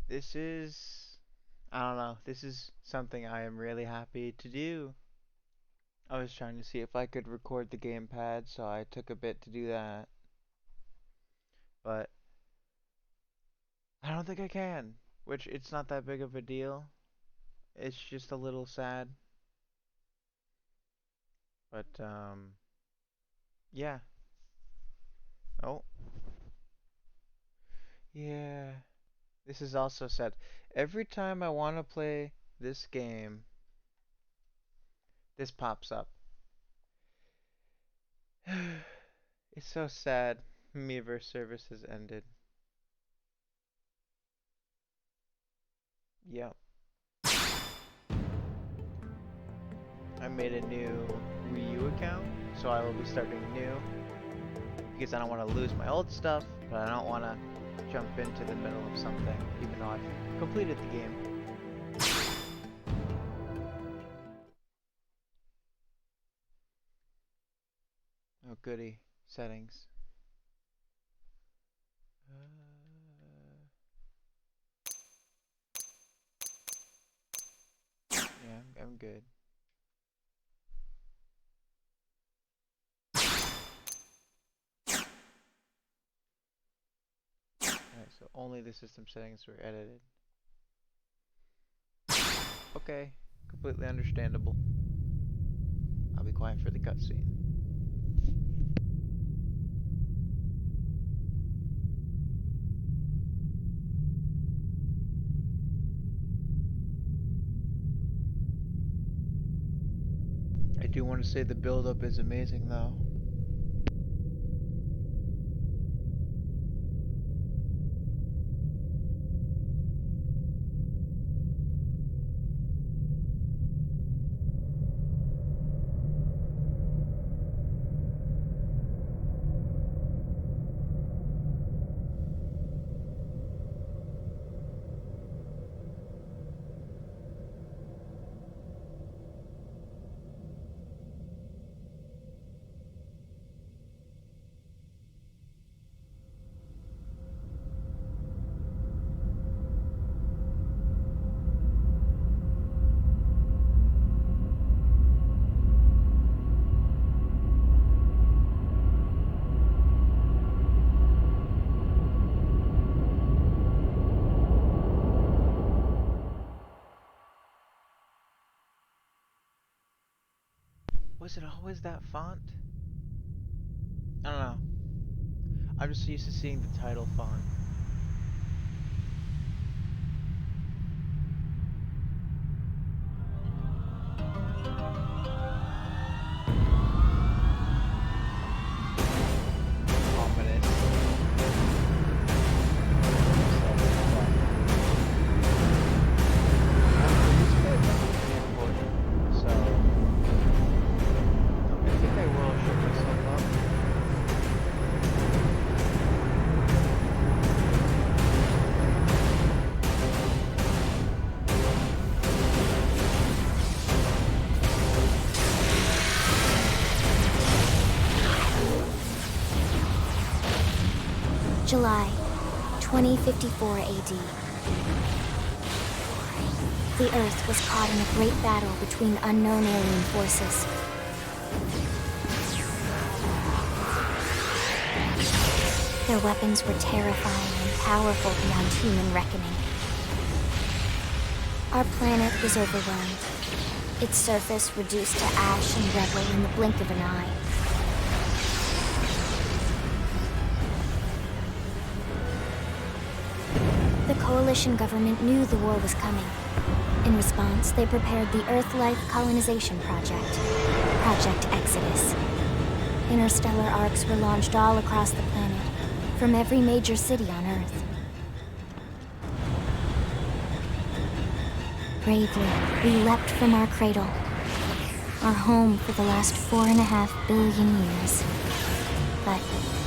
This is, I don't know, this is something I am really happy to do. I was trying to see if I could record the gamepad, so I took a bit to do that. But I don't think I can, which it's not that big of a deal. It's just a little sad. But, yeah. Oh, yeah. This is also sad. Every time I want to play this game, this pops up. It's so sad. Miiverse service has ended. Yep. I made a new Wii U account, so I will be starting new because I don't want to lose my old stuff, but I don't want to jump into the middle of something, even though I've completed the game. Oh, goody. Settings. Yeah, I'm good. Alright, so only the system settings were edited. Okay, completely understandable. I'll be quiet for the cutscene. I do want to say the build-up is amazing, though. Was it always that font? I don't know. I'm just used to seeing the title font. Ominous. So, I think I will shut myself up. July 2054 AD. The Earth was caught in a great battle between unknown alien forces. Their weapons were terrifying and powerful beyond human reckoning. Our planet was overwhelmed, its surface reduced to ash and rubble in the blink of an eye. The Coalition government knew the war was coming. In response, they prepared the Earth-Life Colonization Project, Project Exodus. Interstellar arcs were launched all across the planet, from every major city on Earth. Bravely, we leapt from our cradle, our home for the last 4.5 billion years. But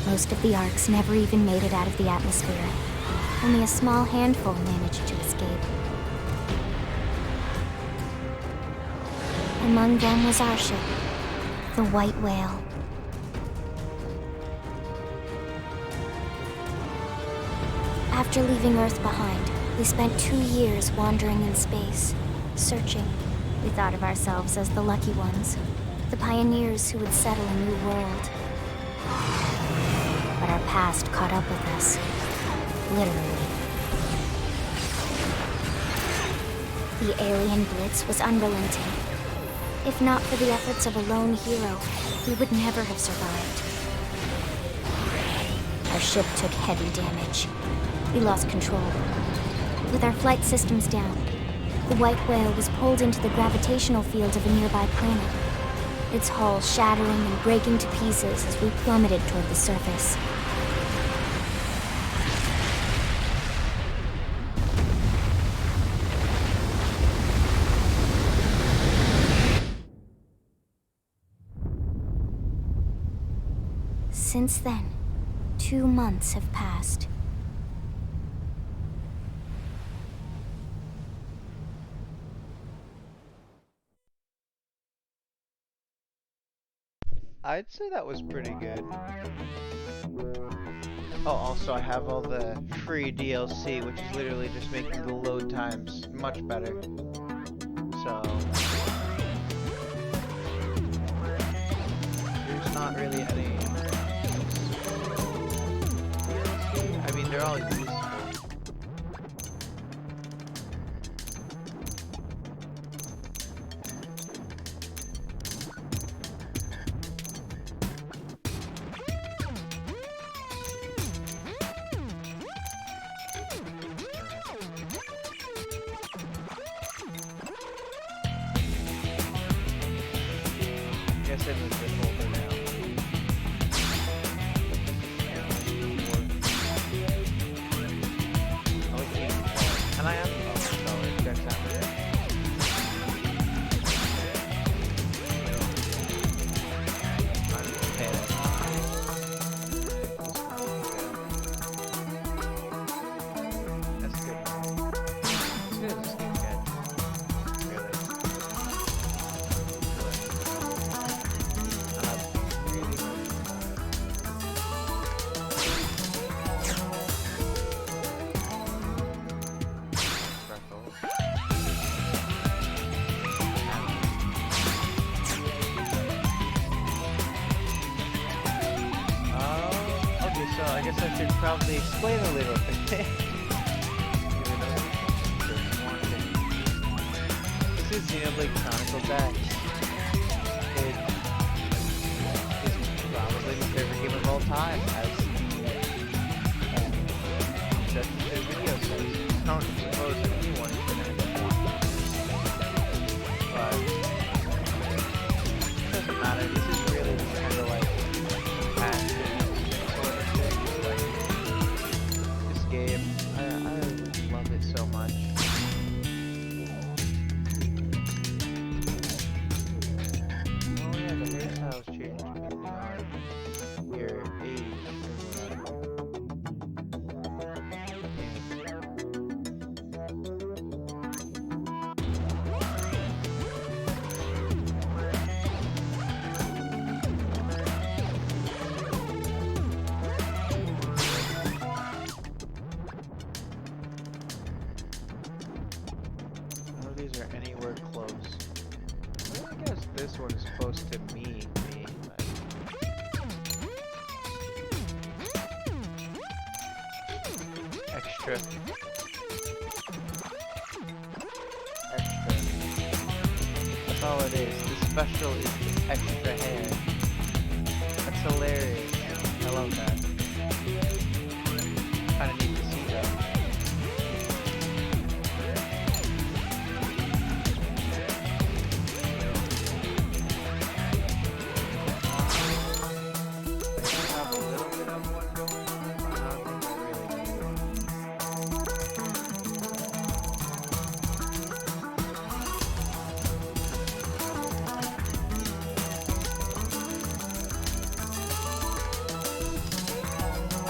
most of the arcs never even made it out of the atmosphere. Only a small handful managed to escape. Among them was our ship, the White Whale. After leaving Earth behind, We spent 2 years wandering in space, searching. We thought of ourselves as the lucky ones, the pioneers who would settle a new world. But our past caught up with us, literally. The alien blitz was unrelenting. If not for the efforts of a lone hero, we would never have survived. Our ship took heavy damage. We lost control. With our flight systems down, the white whale was pulled into the gravitational field of a nearby planet, its hull shattering and breaking to pieces as we plummeted toward the surface. Since then, 2 months have passed. I'd say that was pretty good. Oh, also I have all the free DLC, which is literally just making the load times much better. So there's not really any DLC. I mean, they're all useful. Guess it was this older now. Oh, it's 8. And I am 12, so it checks out. I'm okay. That's good. As good as this game gets. Really. So I guess I should probably explain a little bit. This is Xenoblade Chronicles X. It is probably my favorite game of all time, as the video says. I don't suppose anyone can ever want it. But it doesn't matter. This is really kind of like passion. Game. I love it so much. Oh yeah, the hairstyles change depending on your age or whatever. These are anywhere close. Well, I guess this one is close to me, but... Extra. That's all it is. The special is the extra hair. That's hilarious. I love that. Kinda neat to see that.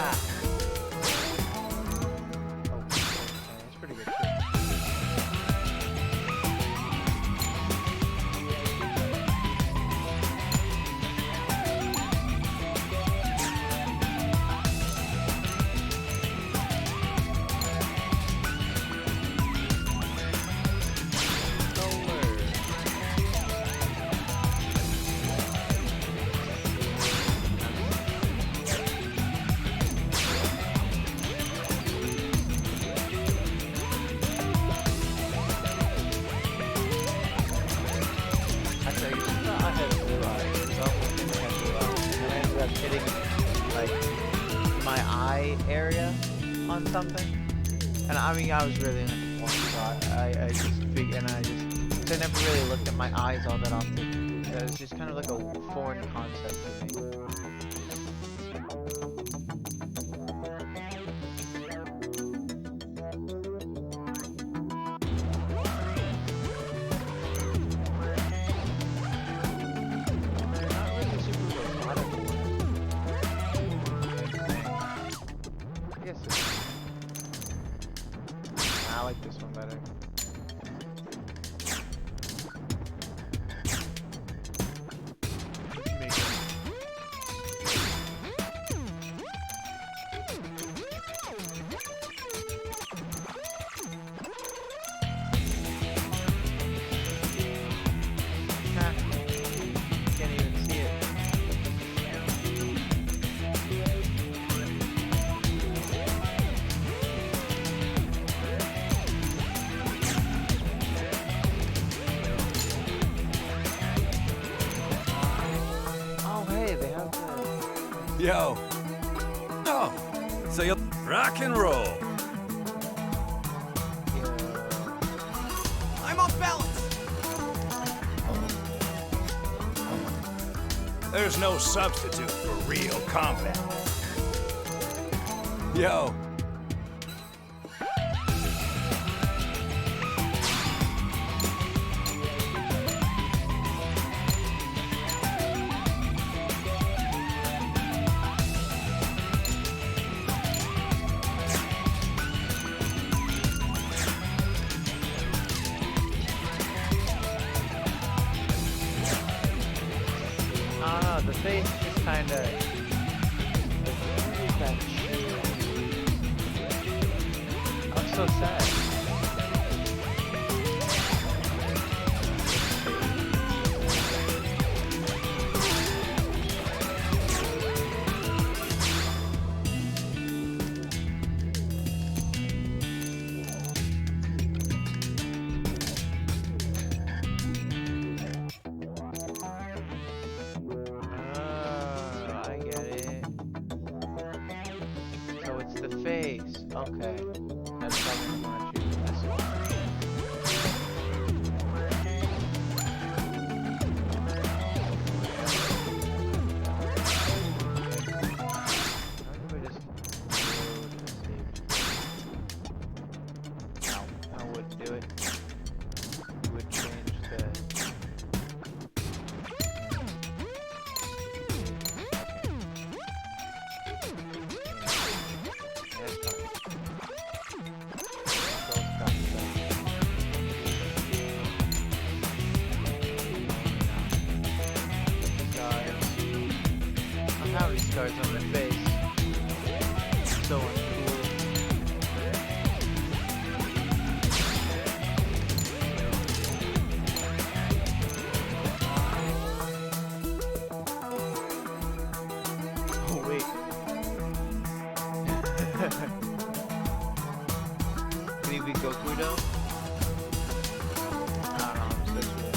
Ah. something. And I mean, I was really into porn, so I just figured, and so I never really looked at my eyes all that often. It was just kind of like a foreign concept to me. Not really super robotic one. I guess it's, I like this one better. Can't even see it. Oh, hey, they have the... Yo. Oh, so you rock and roll. I'm off balance. There's no substitute for real combat. Yo. I don't know, the face just kinda... What is that shit? I'm so sad. Oh, I get it. So it's the face. Okay. That's probably the one I choose this one. How do I just load the save? No, I wouldn't do it. It would change the... Scars on my face. So uncool. Oh wait. Can he be Goku though? I don't know, I'm such a...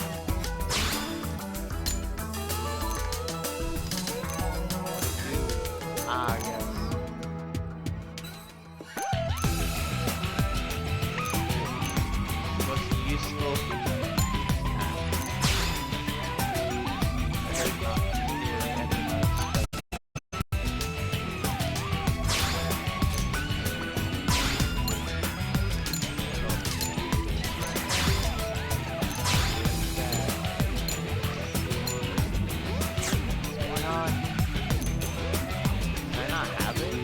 Ah, yes. Most useful. There's not nearly any mods. What's going on? Can I not have it?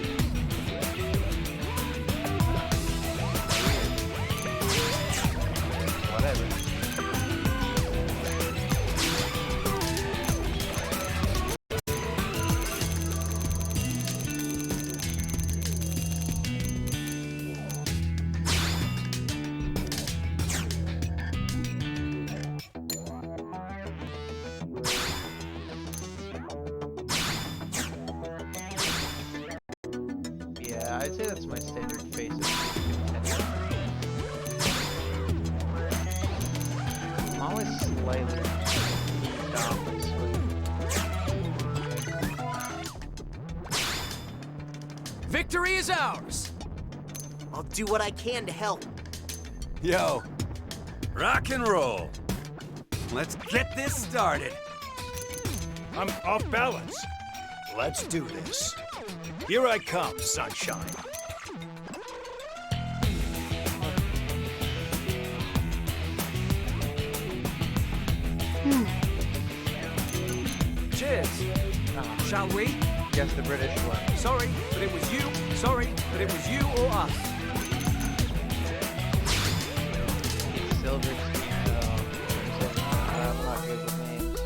Whatever. Yeah, I'd say that's my standard face. I'm always slightly down this way. Victory is ours. do what I can to help. Yo, rock and roll. Let's get this started. I'm off balance. Let's do this. Here I come, sunshine. Cheers. Shall we? Guess the British one. Sorry, but it was you. Sorry, but it was you or us. Silver I'm not good with names.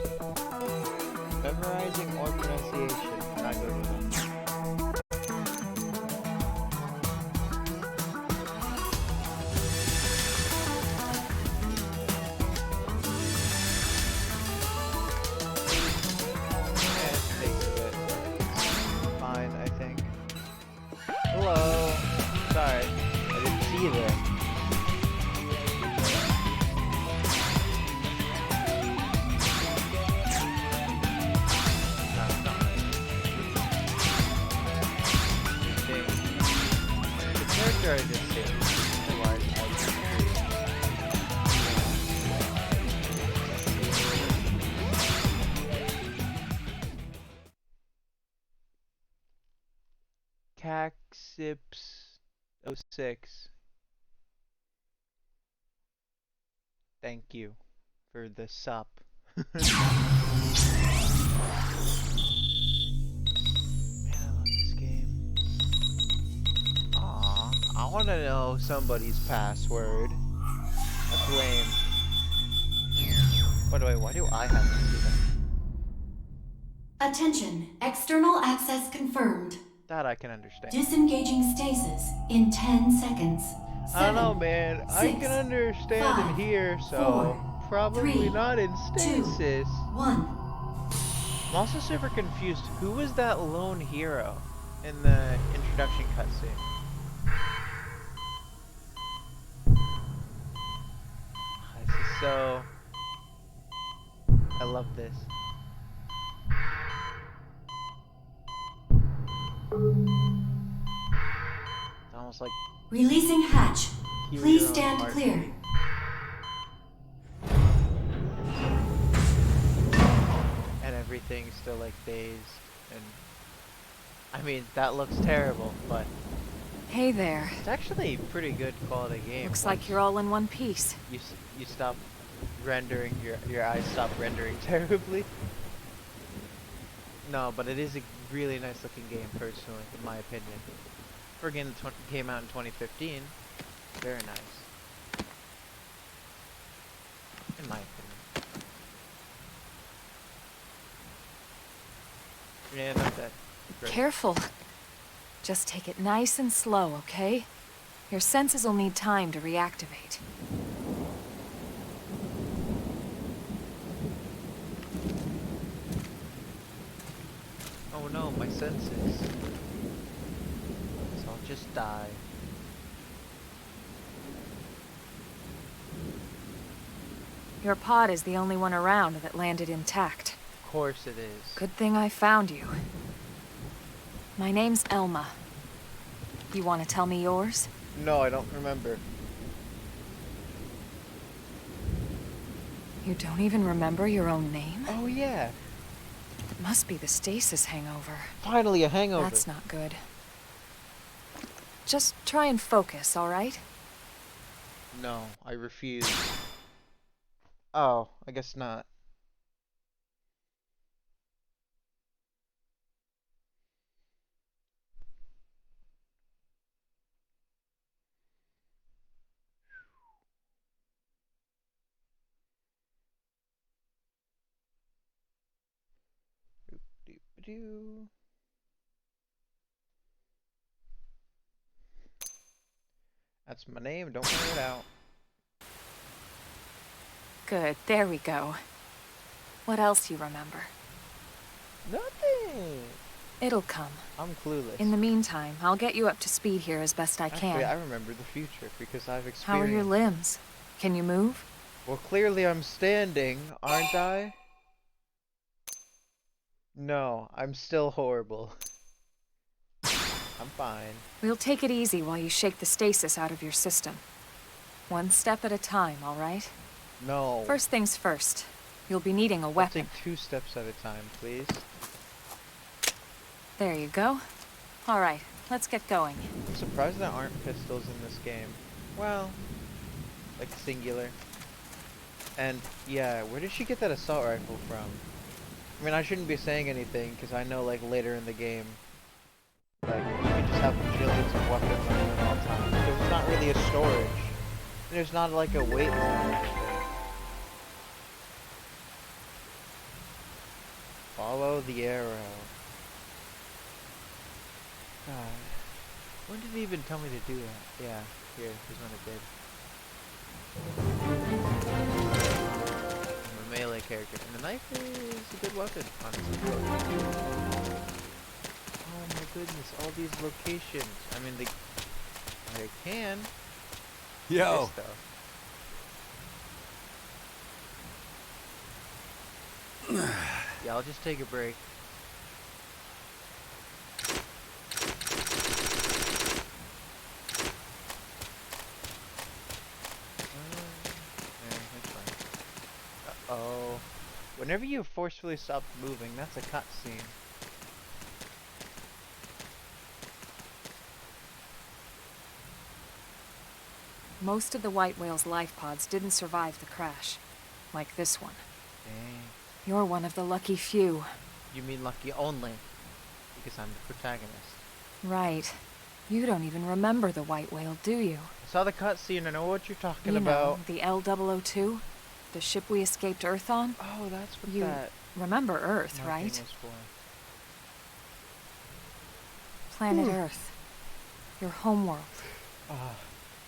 Memorizing or pronunciation. Not good with them. Fine, I think. Hello. Sorry, I didn't see you there. I just did. Otherwise, I would Caxips06. Thank you for the sup. Man, I love this game. Aw, I want to know somebody's password. That's lame. By the way, why do I have to do that? Attention, external access confirmed. That I can understand. Disengaging stasis in 10 seconds. I don't know, man. I can understand in here, so probably not in stasis. 1. I'm also super confused. Who was that lone hero in the introduction cutscene? This is so... I love this. It's almost like Releasing hatch. Please stand clear. And everything's still like dazed, and I mean that looks terrible, but Hey there. it's actually a pretty good quality game. Looks like you're all in one piece. You stop rendering, your eyes stop rendering terribly. No, but it is a really nice looking game personally, in my opinion. For a game that came out in 2015, very nice. In my opinion. Yeah, not that great. Careful. Just take it nice and slow, okay? Your senses will need time to reactivate. Oh no, my senses. So I'll just die. Your pod is the only one around that landed intact. Of course it is. Good thing I found you. My name's Elma. You want to tell me yours? No, I don't remember. You don't even remember your own name? Oh yeah. It must be the stasis hangover. Finally a hangover. That's not good. Just try and focus, all right? No, I refuse. Oh, I guess not. Doop-doop-doo. That's my name, don't wear it out. Good, there we go. What else you remember? Nothing! It'll come. I'm clueless. In the meantime, I'll get you up to speed here as best I can. Actually, I remember the future because I've experienced. How are your limbs? Can you move? Well, clearly I'm standing, aren't I? No, I'm still horrible. I'm fine. We'll take it easy while you shake the stasis out of your system. One step at a time, all right? No. First things first. You'll be needing a I'll weapon. take 2 steps at a time, please. There you go. All right, let's get going. I'm surprised there aren't pistols in this game. Well, like singular. And yeah, where did she get that assault rifle from? I mean, I shouldn't be saying anything because I know like later in the game, like you can just have bajillions of weapons on you at all times. There's not really a storage. There's not like a weight limit. Follow the arrow. God. When did it even tell me to do that? Yeah, here's when it did. I'm a melee character, and the knife is a good weapon, honestly. Oh my goodness, all these locations. I mean, I can. Yo! Yeah, I'll just take a break. Uh-oh. Whenever you forcefully stop moving, that's a cutscene. Most of the white whale's life pods didn't survive the crash, like this one. Dang. You're one of the lucky few. You mean lucky only? Because I'm the protagonist. Right. You don't even remember the white whale, do you? I saw the cutscene, I know what you're talking You about. know, the L002? The ship we escaped Earth on? Oh, that's what You that remember Earth, marking right? was for. Planet Earth. Your homeworld. Ah,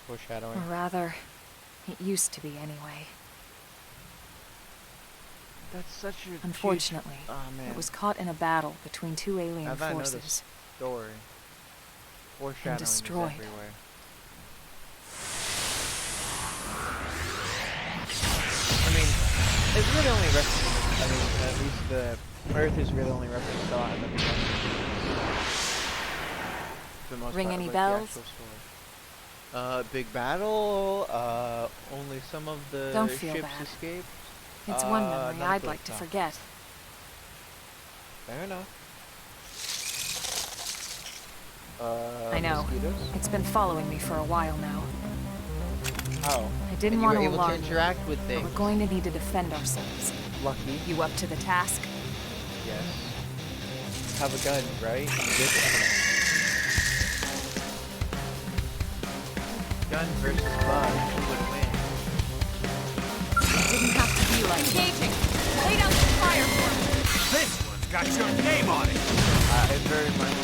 foreshadowing. Or rather, it used to be anyway. That's such a Unfortunately, huge... Oh, man. it was caught in a battle between 2 alien Now that I know forces. this story, foreshadowing is destroyed. everywhere. I mean, it's really only referenced. I mean, at least the Earth is really only referenced a lot in the beginning. For the most Ring part, any like, bells? the actual story. Big battle. Only some of the Don't feel ships bad. escaped. It's one memory not I'd good like to stuff. forget. Fair enough. I know. Mosquitoes? It's been following me for a while now. Oh. I didn't And you want were to able alarm to you, interact with but things. we're going to need to defend ourselves. Lucky. You up to the task? Yes. Have a gun, right? Give it to me. Gun versus bug. Who would win? It didn't have to be like engaging. Lay down some fire for me. This one's got your name on it! It very much.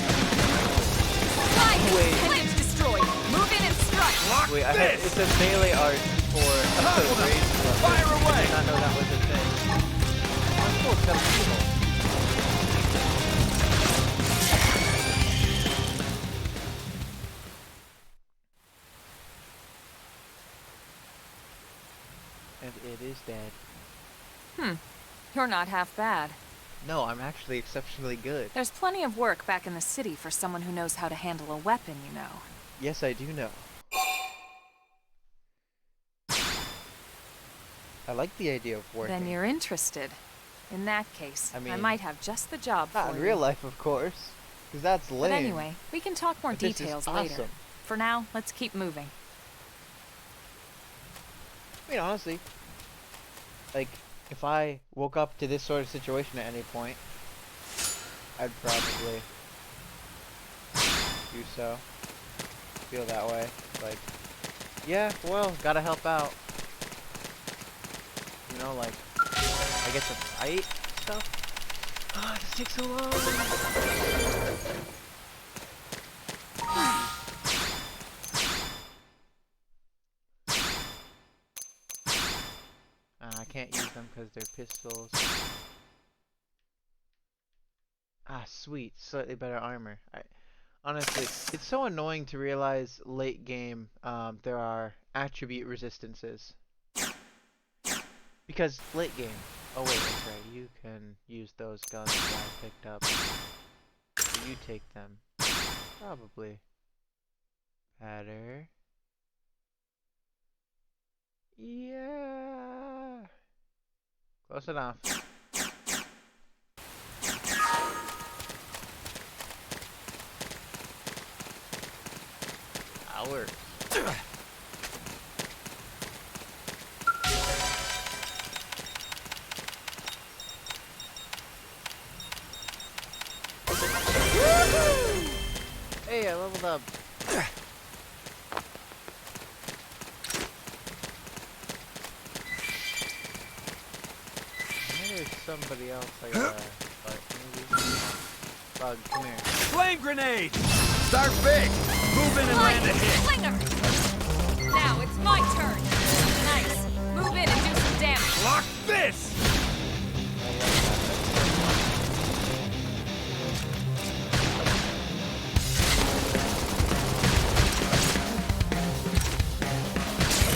Fine. Wait. Appendage destroyed. Move in and strike. Lock Wait, this! it's a melee art for Hold up. raised weapons. Fire away! I did not know that was a thing. That's cool, it's got a people. And it is dead. You're not half bad. No, I'm actually exceptionally good. There's plenty of work back in the city for someone who knows how to handle a weapon, you know. Yes, I do know. I like the idea of working. Then you're interested. In that case, I I mean, might have just the job Not for in you. real life, of course. Because that's lame. But anyway, we can talk more But this is details later. awesome. For now, let's keep moving. I mean, honestly, like, if I woke up to this sort of situation at any point, I'd probably do so. Feel that way. Like, yeah, well, gotta help out. You know, like, I get to fight stuff. Ah, this takes so long. I can't use them because they're pistols. Ah, sweet. Slightly better armor. Honestly, it's so annoying to realize late game there are attribute resistances. Because late game. Oh wait, that's right. You can use those guns that I picked up. So you take them. Probably better. Yeah. Close enough. Hours. Hey, I leveled up. There's somebody else I gotta fight. Maybe. Bug, come here. Flame grenade! Start big! Move in and land a hit! Slinger! Now it's my turn! Nice! Move in and do some damage! Lock this!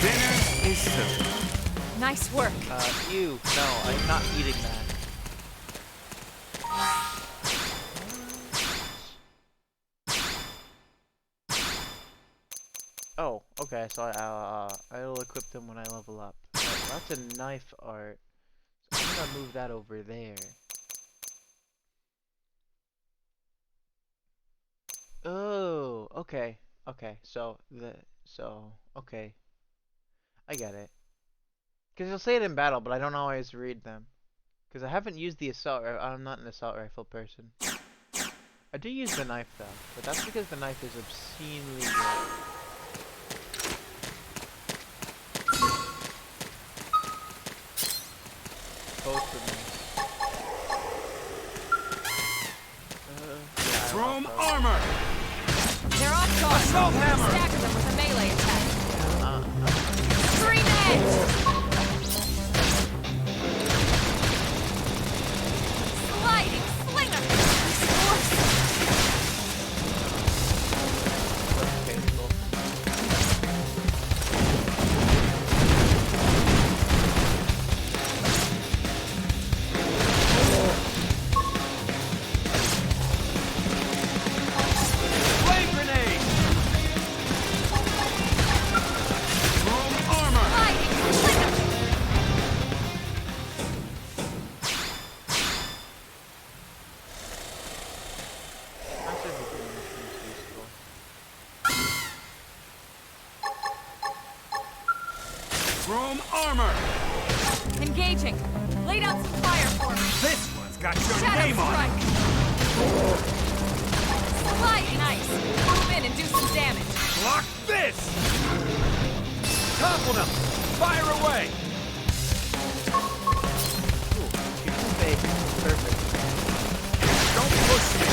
Dinner is served. Nice work! You. No, I'm not eating that. Oh, okay, so I'll equip them when I level up. That's a knife art. So I'm gonna move that over there. Oh, okay. Okay, okay. I get it. Because you'll say it in battle, but I don't always read them. Because I haven't used the assault rifle. I'm not an assault rifle person. I do use the knife, though. But that's because the knife is obscenely good. Both of them. Yeah, Chrome armor! They're off guard! Assault hammer! Stagger them with a melee attack! Scream edge! Sliding slinger! Painful. Flame grenade! Chrome armor! Sliding slinger! Master Beginning seems useful. Chrome armor! Engaging! Lay down some fire for me! This one's got your Shadow name on it! strike! Sliding nice! Move in and do some damage! Block this! Topple them! Fire away! Ooh, she's fake. Perfect. Don't push me!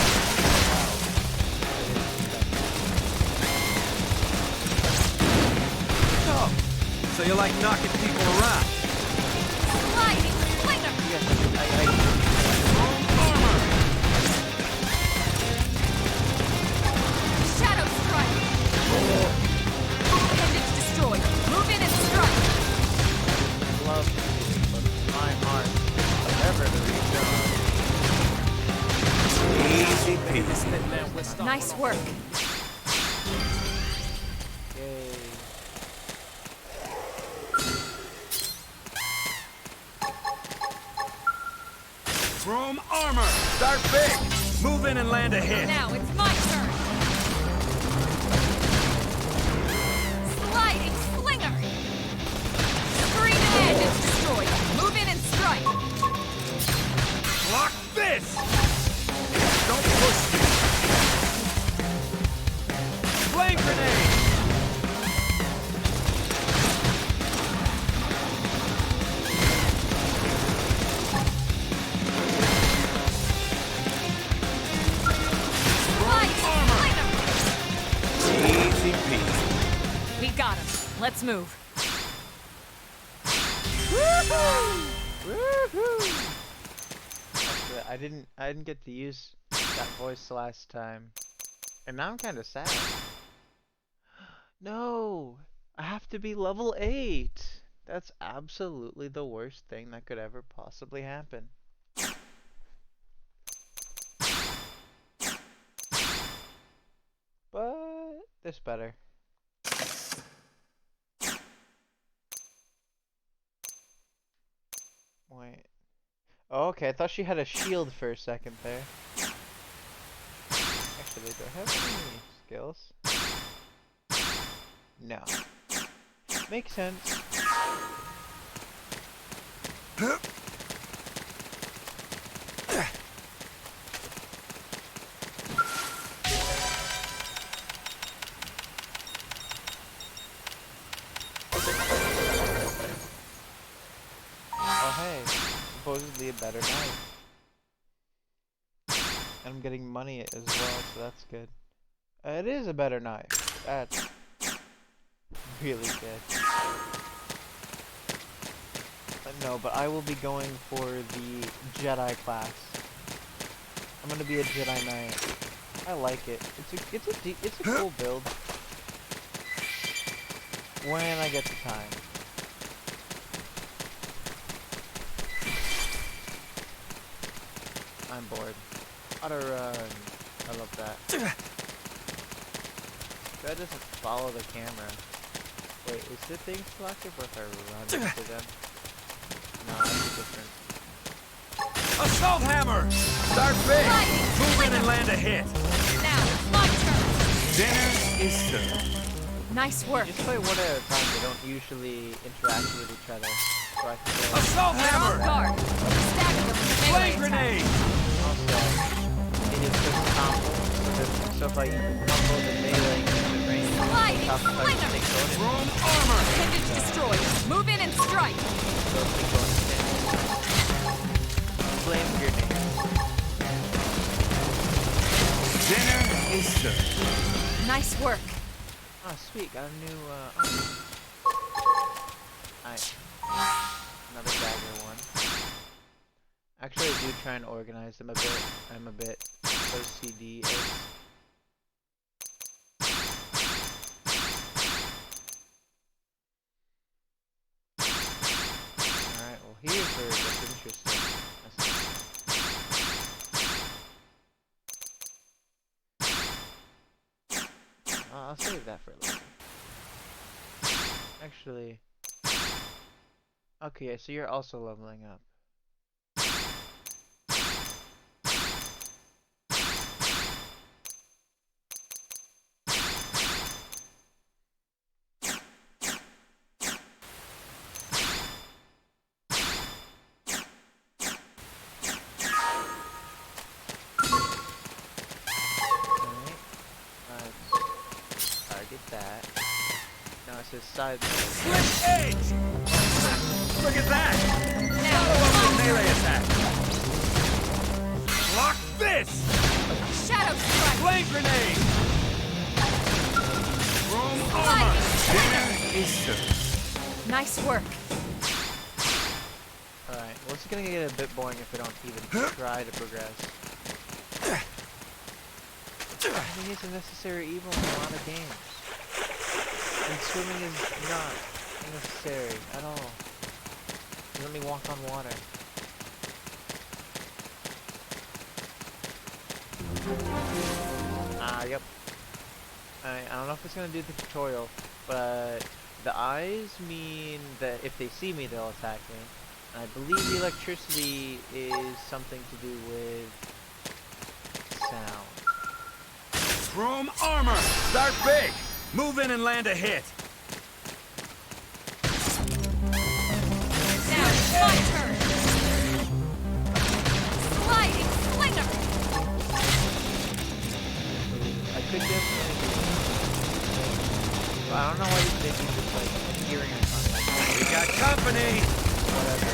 Oh, so you like knocking people around? Sliding slinger! Yes, Chrome armor! Shadow strike! Appendage destroyed! Move in and strike! love you, but it's my heart. Never to reach Easy peasy. Nice work. Yay. Chrome armor! Start big! Move in and land a hit! Now it's my turn. Sliding slinger. Screen edge is destroyed. Move in and strike. Block this! Don't push me! Flame grenade! Sliding slinger. Easy peasy. We got him. Let's move. Woohoo! I didn't get to use that voice last time. And now I'm kind of sad. No! I have to be level 8! That's absolutely the worst thing that could ever possibly happen. this better. Wait. Oh, okay, I thought she had a shield for a second there. Actually, do I have any skills? No. Makes sense. Oh hey, supposedly a better knife. And I'm getting money as well, so that's good. It is a better knife. That's really good. No, but I will be going for the Jedi class. I'm gonna be a Jedi Knight. I like it. It's a cool build. When I get the time. I'm bored. Auto run. I love that. That doesn't follow the camera. Wait, is the thing still active or if I run into them? No, that's different. Assault hammer! Start big! Move in and land a hit! Now, it's my turn! Dinner is served. Nice work. Just play one at a time. They don't usually interact with each other. So I can go. Assault They're hammer! off guard. Stagger them with Flame melee attack. grenade! Also, it is just combo. So if I use the combo, the melee, and the range, Sliding top if I slinger. take bonus. Chrome armor! Appendage destroyed. Move in and strike. So take bonus. Flame grenade. Dinner is served. Nice work. Oh, sweet. Got a new, Alright. Another dagger one. Actually, I do try and organize them a bit. I'm a bit OCD. Alright, well here's where it gets interesting. I'll save that for later. Actually... Okay, so you're also leveling up. His side. Slip edge! Look at that! Now, Melee attack! Block this! shadow strike. Flame grenade! Chrome armor! Dinner is served. Nice work. Alright, well it's gonna get a bit boring if we don't even try to progress. I think it's a necessary evil in a lot of games. And swimming is not necessary at all. Let me walk on water. Yep. I don't know if it's gonna do the tutorial, but the eyes mean that if they see me, they'll attack me. And I believe the electricity is something to do with sound. Chrome armor! Start big! Move in and land a hit! Now, it's my turn. Sliding slinger. I could definitely. But I don't know why these things just like hearing or something like that. We got company! Whatever.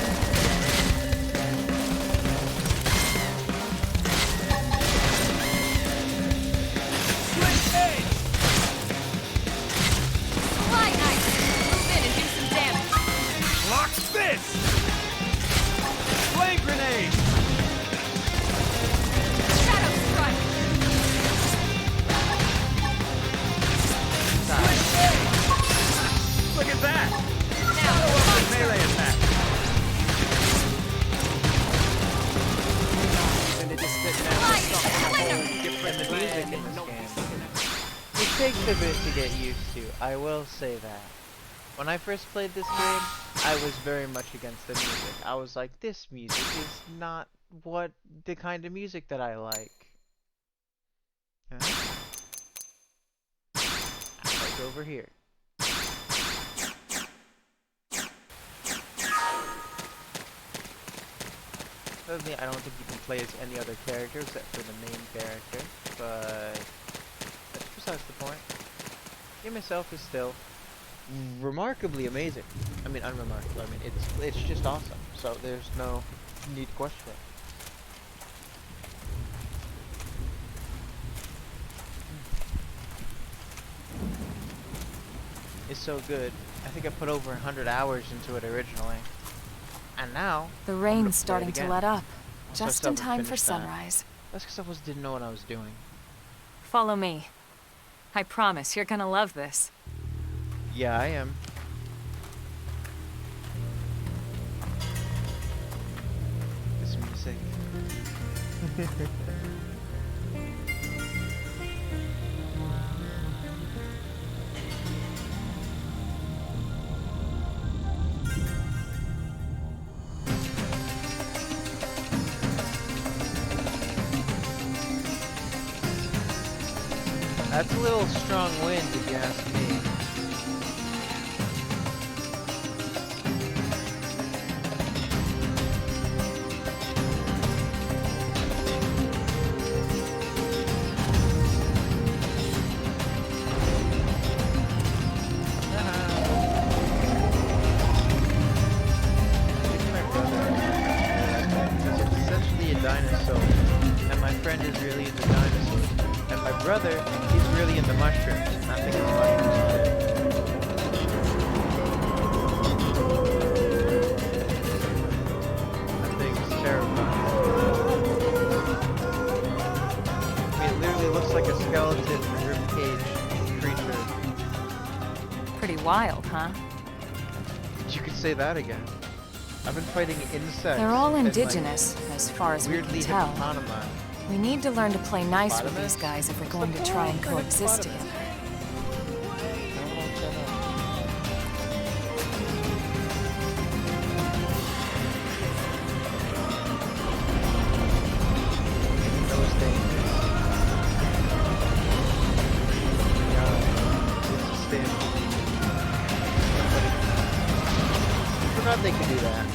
Slip edge! Slide knife. Move in and do some damage. Block this! Flame grenade! Shadow strike. Look at that! Now, it's my turn. Melee attack! takes a bit to get used to, I will say that. When I first played this game, I was very much against the music. I was like, this music is not what the kind of music that I like. Huh? Like over here. Certainly, I don't think you can play as any other character except for the main character, but that's besides the point. The game itself is still remarkably amazing. I mean, unremarkable. I mean, it's just awesome. So there's no need to question it. It's so good. I think I put over 100 hours into it originally. And now, The rain's starting to let up, just in time for that. sunrise. That's because I didn't know what I was doing. Follow me. I promise you're gonna love this. Yeah, I am. This music. That's a little strong wind, if you ask me. Because it's essentially a dinosaur, and my friend is really into dinosaurs. And my brother, he's really into mushrooms. Not thinking of mushrooms today. That thing's terrifying. I mean, it literally looks like a skeleton ribcage creature. Pretty wild, huh? You could say that again. I've been fighting insects. They're all and, indigenous, as far as we weirdly can tell. hippopotami. We need to learn to play nice with Hippopotamus? these guys if we're What's going the to try and point? coexist Hippopotamus. together. Those dangerous. God, it's a stand. I forgot they could do that.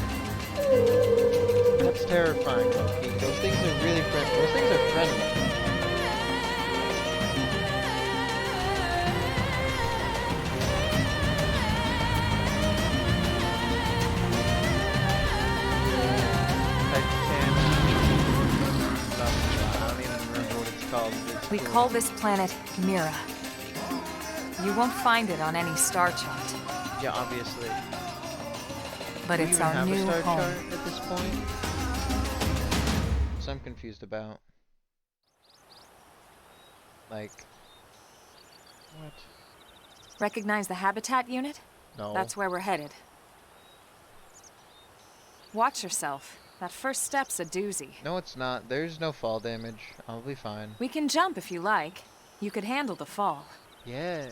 That's terrifying, Loki. Those things are really friendly. Those things are friendly. I don't even remember what it's called. It's We cool. call this planet Mira. You won't find it on any star chart, Yeah, obviously. but Do we it's even our have a new star home. chart at this point? So I'm confused about. Like, what? Recognize the habitat unit? No. That's where we're headed. Watch yourself. That first step's a doozy. No, it's not. There's no fall damage. I'll be fine. We can jump if you like. You could handle the fall. Yeah.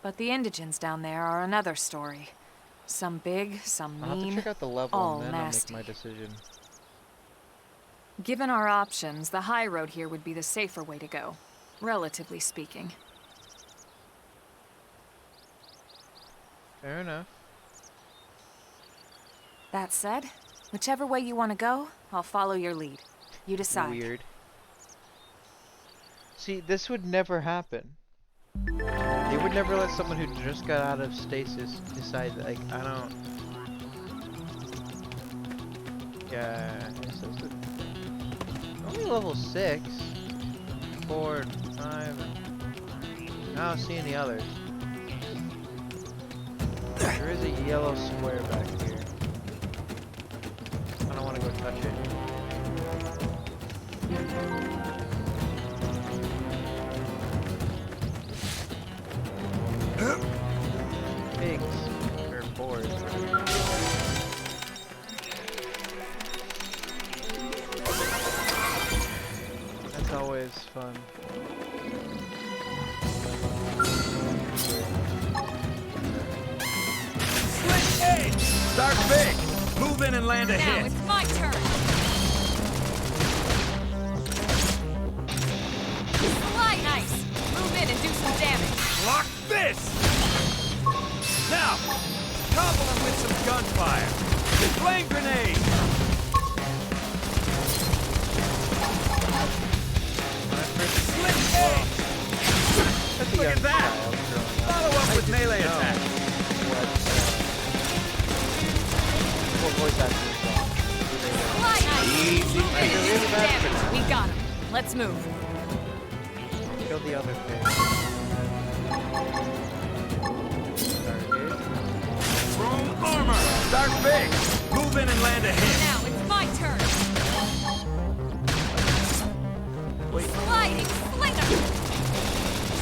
But the indigents down there are another story. Some big, some I'll have to mean, check out the level all and then nasty. I'll make my decision. Given our options, the high road here would be the safer way to go, relatively speaking. Fair enough. That said, whichever way you want to go, I'll follow your lead. You decide. Weird. See, this would never happen. They would never let someone who just got out of stasis decide, like, I don't... Yeah, this is only level 6. 4, 5, and I don't see any others. There is a yellow square back here. I don't want to go touch it. Pigs. Or boars. That's always fun. grenade! Start big! Move in and land a Now hit! it's my turn! Slide! Nice! Move in and do some damage! Block this! Now, topple him with some gunfire! Flame grenade! Slit edge! Look at that! Follow up with melee attack! What voice acting is wrong? Slide! Nice! Easy Move in and do really some bad for damage! that. We got him! Let's move! Kill the other pig. Target. Chrome armor! Start big! Move in and land a hit! Now it's my turn! Wait. Sliding slinger!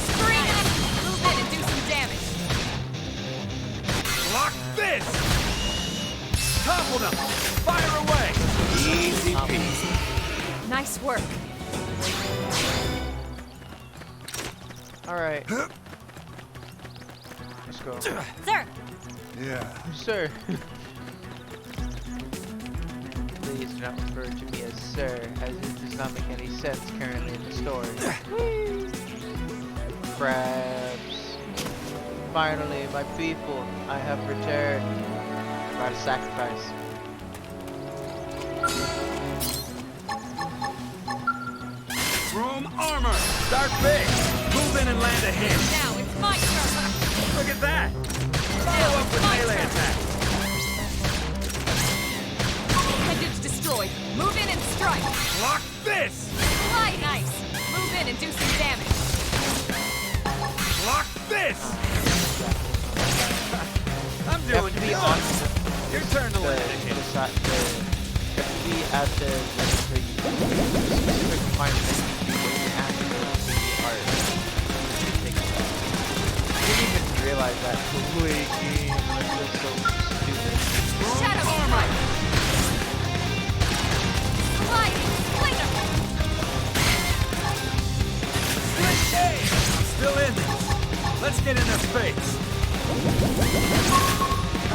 Spring up! Move in and do some damage! Block this! Topple them! Fire away! Easy peasy. Nice work! Alright. Let's go. Sir! Yeah. Sir. Please do not refer to me as sir, as it does not make any sense currently in the story. Crabs. Finally, my people, I have returned. About a sacrifice. Chrome armor! Start big! Move in and land a hit! Now it's my turn! Look at that! Follow up with my melee turn. attack! Appendage destroyed! Move in and strike! Block this! Slide! Nice! Move in and do some damage! Block this! I'm You have doing to be good! on Your turn to the, land a hit! you have to be at the specific point that you have to go to the art. I didn't even realize that. Wait, game. That was so stupid. Shadow armor! Sliding slinger! Split shade! I'm still in this! Let's get in their face!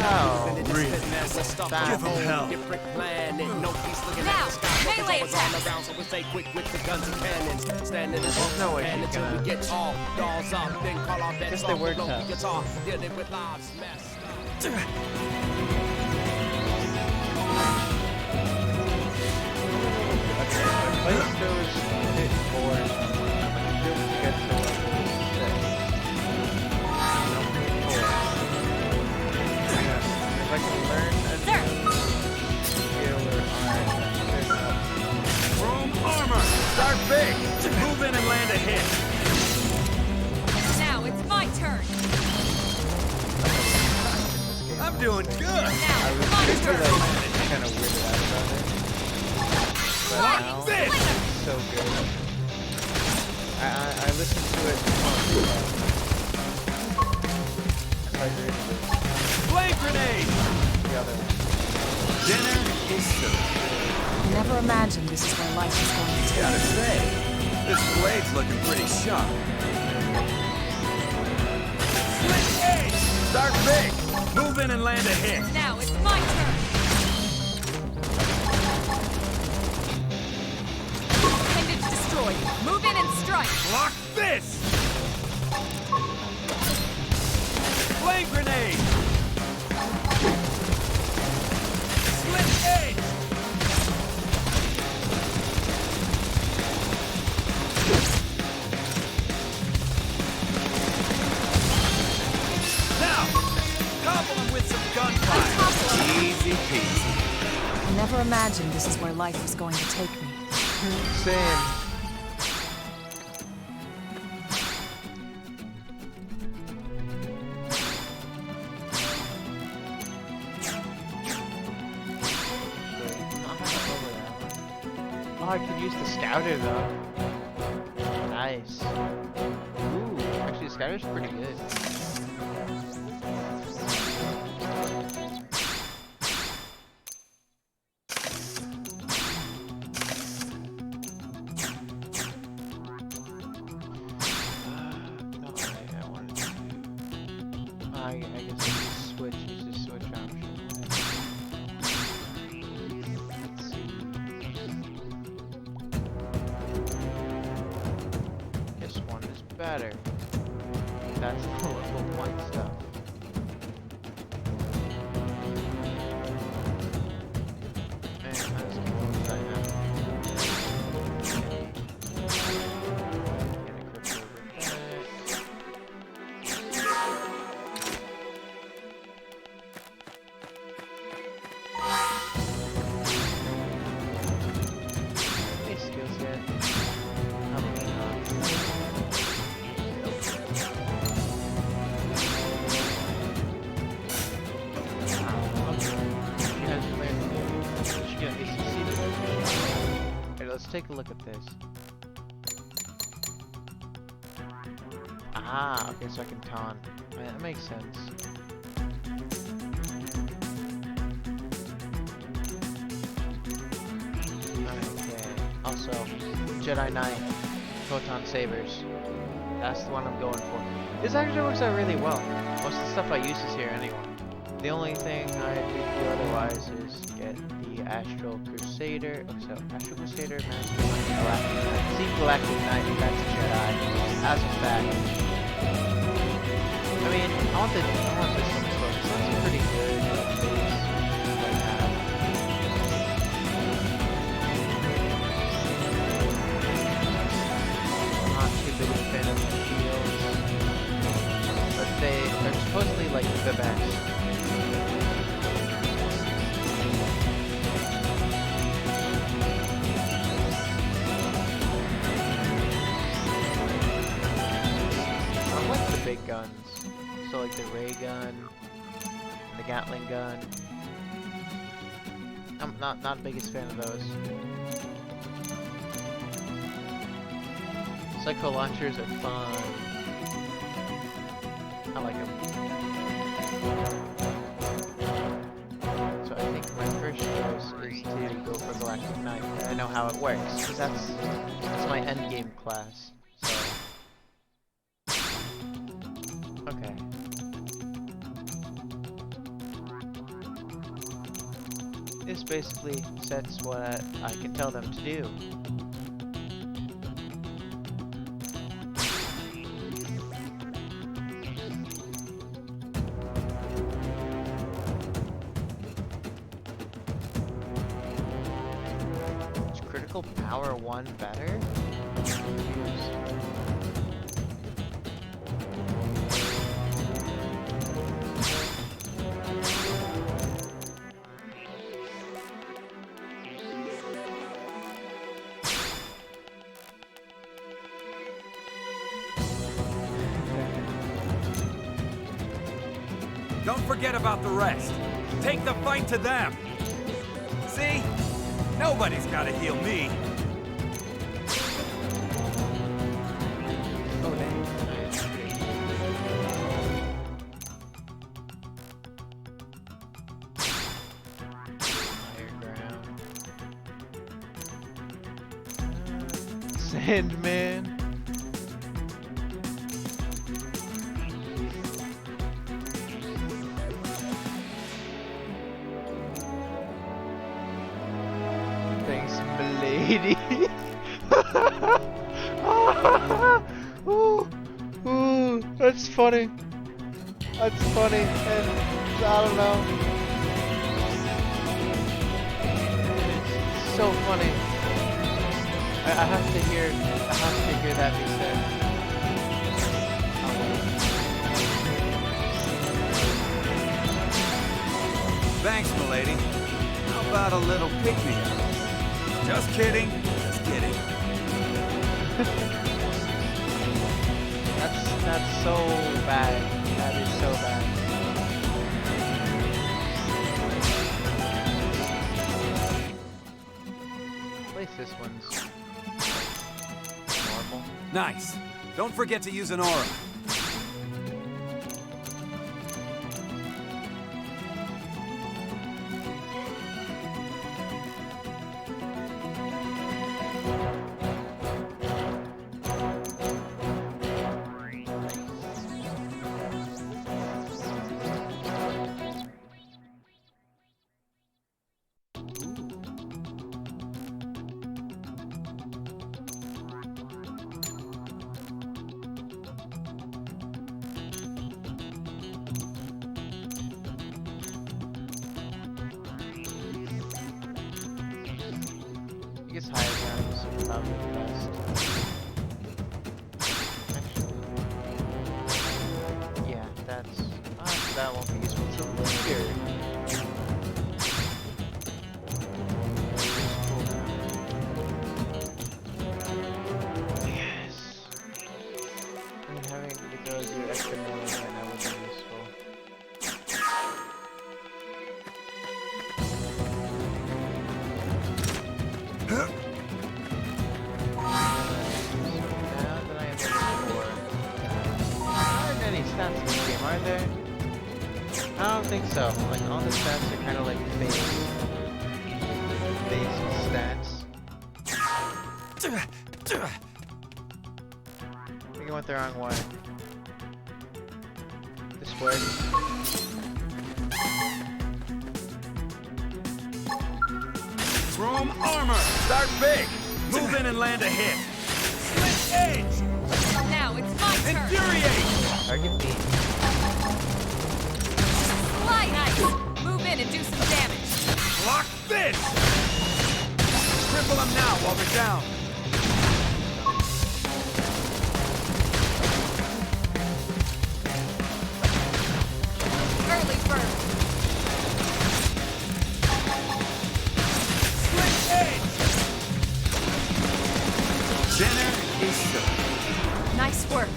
Oh, Breathe. that Give them hell! Now, melee attack! There's no way she's gonna. Just the word tough. Let's do is hit 4 or something. Just to get to level 6. If I can learn a Sir! skill or art, there's no- Chrome armor! Start big! Move in and land a hit! Now it's my turn! I'm doing good! Now I it's was my just turn! kind of weirded out about it. But now, Sliding this! slinger! it's so good. I listened to it I played it Flame grenade! the other one. Dinner is served. Never imagined this is where life is going to take Gotta say, this blade's looking pretty sharp. Split edge! Start big! Move in and land a hit! Now it's my turn! Appendage destroyed! Move in and strike! Block this! Flame grenade! Split edge! Now, topple him with some gunfire! Easy peasy. I never imagined this is where life was going to take me. Same. Oh, I could use the scouter though. Nice. Ooh, actually the scouter's pretty good. No, I wanted to. I guess I just switch. Use the switch option. better. That's the level 1 stuff. Man, that's cool. I have. Get equipped over that. Any skills yet? Probably not. Let's take a look at this. Ah, okay, so I can taunt. Right, that makes sense. Okay. Also, Jedi Knight, Photon Sabers. That's the one I'm going for. This actually works out really well. Most of the stuff I use is here anyway. The only thing I do otherwise is get the Astral Crusader. Oh, so Astral Crusader, Mastermind, Galactic Knight. See, Galactic Knight, that's a Jedi. As a fact. I mean, I want this one to look. This looks pretty good. Like that. I'm not too big a fan of the shields, but they're supposedly like the best. Big guns, so like the ray gun, the Gatling gun. I'm not the biggest fan of those. Psycho launchers are fun. I like them. So I think my first choice is to go for Galactic Knight. I know how it works, because that's my end game class. Okay. This basically sets what I can tell them to do. Is critical power 1 better? I'm confused. Don't forget about the rest. Take the fight to them. See? Nobody's gotta heal me. Oh, dang. Higher ground. Sandman. Thanks, milady. Ooh, ooh, that's funny. That's funny, and I don't know. It's so funny. I have to hear that be said. Thanks, milady. How about a little pick-me-up? Just kidding. Just kidding. That's so bad. That is so bad. At least this one's normal. Nice. Don't forget to use an aura. these high grounds are probably the best. Actually, yeah, that's that won't be useful till later. Yes. I mean, having to go do extra melee right now would be useful. Stats in this game, are there? I don't think so. Like, all the stats are kind of like base stats. I think I went the wrong way. This works. Chrome armor! Start big! Move in and land a hit! Split edge! Now it's my turn! Infuriate! Target B. Slide! Nice! Move in and do some damage! Block this! Cripple them now while they're down! Early bird! Split edge! Jenner is shook. Nice work!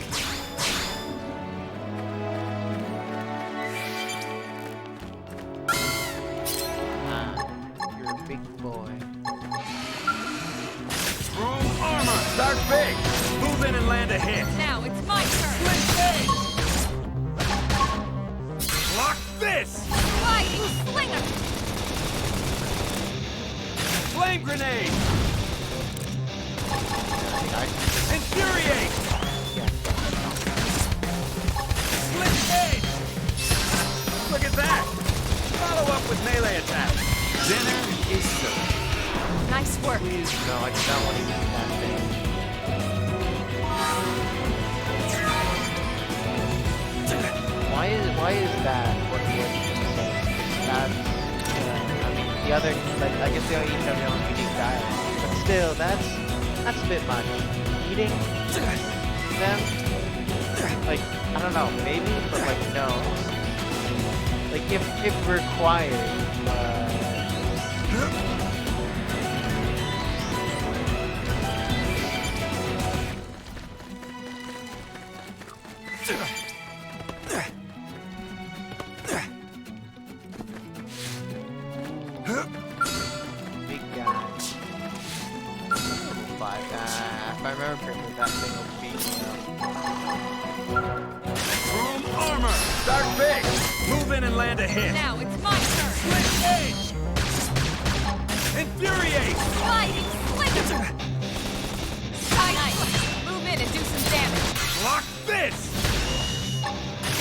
You're a big boy. Chrome armor! Start big! Move in and land a hit! Now it's my turn! Split edge! Block this! Sliding slinger! Flame grenade! Infuriate! Split edge! Look at that! Follow up with melee attack! Dinner is served. Nice work! Please, no, I do not want to use that thing. Why is that what the that's I mean the other like I guess they all each have their own unique dialect. But still that's a bit much. Eating them like I don't know, maybe, but like no. Like if required, big guy. But if I remember correctly, that thing will beat me up. Chrome armor! Start big! Move in and land a hit! Now it's my turn! Split edge! Infuriate! Sliding slinger! Nice! Move in and do some damage! Block this!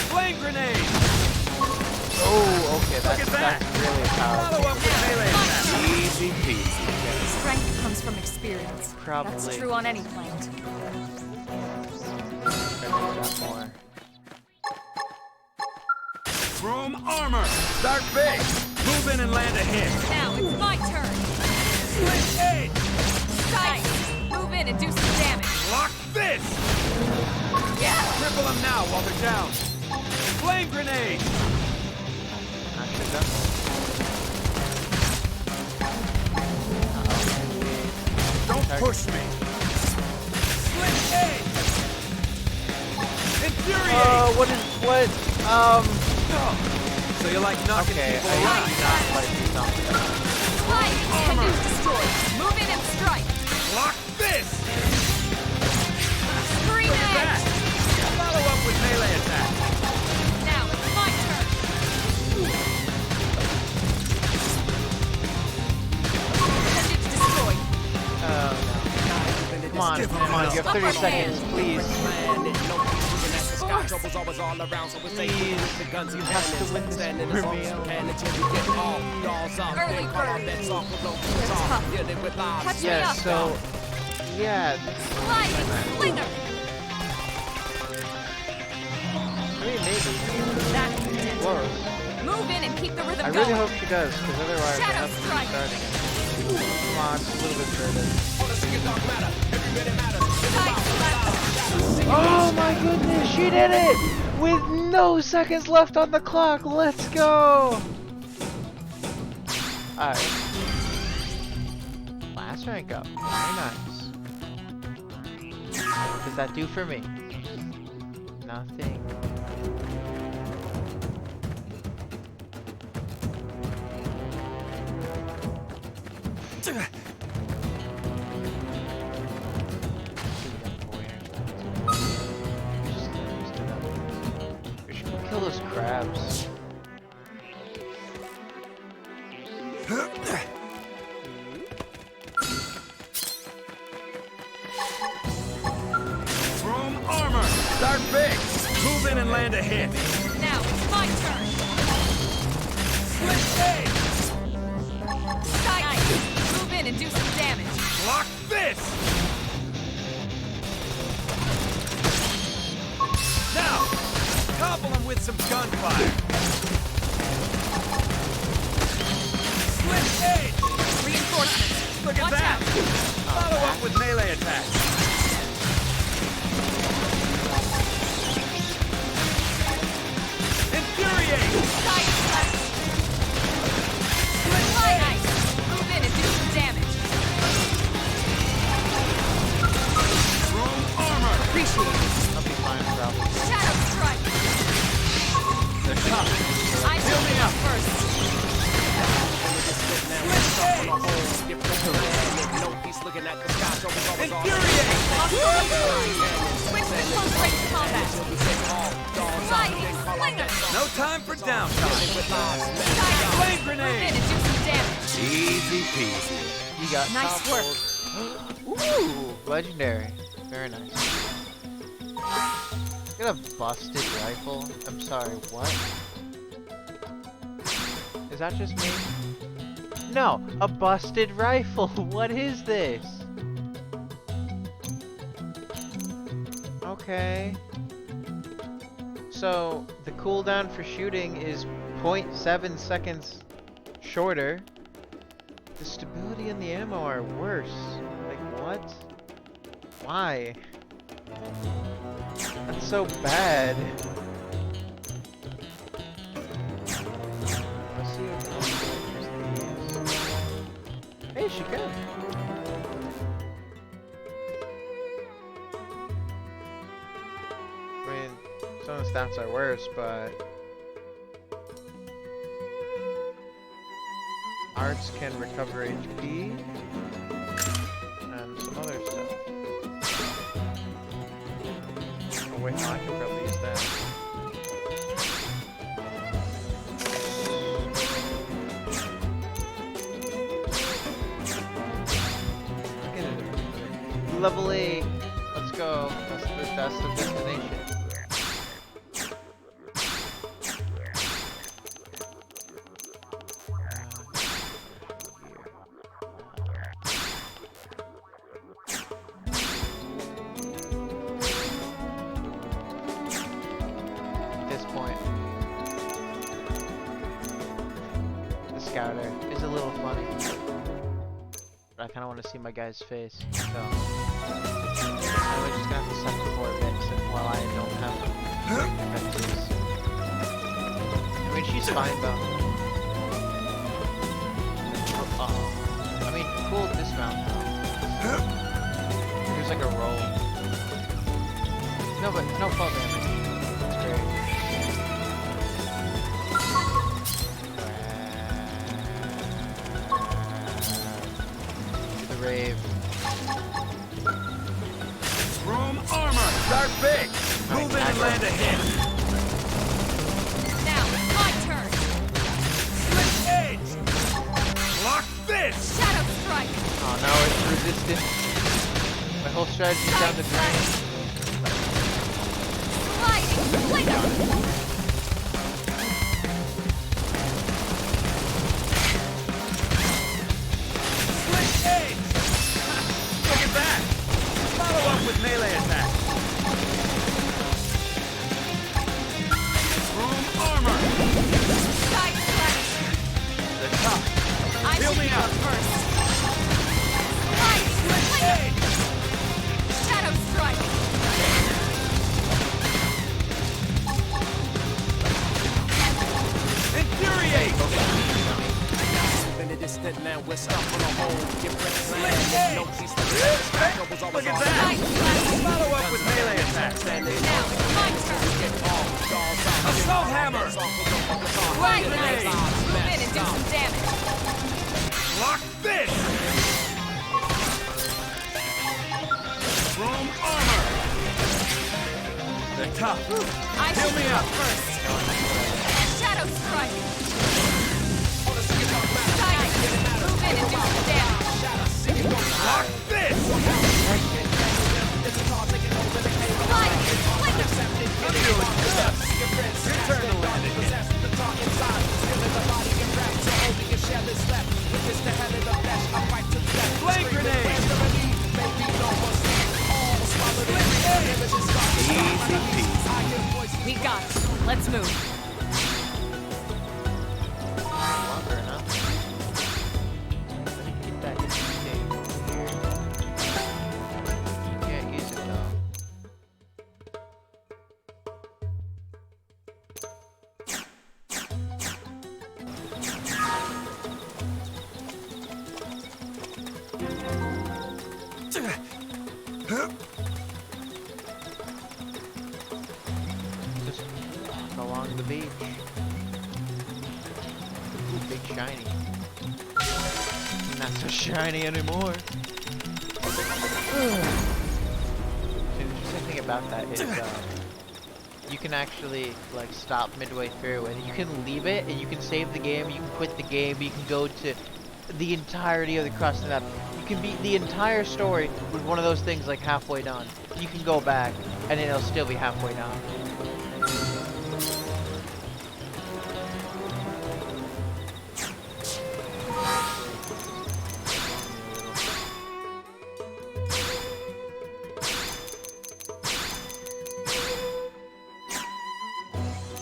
Flame grenade! Oh, okay, Look at that! that's really powerful. Follow up with melee attack! Easy peasy. Strength comes from experience. Probably. That's true on any plant. More. Chrome armor! Start big! Move in and land a hit! Now it's my turn! Split edge! Nice! Move in and do some damage! Block this! Yeah! Cripple them now while they're down! Flame grenade! Actually done. Don't push me! Split edge! Infuriate! What? So you like knocking Okay, people I around? do not like these zombies. Sliding tendons destroyed! Move in and strike! Block this! Scream Look at that! edge! Follow up with melee attack! Now it's my turn! Tendons destroyed! Oh no. Come on, you have 30 seconds, please. Trouble's always all around, so it's safe Please. with the guns you You have to win this standing for as long me. as you can until you get all y'all's up. Early Then call our bird. bets off with no It's talk. tough. Dealing with lives. Catch me Yeah, up! so yeah, Sliding slinger! I mean maybe. That's the Close. Move in and keep the rhythm I going! really hope she does, because otherwise I Shadow have to strike. restart again. Come on, it's a little bit further. Oh my goodness, she did it! With no seconds left on the clock, let's go! Alright. Last rank up, very nice. What does that do for me? Nothing. We should kill those crabs. Chrome armor! Start big! Move in and land a hit! Now, it's my turn! Switch stage! Nice! Move in and do some damage! Block this! Now, topple him with some gunfire! Switch stage! Reinforcements! Look at Watch that! out! Follow up with melee attacks! Infuriate! Side slash! Nice! Move in and do some damage! Chrome armor! Appreciate it! I'll be fine, probably. Shadow strike! They're tough! I shall be up first! Infuriate! Switch to close range combat! Sliding! Slinger! No time for downtime! Flame Move in grenade! and do some damage! Easy peasy. You got Nice work! Ooh, legendary. Very nice. Get a busted rifle. I'm sorry, what? Is that just me? No, a busted rifle. What is this? Okay. So, the cooldown for shooting is 0.7 seconds shorter. The stability and the ammo are worse. Like, what? Why? That's so bad. Let's see if hey, she could. I mean, some of the stats are worse, but arts can recover HP and some other stuff. Oh wait, no, I can probably use that. Look at it. Level 8. Let's go. That's the destination. Scouter is a little funny, but I kind of want to see my guy's face, so I'm just gonna have to suck for a bit while I don't have defenses. I mean, she's fine though. I mean, cool dismount though. There's like a roll. No, but no fall damage. That's great. Rave. Chrome armor! Start big! Move in and land a hit! Now, it's my turn! Switch edge! Block this! Shadow strike! Oh no, it's resistant. My whole strategy's down the drain. Sliding! Slinger! With melee attack. Chrome armor. Side slash! The top. I Heal should me be up up first. That now we're stuck on a hole. Get ready to land. No peace for the sky was always Look at on. that! Follow up with melee attacks. Now it's my turn. Assault hammer! Flag grenade! Move in and do some damage. Lock this! Chrome armor! They're tough. I Heal should me go up. first. Shadow strike. Side move in and do some damage. Lock this! Flying slinger. I'm doing good. Your turn to land it. Flame grenade! Easy peasy. We got it. Let's move. Longer, huh? Let me get that escape here. Can't use it though. Just along the beach. Ooh, big shiny. Not so shiny anymore. The interesting thing about that is you can actually like stop midway through and you can leave it and you can save the game, you can quit the game, you can go to the entirety of the crust and that. You can beat the entire story with one of those things like halfway done. You can go back and it'll still be halfway done.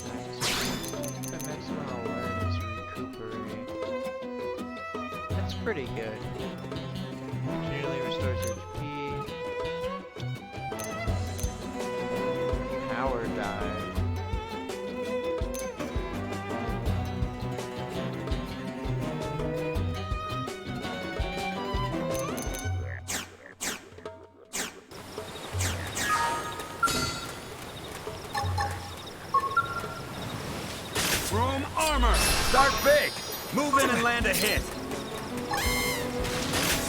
The maximum I'll learn is recuperate. That's pretty good. Continually restores HP. Power dive. Chrome armor! Start big! Move in and land a hit!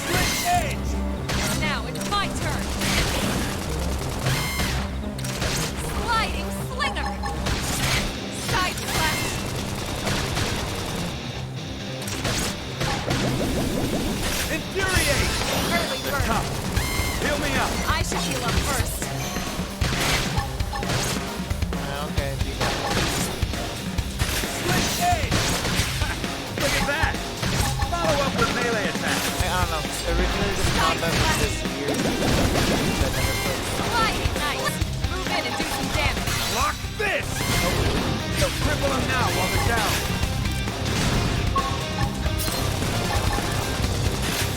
Switch edge! Now it's my turn. Sliding slinger. Side slash. Infuriate! Early They're bird. tough. Heal me up! I should heal up first. Okay, do that. Switch edge! Look at that! Follow up with melee attack! I don't know. Originally the combat was just weird. I never played. Sliding nice. Move in and do some damage. Lock this! So cripple them now while they're down.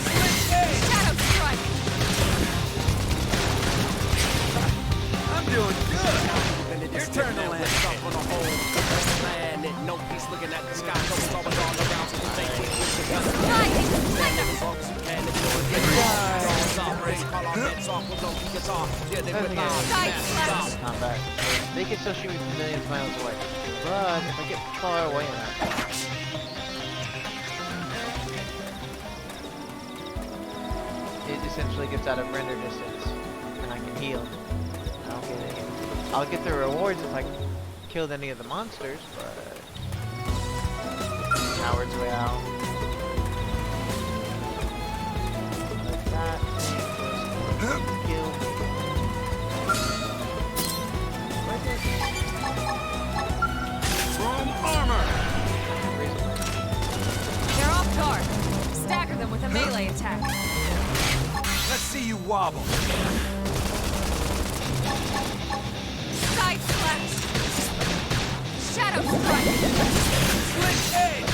Switch edge! Shadow strike. I'm doing good! Your turn to land. Stuck on a hole. Planet. No peace looking at the sky. Always all around. So we think we should just Sliding slinger. as long as we can. If you're a good dolls off. Raise call our bets off. We'll go guitar. Yeah, they put Side slash. Combat. They can still shoot me from millions of miles away. But if I get far away enough. It essentially gets out of render distance. And I can heal. I don't get any. I'll get the rewards if I killed any of the monsters, but coward's way out. Like that thing was killed. Chrome armor! They're off guard. Stagger them with a melee attack. Let's see you wobble. Side slash. Shadow strike. Switch edge!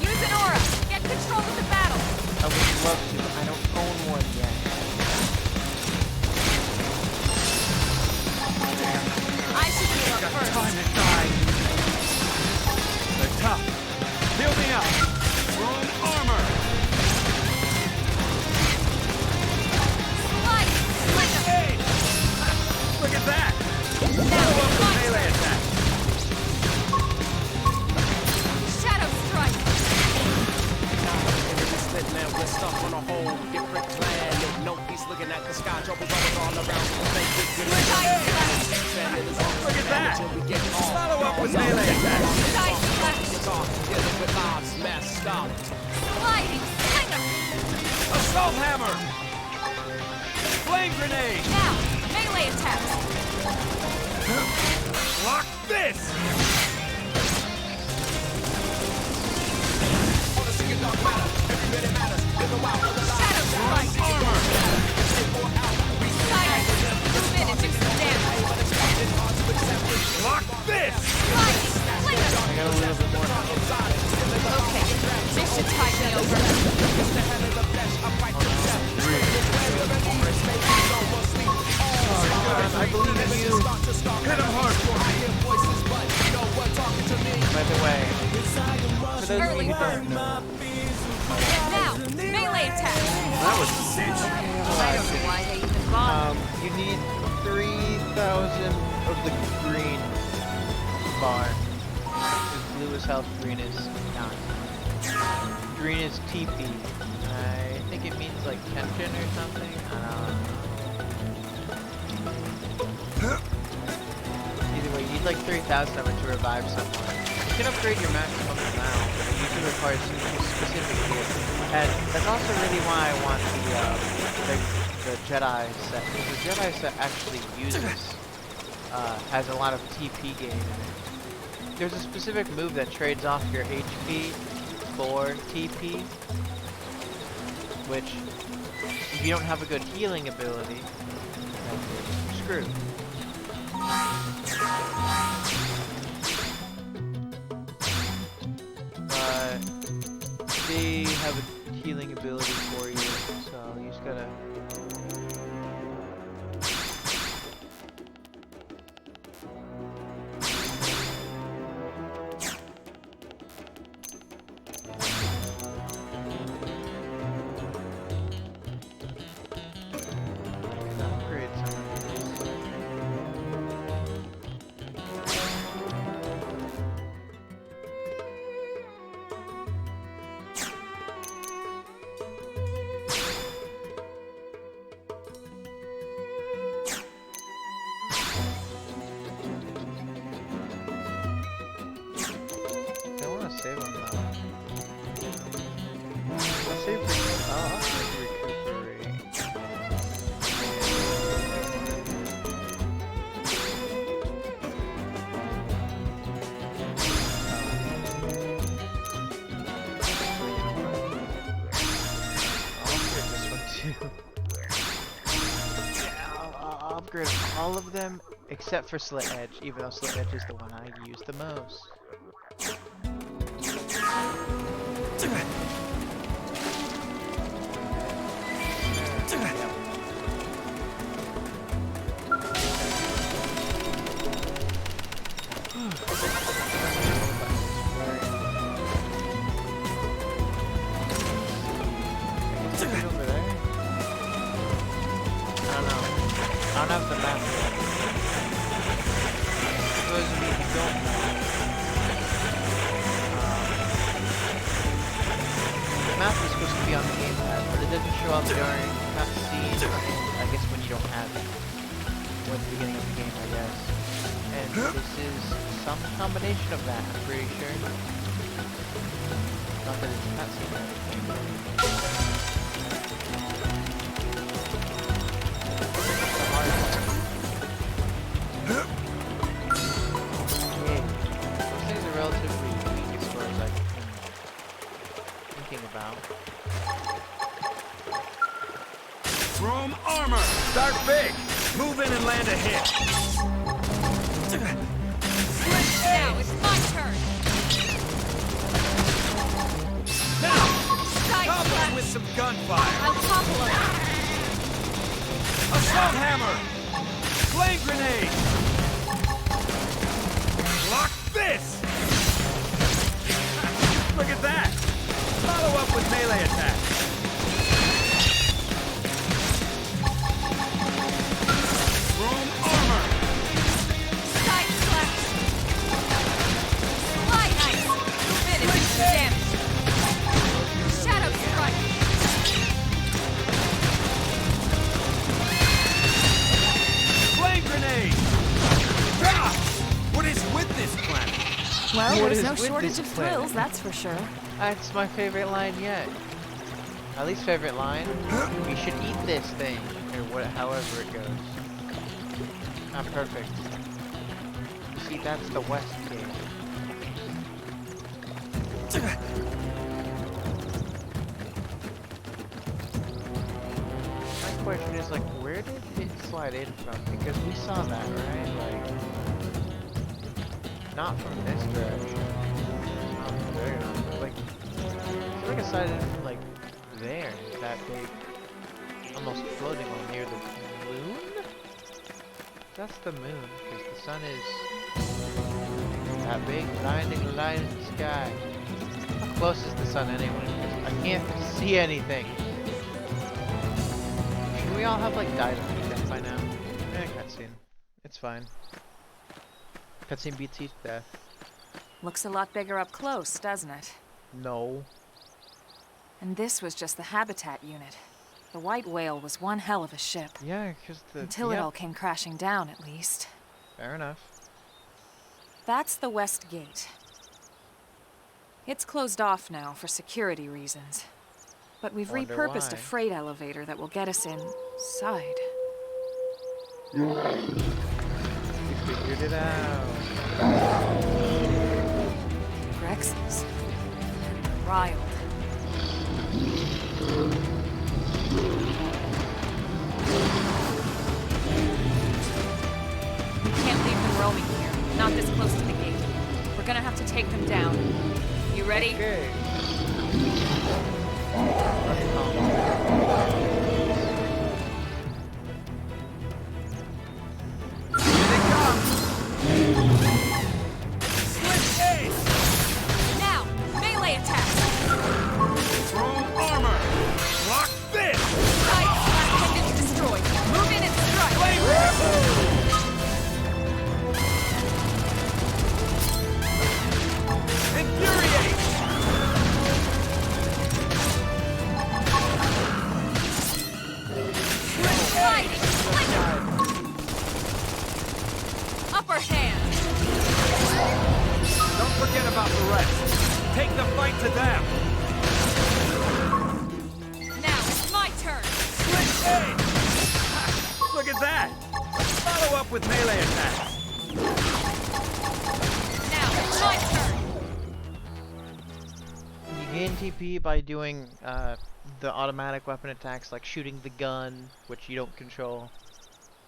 Use an aura. Get control of the battle. I would love to. I don't own one yet. I should heal up Got first. time to die. whole different planet. No peace looking at the sky. Troubles always all around. Look at that! Follow up with melee attack. Dealing with lives messed up. Sliding slinger! Assault hammer! Flame grenade! Now, melee attacks! Block this! Shadow strike! Armor! Sliding! Move in and do some damage! Block this! Sliding! Slinger! I got a little bit more. Okay, this should tide me over. I believe in you. Hit him hard for me! By the way, for those of Early you who bird. don't know, Now, melee attacks! That was a cinch. I don't know why they even bother. you need 3,000 of the green bar. Because blue is health, green is not. Green is TP. I think it means like tension or something. Either way, you need like 3,000 of it to revive someone. You can upgrade your maximum amount, but it usually requires specific gear. And that's also really why I want the Jedi set, because the Jedi set actually has a lot of TP gain in it. There's a specific move that trades off your HP for TP, which, if you don't have a good healing ability, then you're screwed. But they have a healing ability for you, so you just gotta... upgrade some of these. I want to save them though. I'll save I'll save recuperate. I'll upgrade this one too. Yeah, I'll upgrade all of them except for Slit Edge, even though Slit Edge is the one I use the most. Over there? I don't know. I don't have the map yet. For those of you who don't know, the map is supposed to be on the gamepad, but it doesn't show up during cutscenes, I guess when you don't have it. Or at the beginning of the game, I guess. And this is some combination of that, I'm pretty sure. Not that it's a cutscene or anything. Chrome armor! Start big! Move in and land a hit! Now it's my turn! Now! Side Couple slash! with some gunfire! I'll topple him! Assault hammer! Flame grenade! Block this! Look at that! Follow up with melee attack! Chrome armor! Side slash! Slide ice! Move in and do some damage! Shadow strike! Well, What there's is no with shortage this of planet? thrills, that's for sure. That's my favorite line yet. At least favorite line. You should eat this thing, or what, however it goes. Ah, perfect. See, that's the West Gate. My question is, like, where did it slide in from? Because we saw that, right? Like, not from this direction. Not very long, but like, I feel like it slid in from, like, there. That big, almost floating one near the moon? That's the moon, because the sun is that big, blinding light in the sky. How close is the sun anyway? Because I can't see anything. Should we all have like died of death by now? Cutscene. It's fine. Cutscene beats each death. Looks a lot bigger up close, doesn't it? No. And this was just the habitat unit. The white whale was one hell of a ship. Yeah, because the... Until it all came crashing down, at least. Fair enough. That's the West Gate. It's closed off now for security reasons. But we've Wonder repurposed why. a freight elevator that will get us inside. You figured it out. Grexes. Riled. We can't leave them roaming here. Not this close to the gate. We're gonna have to take them down. You ready? Okay. Now! Melee attack! Throw armor! Lock this! Sight! Last tendons destroyed. Move in and strike! Infuriate! Sliding! Flicker! Upper hand! Don't forget about the rest. Take the fight to them! Now it's my turn! Switch aims! Look at that! Follow up with melee attacks! Now it's my turn! You gain TP by doing the automatic weapon attacks, like shooting the gun, which you don't control,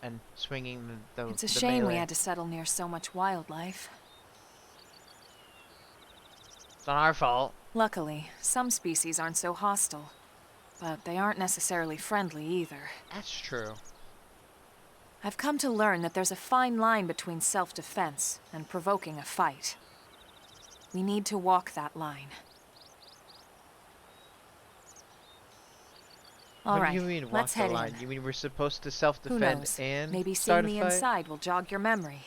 and swinging the It's a the shame we melee. had to settle near so much wildlife. It's not our fault. Luckily, some species aren't so hostile. But they aren't necessarily friendly either. That's true. I've come to learn that there's a fine line between self-defense and provoking a fight. We need to walk that line. All What right, do you mean, walk let's the head line? in. You mean we're supposed to Who self-defend knows? and Maybe start seeing a the fight? inside will jog your memory.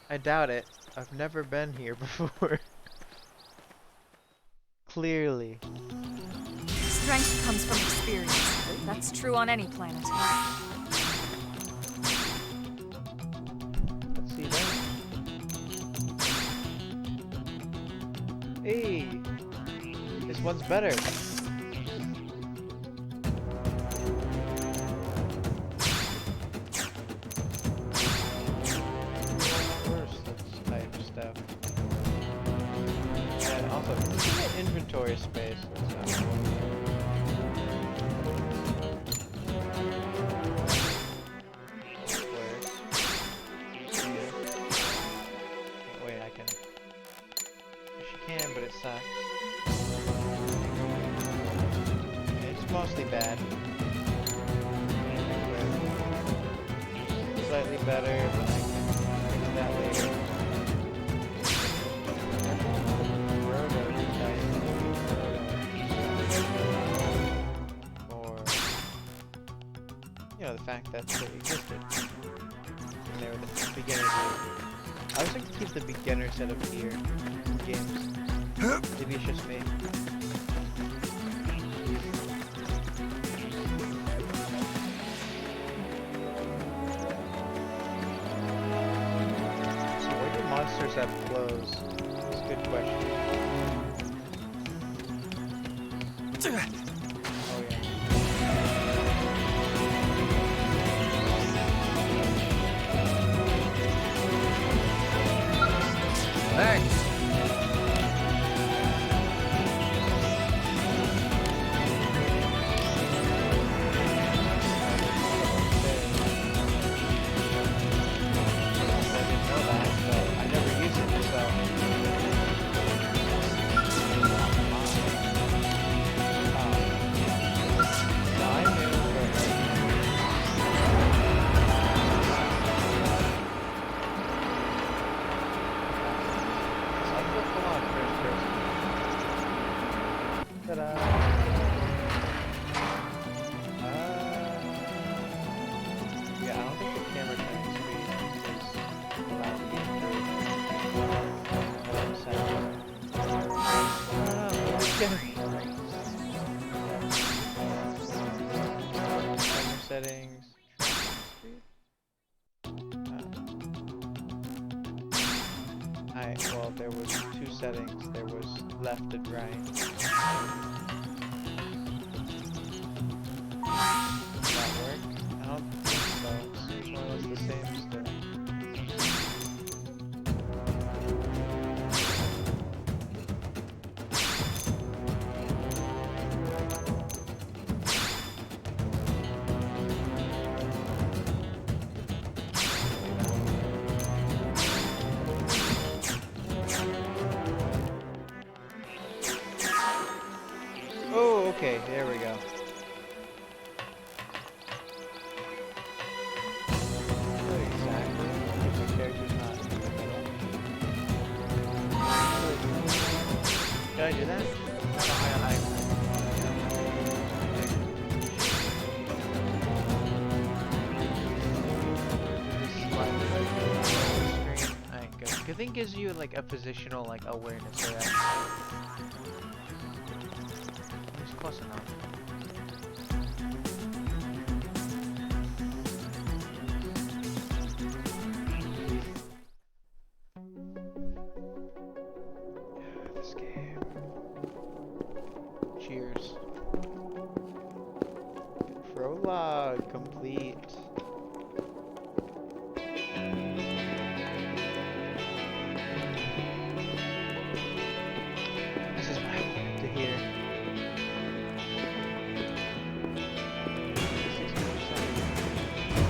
I doubt it. I've never been here before. Clearly. Strength comes from experience. That's true on any planet. Let's see that. Hey! This one's better. Type stuff. And also, inventory space. Let's not- Squares. Wait, I can. Yes, you can, but it sucks. It's mostly bad. Slightly better, but I can fix that later. Or, you know, the fact that they existed. And they were the beginners. I always like to keep the beginner setup here in games. Maybe it's just me. So where do monster intercept close? That's a good question. Oh yeah. Thanks. Yeah, I don't think the camera turning speed is allowed to get through. Settings. Well, there was two settings. There was left and right. Does that work? I don't think so. It seems more or less the same still. Oh, okay, there we go. Exactly. If the character's not in the middle. Did I do that? Good thing gives you like a positional like awareness. Right? It's close enough. This game. Cheers. Prologue complete. This is what I wanted to hear. 60%.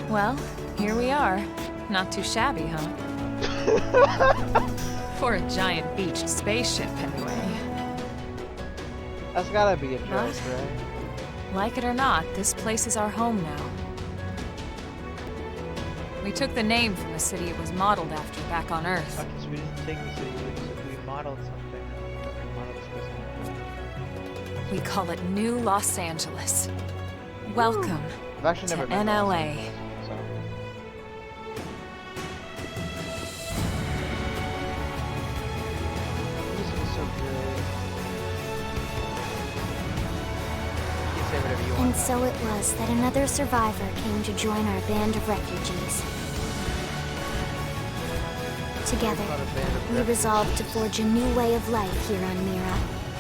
Well, here we are. Not too shabby, huh? For a giant beached spaceship, anyway. That's gotta be a joke, What? right? Like it or not, this place is our home now. We took the name from the city it was modeled after back on Earth. Okay, so we didn't take the city, we modeled something. We modeled this. We call it New Los Angeles. Welcome I've actually never to been to Los NLA. Angeles, so. Music is so good. You can say whatever you want. And so it was that another survivor came to join our band of refugees. Together, Not a band of we resolved to forge a new way of life here on Mira,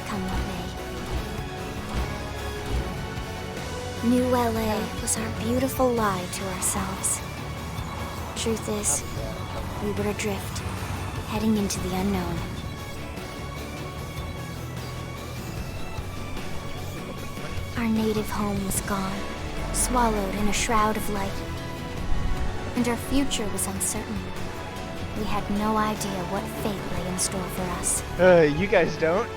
come what may. New LA was our beautiful lie to ourselves. Truth is, we were adrift, heading into the unknown. Our native home was gone, swallowed in a shroud of light. And our future was uncertain. We had no idea what fate lay in store for us. You guys don't?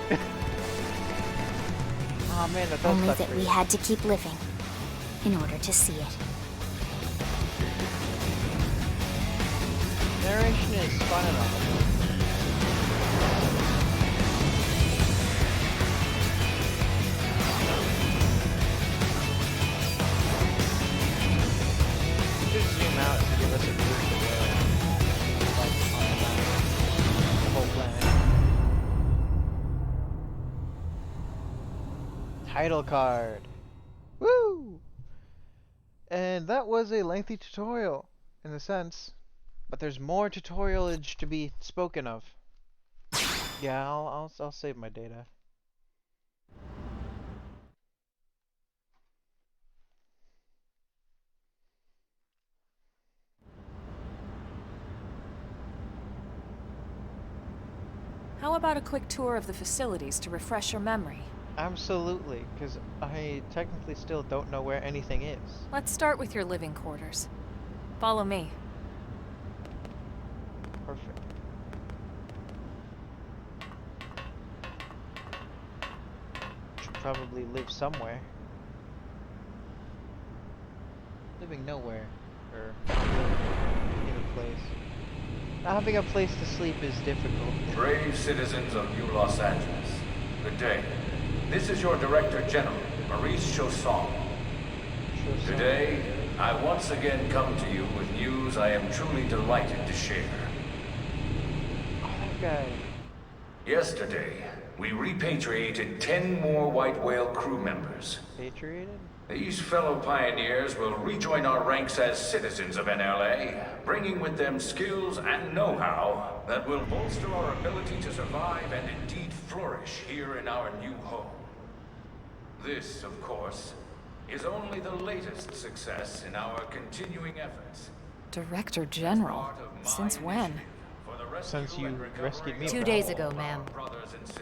Oh man, that does Only suck that for we you. had to keep living in order to see it. Narration is fun and all. Just zoom out to give us a view of the world. title card. Woo! And that was a lengthy tutorial, in a sense. But there's more tutorialage to be spoken of. Yeah, I'll save my data. How about a quick tour of the facilities to refresh your memory? Absolutely, because I technically still don't know where anything is. Let's start with your living quarters. Follow me. Perfect. Should probably live somewhere. Living nowhere. Or not living in a place. Not having a place to sleep is difficult. Brave citizens of New Los Angeles, good day. This is your Director General, Maurice Chausson. Today, I once again come to you with news I am truly delighted to share. Oh, that guy. Yesterday, we repatriated 10 more White Whale crew members. Patriated? These fellow pioneers will rejoin our ranks as citizens of NLA, bringing with them skills and know-how that will bolster our ability to survive and indeed flourish here in our new home. This, of course, is only the latest success in our continuing efforts. Director General? Since when? Since you rescued me. 2 days ago, ma'am.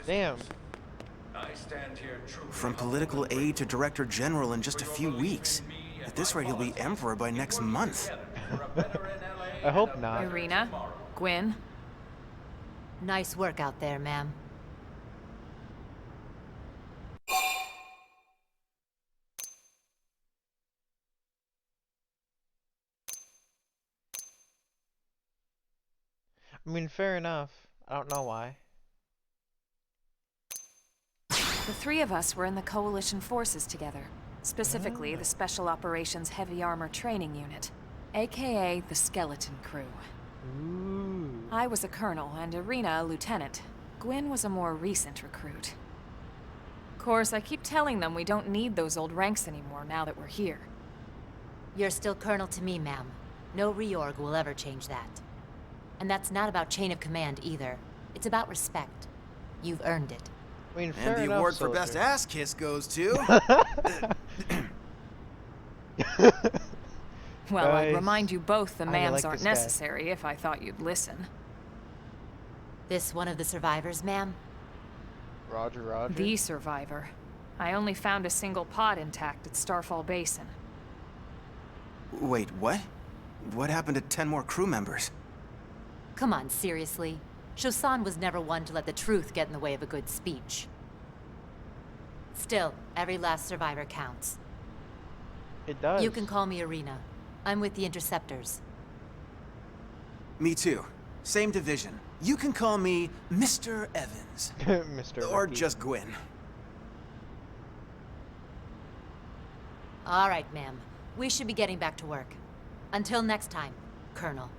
Damn. I stand here truly From political aide to director general in just a few weeks. At this rate, he'll be emperor by next month. I hope not. Irina? Gwyn? Nice work out there, ma'am. I mean, fair enough. I don't know why. The three of us were in the Coalition forces together. Specifically, the Special Operations Heavy Armor Training Unit, aka the Skeleton Crew. Ooh. I was a colonel and Irina a lieutenant. Gwyn was a more recent recruit. Of course, I keep telling them we don't need those old ranks anymore now that we're here. You're still colonel to me, ma'am. No reorg will ever change that. And that's not about chain of command either. It's about respect. You've earned it. I mean, fair And the enough, award for soldier. best ass kiss goes to... Well, I'd Guys, remind you both the I mans like aren't this guy. necessary if I thought you'd listen. This one of the survivors, ma'am? Roger, Roger. The survivor. I only found a single pod intact at Starfall Basin. Wait, what? What happened to 10 more crew members? Come on, seriously. Chausson was never one to let the truth get in the way of a good speech. Still, every last survivor counts. It does. You can call me Irina. I'm with the Interceptors. Me too. Same division. You can call me Mr. Evans. Mr. Or Rookie. just Gwyn. All right, ma'am. We should be getting back to work. Until next time, Colonel.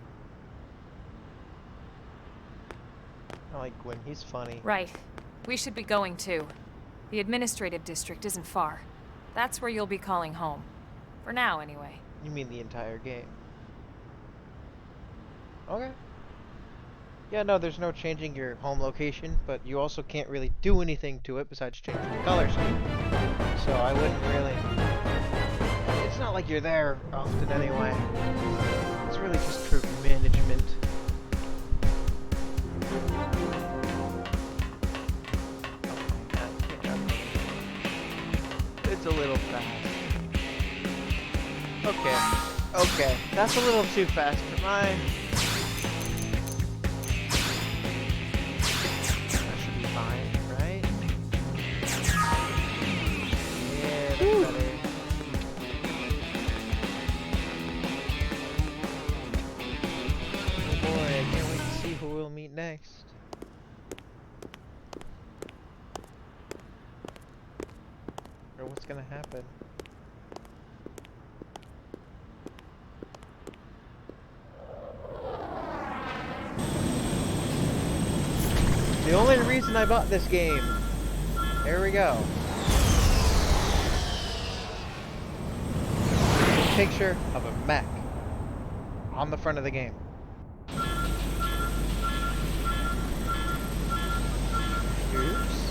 I like Gwyn. He's funny. Right. We should be going too. The administrative district isn't far. That's where you'll be calling home. For now, anyway. You mean the entire game? Okay. Yeah, no, there's no changing your home location, but you also can't really do anything to it besides changing the color scheme. So I wouldn't really... It's not like you're there often anyway. It's really just troop management. It's a little fast. Okay, that's a little too fast for mine. That should be fine, right? Yeah, that's better. Oh boy, I can't wait to see who we'll meet next. Or what's gonna happen. The only reason I bought this game. There we go. picture of a mech on the front of the game. Oops.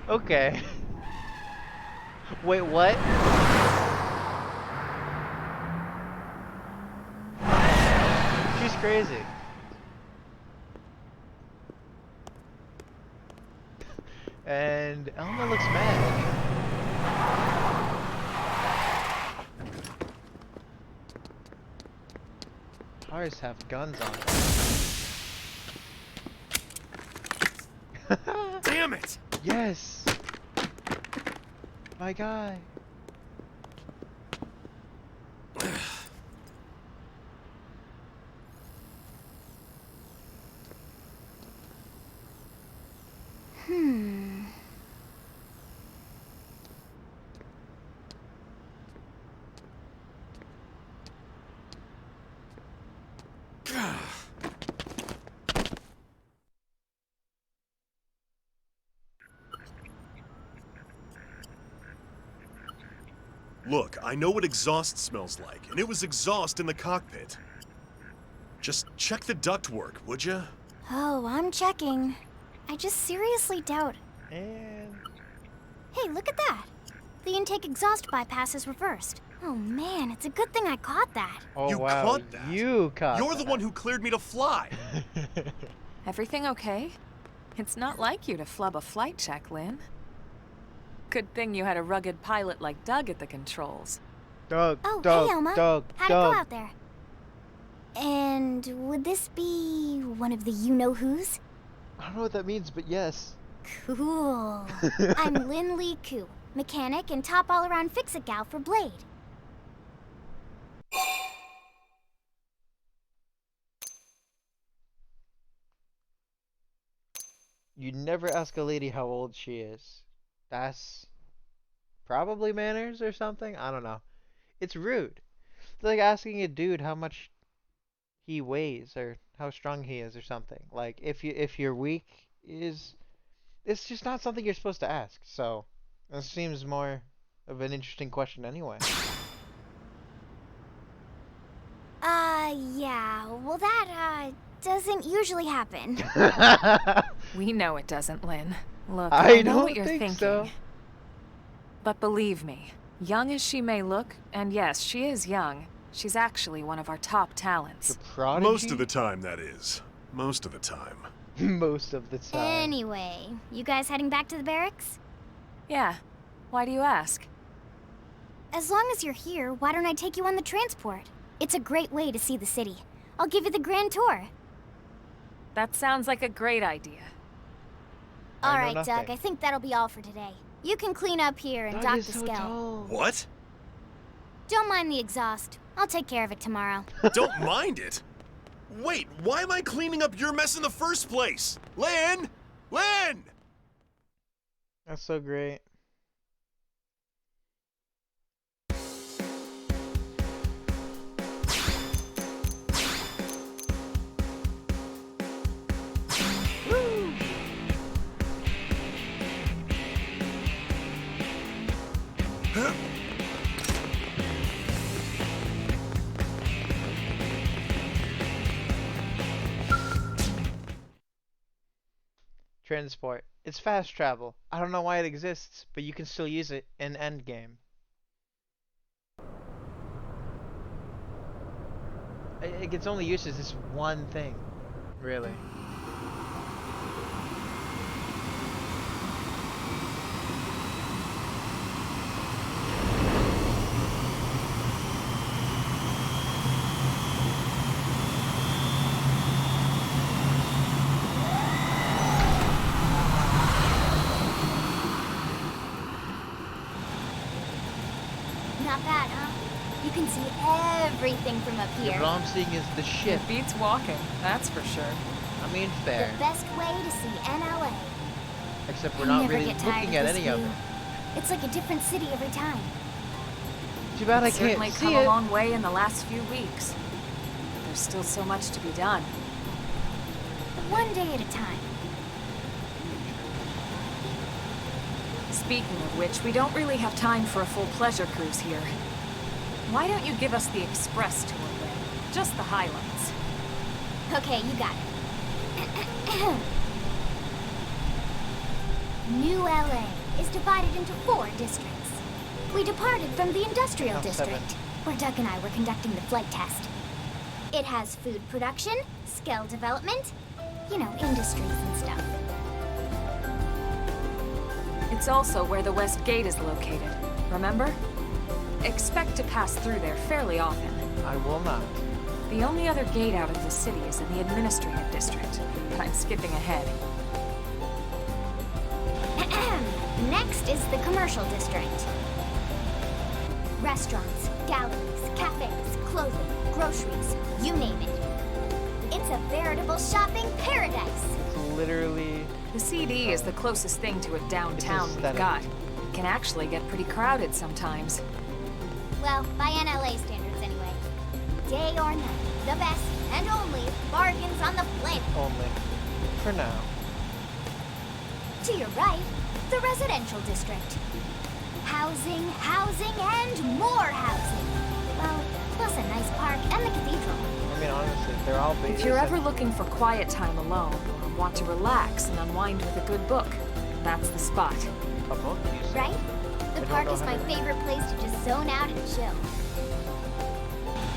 Okay. Wait, what? She's crazy. And Elma looks mad. Cars have guns on them. Damn it! Yes! My guy. Look, I know what exhaust smells like, and it was exhaust in the cockpit. Just check the ductwork, would ya? Oh, I'm checking. I just seriously doubt. And Hey, look at that. The intake exhaust bypass is reversed. Oh man, it's a good thing I caught that. oh You wow, caught that? you caught You're the that. one who cleared me to fly. Everything okay? It's not like you to flub a flight check, Lynn. Good thing you had a rugged pilot like Doug at the controls. Doug, Oh, Doug, hey Elma. Doug, How'd Doug. it go out there? And would this be one of the you-know-who's? I don't know what that means, but yes. Cool. I'm Lynn Lee Koo, mechanic and top all-around fix-it gal for Blade. You never ask a lady how old she is. That's probably manners or something. I don't know. It's rude. It's like asking a dude how much he weighs or how strong he is or something. Like if you're weak is it's just not something you're supposed to ask. So this seems more of an interesting question anyway. Yeah. Well, that, doesn't usually happen. We know it doesn't, Lynn. Look, I know don't what you're think thinking. so. But believe me, young as she may look, and yes, she is young, she's actually one of our top talents. The prodigy? Most of the time, that is. Most of the time. Most of the time. Anyway, you guys heading back to the barracks? Yeah. Why do you ask? As long as you're here, why don't I take you on the transport? It's a great way to see the city. I'll give you the grand tour. That sounds like a great idea. I know All right, nothing. Doug, I think that'll be all for today. You can clean up here and Doug dock is the so Skell. tall. What? Don't mind the exhaust. I'll take care of it tomorrow. Don't mind it? Wait, why am I cleaning up your mess in the first place? Lynn! Lynn! That's so great. Transport. It's fast travel. I don't know why it exists, but you can still use it in Endgame. It gets only used as this one thing, really. Not bad, huh? You can see everything from up Yeah, here. but all I'm seeing is the ship. It beats walking, that's for sure. I mean, The fair. best way to see NLA. Except we're I not never really get tired looking of at this any of view. it. It's like a different city every time. Too bad I can't Certainly see come it. a long way in the last few weeks. But there's still so much to be done. One day at a time. Speaking of which, we don't really have time for a full pleasure cruise here. Why don't you give us the express tour then? Just the highlights. Okay, you got it. New LA is divided into 4 districts. We departed from the industrial district, where Doug and I were conducting the flight test. It has food production, skill development, you know, industries and stuff. It's also where the West Gate is located, remember? Expect to pass through there fairly often. I will not. The only other gate out of the city is in the administrative district, but I'm skipping ahead. Next is the commercial district. Restaurants, galleries, cafes, clothing, groceries, you name it. It's a veritable shopping paradise. It's literally... The CD is the closest thing to a downtown we've aesthetic. got. It can actually get pretty crowded sometimes. Well, by NLA standards anyway. Day or night, the best and only bargains on the planet. Only. For now. To your right, the residential district. Housing, housing, and more housing. Well, plus a nice park and the cathedral. I mean, honestly, they're all based... If you're ever looking for quiet time alone, or want to relax and unwind with a good book, that's the spot. A book, you say? Right? The don't park know is how my to- favorite place to just zone out and chill.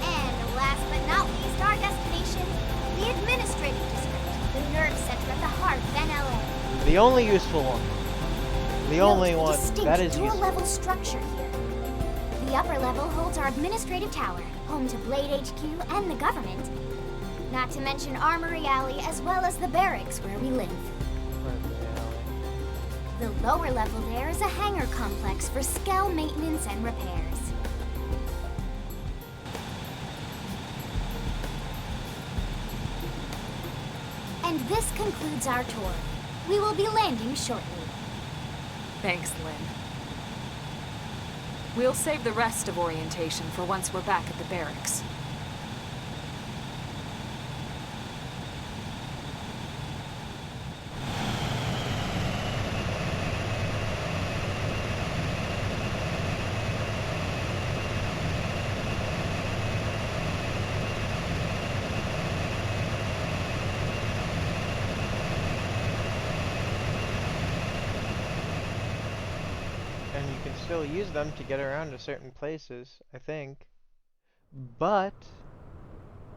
And last but not least, our destination, the administrative district, the nerve center at the heart of NLA. The only useful one. The only Note the one distinct that is useful. dual-level structure here. The upper level holds our administrative tower, home to Blade HQ and the government. Not to mention Armory Alley, as well as the barracks where we live. The lower level there is a hangar complex for Skell maintenance and repairs. And this concludes our tour. We will be landing shortly. Thanks, Lynn. We'll save the rest of orientation for once we're back at the barracks. And you can still use them to get around to certain places, I think. But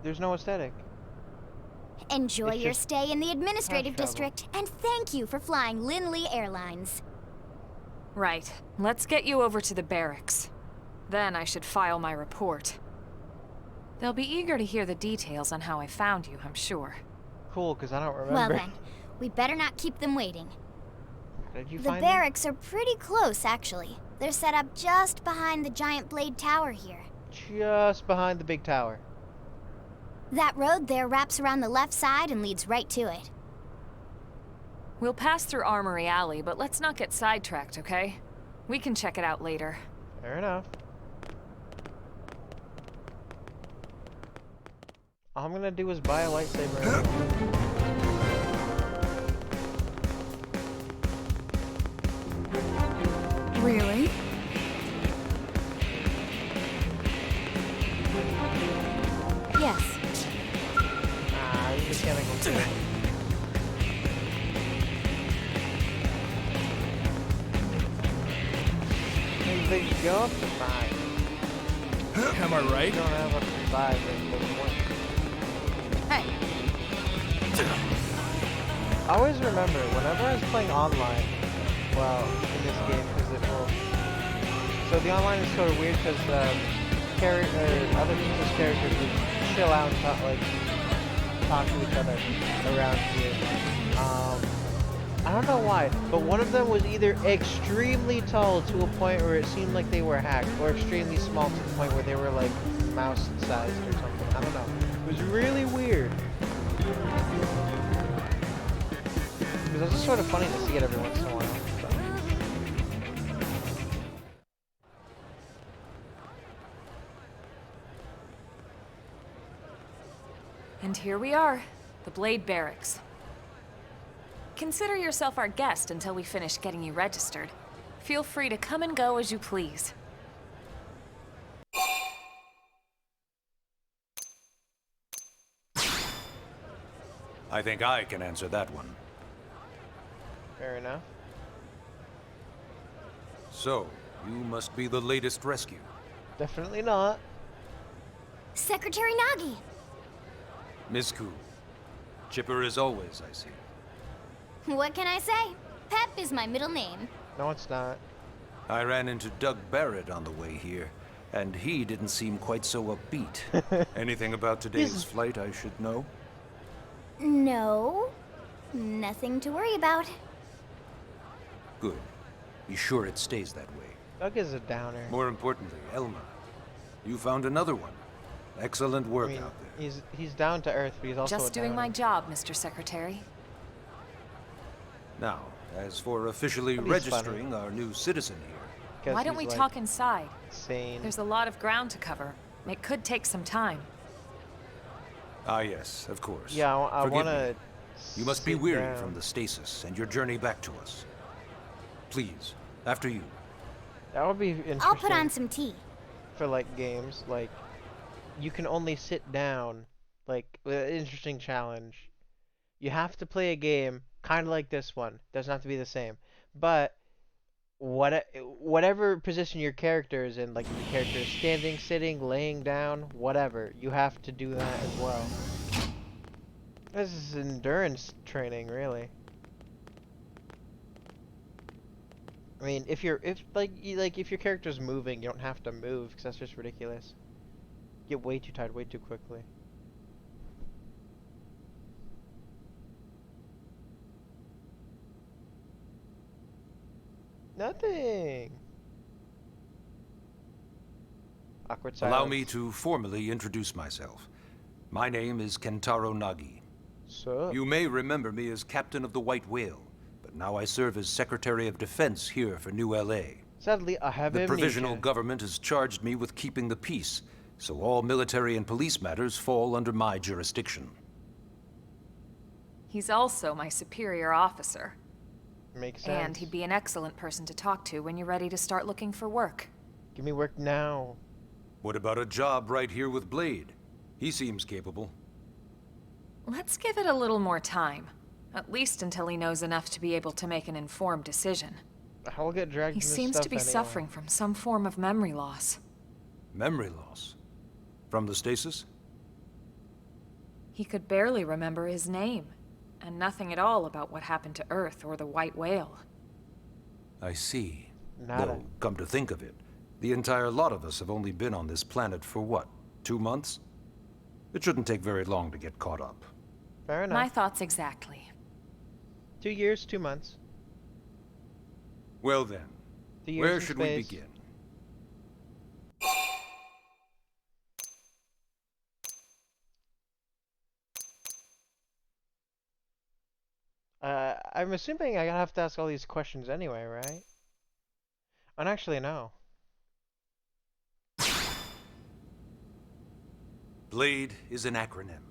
there's no aesthetic. Enjoy It's your just stay in the administrative travel. district, and thank you for flying Lindley Airlines. Right. Let's get you over to the barracks. Then I should file my report. They'll be eager to hear the details on how I found you, I'm sure. Cool, because I don't Well remember. then, we better not keep them waiting. Did you The find them? barracks are pretty close, actually. They're set up just behind the giant blade tower here. Just behind the big tower. That road there wraps around the left side and leads right to it. We'll pass through Armory Alley, but let's not get sidetracked, okay? We can check it out later. Fair enough. All I'm gonna do is buy a lightsaber. Really? Yes. Ah, you mechanical thing. They go up to 5. Am I right? You don't have up to 5, but there's one. Hey. I always remember, whenever I was playing online, well, in this game, because it will... So the online is sort of weird, because other people's characters would chill out and talk to each other around here. I don't know why, but one of them was either extremely tall to a point where it seemed like they were hacked, or extremely small to the point where they were like mouse-sized or something. I don't know. It was really weird. Because it's just sort of funny to see it every once in a while. And here we are, the Blade Barracks. Consider yourself our guest until we finish getting you registered. Feel free to come and go as you please. I think I can answer that one. Fair enough. So, you must be the latest rescue. Definitely not. Secretary Nagi! Miss Ku. Chipper as always, I see. What can I say? Pep is my middle name. No, it's not. I ran into Doug Barrett on the way here, and he didn't seem quite so upbeat. Anything about today's flight I should know? No. Nothing to worry about. Good. Be sure it stays that way. Doug is a downer. More importantly, Elma. You found another one. Excellent work out there. He's down to earth, but he's also Just doing my job, Mr. Secretary. Now, as for officially registering our new citizen here... Why don't we talk inside? Insane. There's a lot of ground to cover. It could take some time. Ah, yes, of course. Yeah, I want to... You must be weary from the stasis and your journey back to us. Please, after you. That would be interesting. I'll put on some tea. For, like, games. Like, you can only sit down. Like, with an interesting challenge. You have to play a game kind of like this one. Doesn't have to be the same. But whatever position your character is in, like if your character is standing, sitting, laying down, whatever, you have to do that as well. This is endurance training, really. I mean, if your character's moving, you don't have to move because that's just ridiculous. You get way too tired way too quickly. Nothing. Awkward silence. Allow me to formally introduce myself. My name is Kentaro Nagi. So? You may remember me as Captain of the White Whale, but now I serve as Secretary of Defense here for New LA. Sadly, I have The amnesia. provisional government has charged me with keeping the peace, so all military and police matters fall under my jurisdiction. He's also my superior officer. Makes sense. And he'd be an excellent person to talk to when you're ready to start looking for work. Give me work now. What about a job right here with Blade? He seems capable. Let's give it a little more time. At least until he knows enough to be able to make an informed decision. I'll get dragged He into seems stuff to be anyway. suffering from some form of memory loss. Memory loss? From the stasis? He could barely remember his name, and nothing at all about what happened to Earth or the White Whale. I see. Nada. Though, come to think of it, the entire lot of us have only been on this planet for what, 2 months? It shouldn't take very long to get caught up. Fair enough. My thoughts exactly. 2 years, 2 months. Well then, 2 years where in should space. we begin? I'm assuming I have to ask all these questions anyway, right? And actually, no. Blade is an acronym.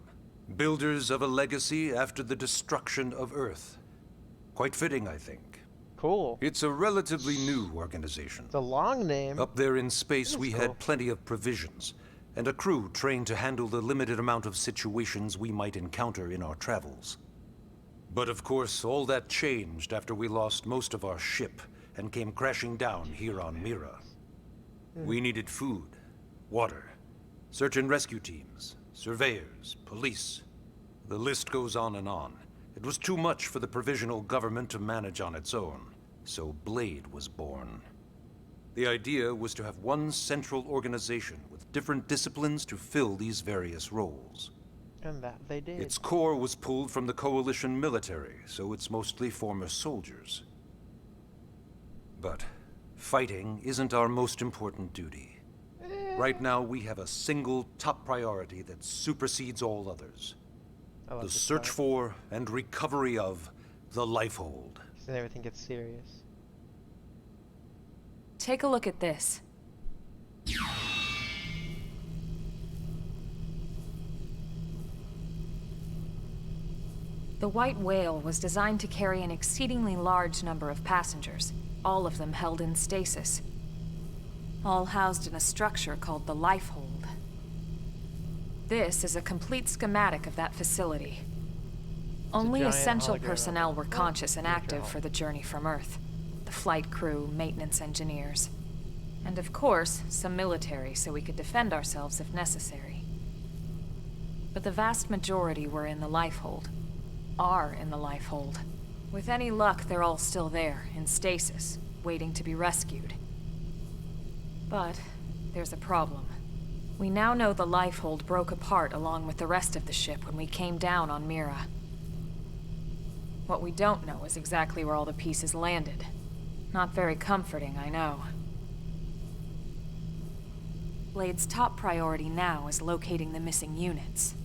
Builders of a legacy after the destruction of Earth. Quite fitting, I think. Cool. It's a relatively new organization. It's a long name. Up there in space, we cool. had plenty of provisions, and a crew trained to handle the limited amount of situations we might encounter in our travels. But of course, all that changed after we lost most of our ship and came crashing down here on Mira. We needed food, water, search and rescue teams, surveyors, police. The list goes on and on. It was too much for the provisional government to manage on its own, so Blade was born. The idea was to have one central organization with different disciplines to fill these various roles. And that they did. Its core was pulled from the Coalition military, so it's mostly former soldiers. But fighting isn't our most important duty. Right now, we have a single top priority that supersedes all others. The search for and recovery of the Lifehold. Then everything gets serious. Take a look at this. The White Whale was designed to carry an exceedingly large number of passengers, all of them held in stasis. All housed in a structure called the Lifehold. This is a complete schematic of that facility. Only essential personnel were conscious and active for the journey from Earth. The flight crew, maintenance engineers, and of course, some military so we could defend ourselves if necessary. But the vast majority were in the Lifehold. Are in the Lifehold. With any luck, they're all still there, in stasis, waiting to be rescued. But there's a problem. We now know the Lifehold broke apart along with the rest of the ship when we came down on Mira. What we don't know is exactly where all the pieces landed. Not very comforting, I know. Blade's top priority now is locating the missing units.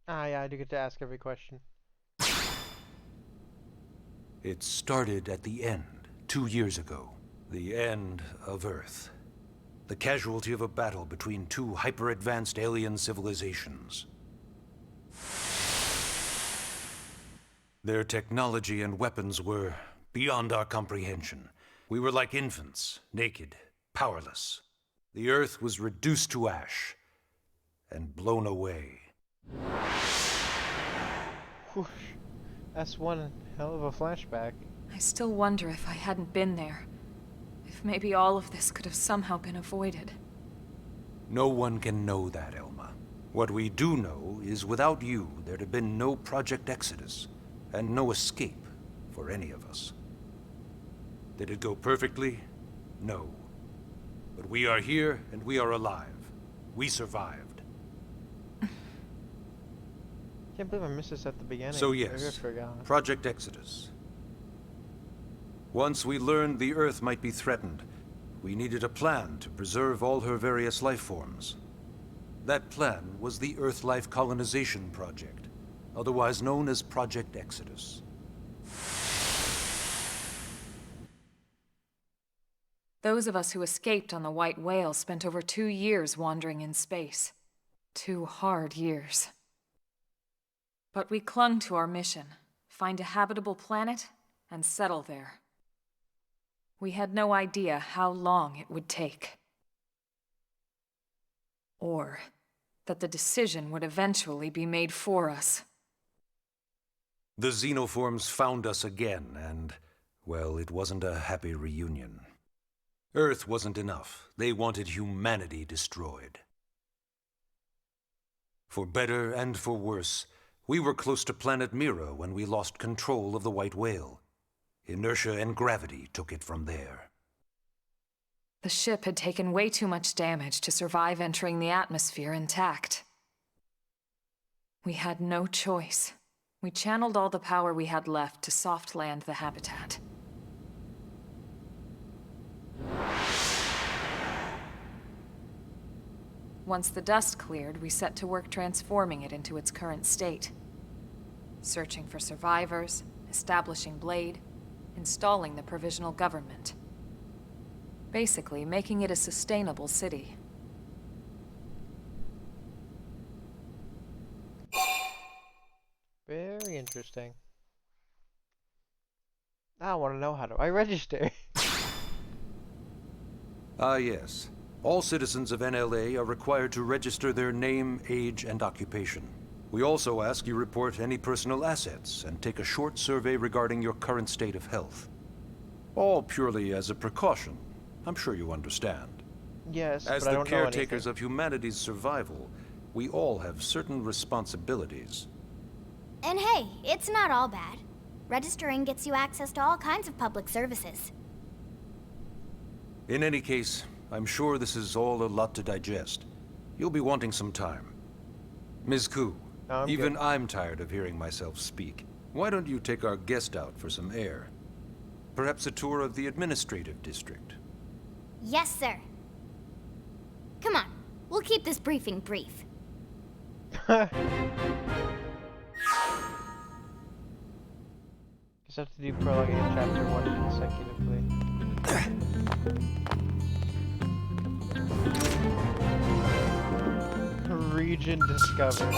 Ah, yeah, I do get to ask every question. It started at the end, 2 years ago. The end of Earth. The casualty of a battle between two hyper-advanced alien civilizations. Their technology and weapons were beyond our comprehension. We were like infants, naked, powerless. The Earth was reduced to ash and blown away. Whew. That's one hell of a flashback. I still wonder if I hadn't been there. If maybe all of this could have somehow been avoided. No one can know that, Elma. What we do know is without you, there'd have been no Project Exodus, and no escape for any of us. Did it go perfectly? No. But we are here, and we are alive. We survived. Can't believe I missed this at the beginning. So Maybe I yes, forgot. Project Exodus. Once we learned the Earth might be threatened, we needed a plan to preserve all her various life forms. That plan was the Earth Life Colonization Project, otherwise known as Project Exodus. Those of us who escaped on the White Whale spent over 2 years wandering in space. 2 hard years. But we clung to our mission, find a habitable planet and settle there. We had no idea how long it would take. Or that the decision would eventually be made for us. The xenoforms found us again, and, well, it wasn't a happy reunion. Earth wasn't enough. They wanted humanity destroyed. For better and for worse, we were close to planet Mira when we lost control of the White Whale. Inertia and gravity took it from there. The ship had taken way too much damage to survive entering the atmosphere intact. We had no choice. We channeled all the power we had left to soft land the habitat. Once the dust cleared, we set to work transforming it into its current state. Searching for survivors, establishing Blade, installing the provisional government. Basically, making it a sustainable city. Very interesting. I want to know, how do I register? Ah, yes. All citizens of NLA are required to register their name, age, and occupation. We also ask you report any personal assets and take a short survey regarding your current state of health. All purely as a precaution. I'm sure you understand. Yes, As but I the don't know caretakers anything. of humanity's survival, we all have certain responsibilities. And hey, it's not all bad. Registering gets you access to all kinds of public services. In any case, I'm sure this is all a lot to digest. You'll be wanting some time. Ms. Koo, No, even good. I'm tired of hearing myself speak. Why don't you take our guest out for some air? Perhaps a tour of the administrative district. Yes, sir. Come on, we'll keep this briefing brief. Guess I have to do prologue and chapter 1 consecutively. Region discovered.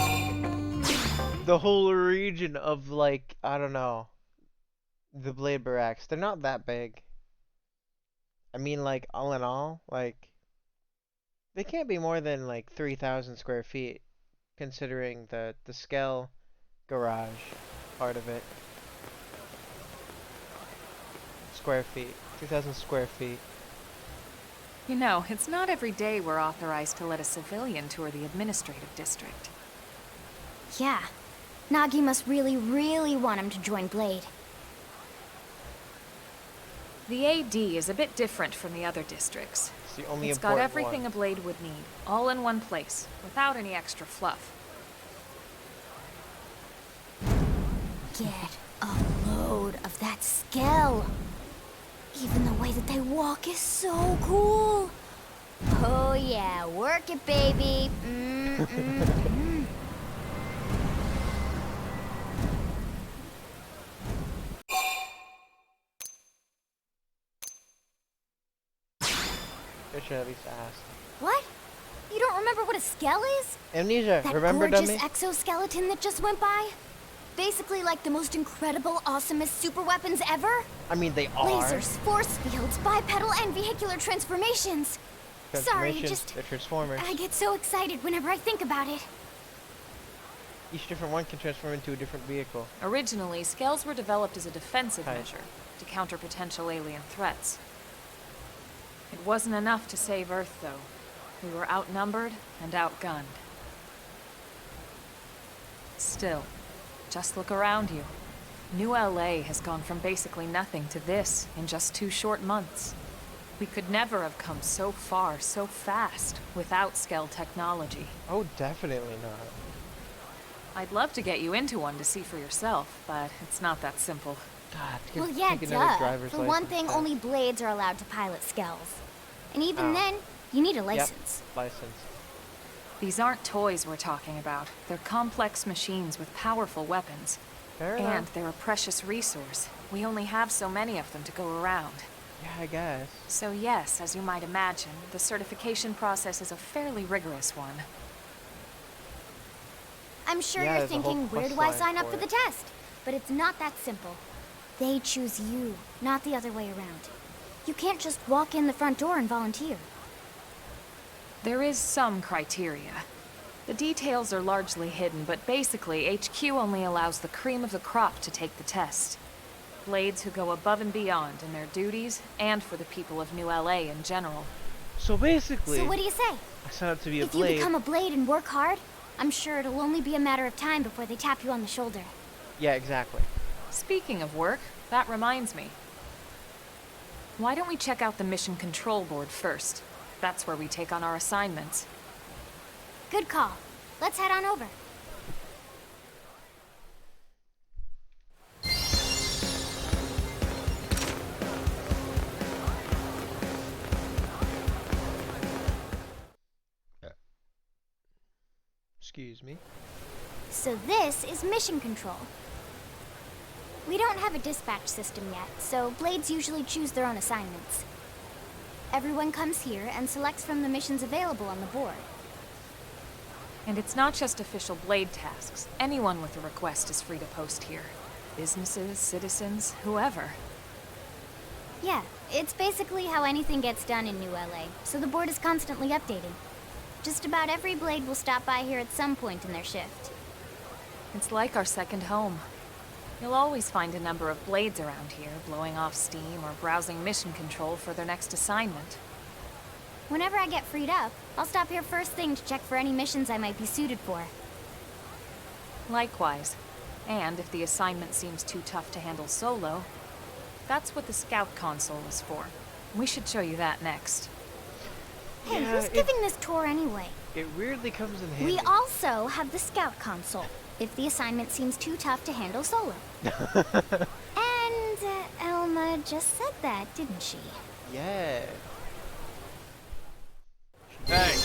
The whole region of, like, I don't know, the Blade Barracks. They're not that big. I mean, like, all in all, like, they can't be more than, like, 3,000 square feet, considering the Skell garage part of it. Square feet. 3,000 square feet. You know, it's not every day we're authorized to let a civilian tour the administrative district. Yeah. Nagi must really, really want him to join Blade. The AD is a bit different from the other districts. It's the only It's got important everything one. a Blade would need, all in one place, without any extra fluff. Get a load of that Skell. Even the way that they walk is so cool. Oh yeah, work it, baby. I should at least ask. What? You don't remember what a Skell is? Amnesia, That remember, gorgeous dummy? exoskeleton that just went by? Basically like the most incredible, awesomest super weapons ever? I mean, they are. Lasers, force fields, bipedal and vehicular transformations. Sorry, Transformations, they're Transformers. I get so excited whenever I think about it. Each different one can transform into a different vehicle. Originally, Skells were developed as a defensive Right. measure to counter potential alien threats. It wasn't enough to save Earth, though. We were outnumbered and outgunned. Still, just look around you. New LA has gone from basically nothing to this in just 2 short months. We could never have come so far so fast without Skell technology. Oh, definitely not. I'd love to get you into one to see for yourself, but it's not that simple. God, Well, yeah, take another duh. driver's For one license thing, test. only Blades are allowed to pilot Skells. And even Oh. then, you need a Yep, license. license. These aren't toys we're talking about. They're complex machines with powerful weapons. Fair And enough. they're a precious resource. We only have so many of them to go around. Yeah, I guess. So yes, as you might imagine, the certification process is a fairly rigorous one. I'm sure Yeah, you're there's a whole thinking, where quest do I line sign up for for the it. test? But it's not that simple. They choose you, not the other way around. You can't just walk in the front door and volunteer. There is some criteria. The details are largely hidden, but basically, HQ only allows the cream of the crop to take the test. Blades who go above and beyond in their duties, and for the people of New LA in general. So basically, So what do you say? I signed up to be a If you Blade. become a Blade and work hard, I'm sure it'll only be a matter of time before they tap you on the shoulder. Yeah, exactly. Speaking of work, that reminds me. Why don't we check out the Mission Control Board first? That's where we take on our assignments. Good call. Let's head on over. Excuse me. So this is Mission Control. We don't have a dispatch system yet, so Blades usually choose their own assignments. Everyone comes here and selects from the missions available on the board. And it's not just official Blade tasks. Anyone with a request is free to post here. Businesses, citizens, whoever. Yeah, it's basically how anything gets done in New LA, so the board is constantly updating. Just about every Blade will stop by here at some point in their shift. It's like our second home. You'll always find a number of Blades around here, blowing off steam or browsing mission control for their next assignment. Whenever I get freed up, I'll stop here first thing to check for any missions I might be suited for. Likewise. And if the assignment seems too tough to handle solo, that's what the Scout console is for. We should show you that next. Hey, Yeah, who's giving this tour anyway? It weirdly comes in handy. We also have the Scout console, if the assignment seems too tough to handle solo. And Elma just said that, didn't she? Yeah. Hey!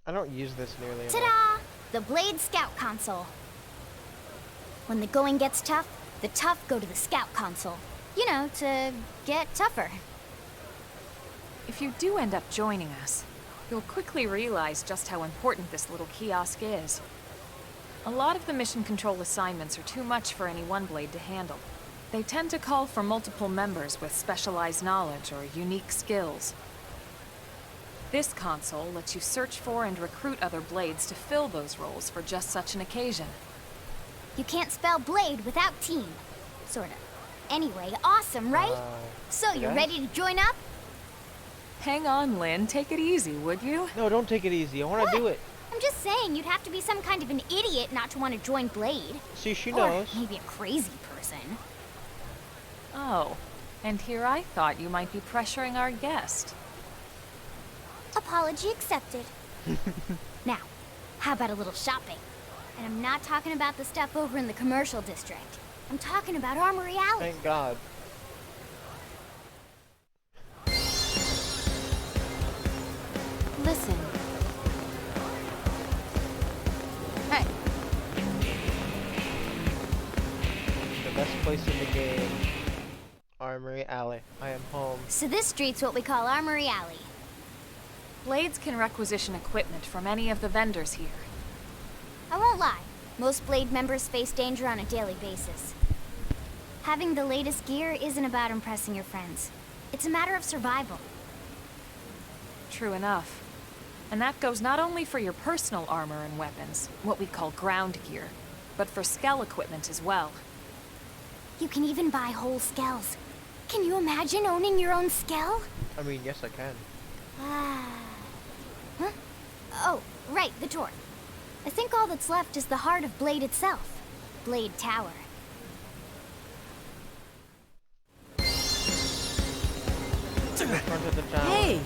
I don't use this nearly enough. Ta-da! The Blade Scout Console. When the going gets tough, the tough go to the Scout Console. You know, to get tougher. If you do end up joining us, you'll quickly realize just how important this little kiosk is. A lot of the mission control assignments are too much for any one Blade to handle. They tend to call for multiple members with specialized knowledge or unique skills. This console lets you search for and recruit other Blades to fill those roles for just such an occasion. You can't spell Blade without team. Sorta. Anyway, awesome, right? So, you yeah. ready to join up? Hang on, Lynn. Take it easy, would you? No, don't take it easy. I want to do it. I'm just saying, you'd have to be some kind of an idiot not to want to join Blade. See, she Or knows. maybe a crazy person. Oh, and here I thought you might be pressuring our guest. Apology accepted. Now, how about a little shopping? And I'm not talking about the stuff over in the commercial district. I'm talking about Armory Alley. Thank God. Listen. Hey. The best place in the game. Armory Alley. I am home. So this street's what we call Armory Alley. Blades can requisition equipment from any of the vendors here. I won't lie, most Blade members face danger on a daily basis. Having the latest gear isn't about impressing your friends. It's a matter of survival. True enough. And that goes not only for your personal armor and weapons, what we call ground gear, but for skell equipment as well. You can even buy whole skells. Can you imagine owning your own skell? I mean, yes, I can. Huh? Oh, right, the door. I think all that's left is the heart of Blade itself. Blade Tower. In front of the tower. Hey!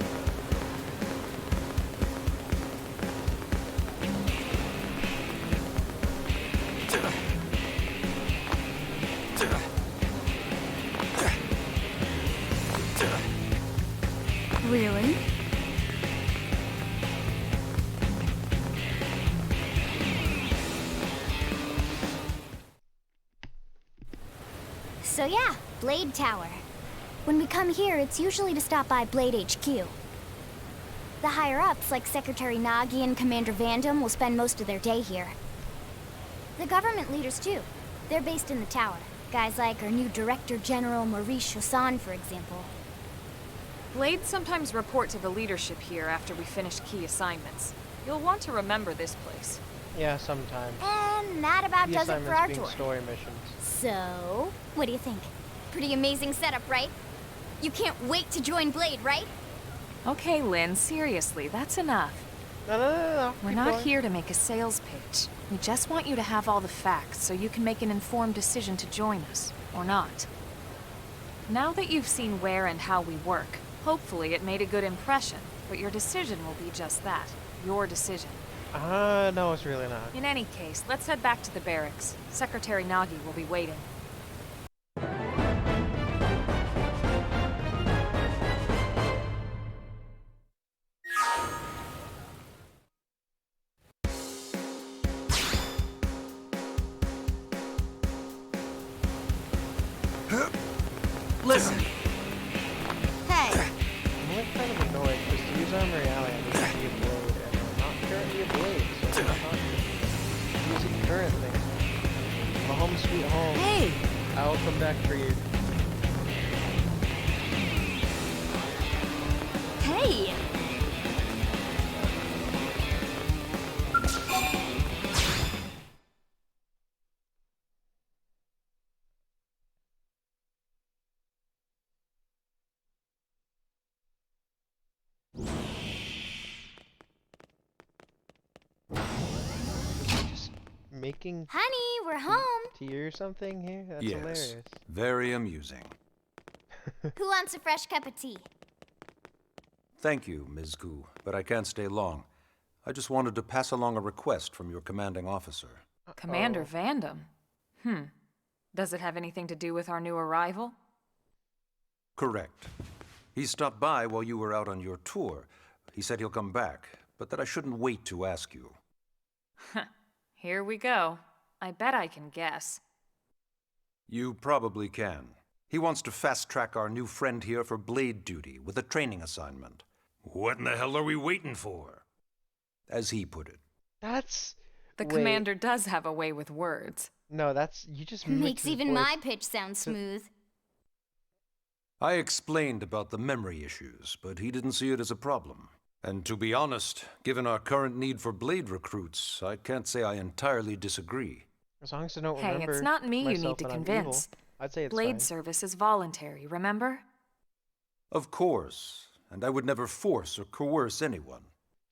Really? So yeah, Blade Tower. When we come here, it's usually to stop by Blade HQ. The higher-ups, like Secretary Nagi and Commander Vandam, will spend most of their day here. The government leaders, too. They're based in the tower. Guys like our new Director General Maurice Chassan, for example. Blades sometimes report to the leadership here after we finish key assignments. You'll want to remember this place. Yeah, sometimes. And that about The does it for our assignments being tour. story missions. So, what do you think? Pretty amazing setup, right? You can't wait to join Blade, right? Okay, Lynn, seriously, that's enough. No. We're Keep not going. here to make a sales pitch. We just want you to have all the facts so you can make an informed decision to join us, or not. Now that you've seen where and how we work, hopefully it made a good impression, but your decision will be just that, your decision. No, it's really not. In any case, let's head back to the barracks. Secretary Nagi will be waiting. Listen. Hey, I'm like kind of annoyed because to use Armory Alley, I need to be a Blade, and I'm not currently a Blade, so I'm not using currently. My home sweet home. Hey! I will come back for you. hey! Just making Honey, we're home. tea or something here? That's Yes, hilarious. very amusing. Who wants a fresh cup of tea? Thank you, Ms. Gu, but I can't stay long. I just wanted to pass along a request from your commanding officer. Commander Vandam? Does it have anything to do with our new arrival? Correct. He stopped by while you were out on your tour. He said he'll come back, but that I shouldn't wait to ask you. Here we go. I bet I can guess. You probably can. He wants to fast-track our new friend here for blade duty with a training assignment. What in the hell are we waiting for? As he put it. That's... The Wait. commander does have a way with words. No, that's... You just Makes his even voice. my pitch sound smooth. I explained about the memory issues, but he didn't see it as a problem. And to be honest, given our current need for blade recruits, I can't say I entirely disagree. As long as I don't Hey, remember it's not me you need myself to that I'm convince. evil, I'd say it's Blade fine. service is voluntary, remember? Of course, and I would never force or coerce anyone.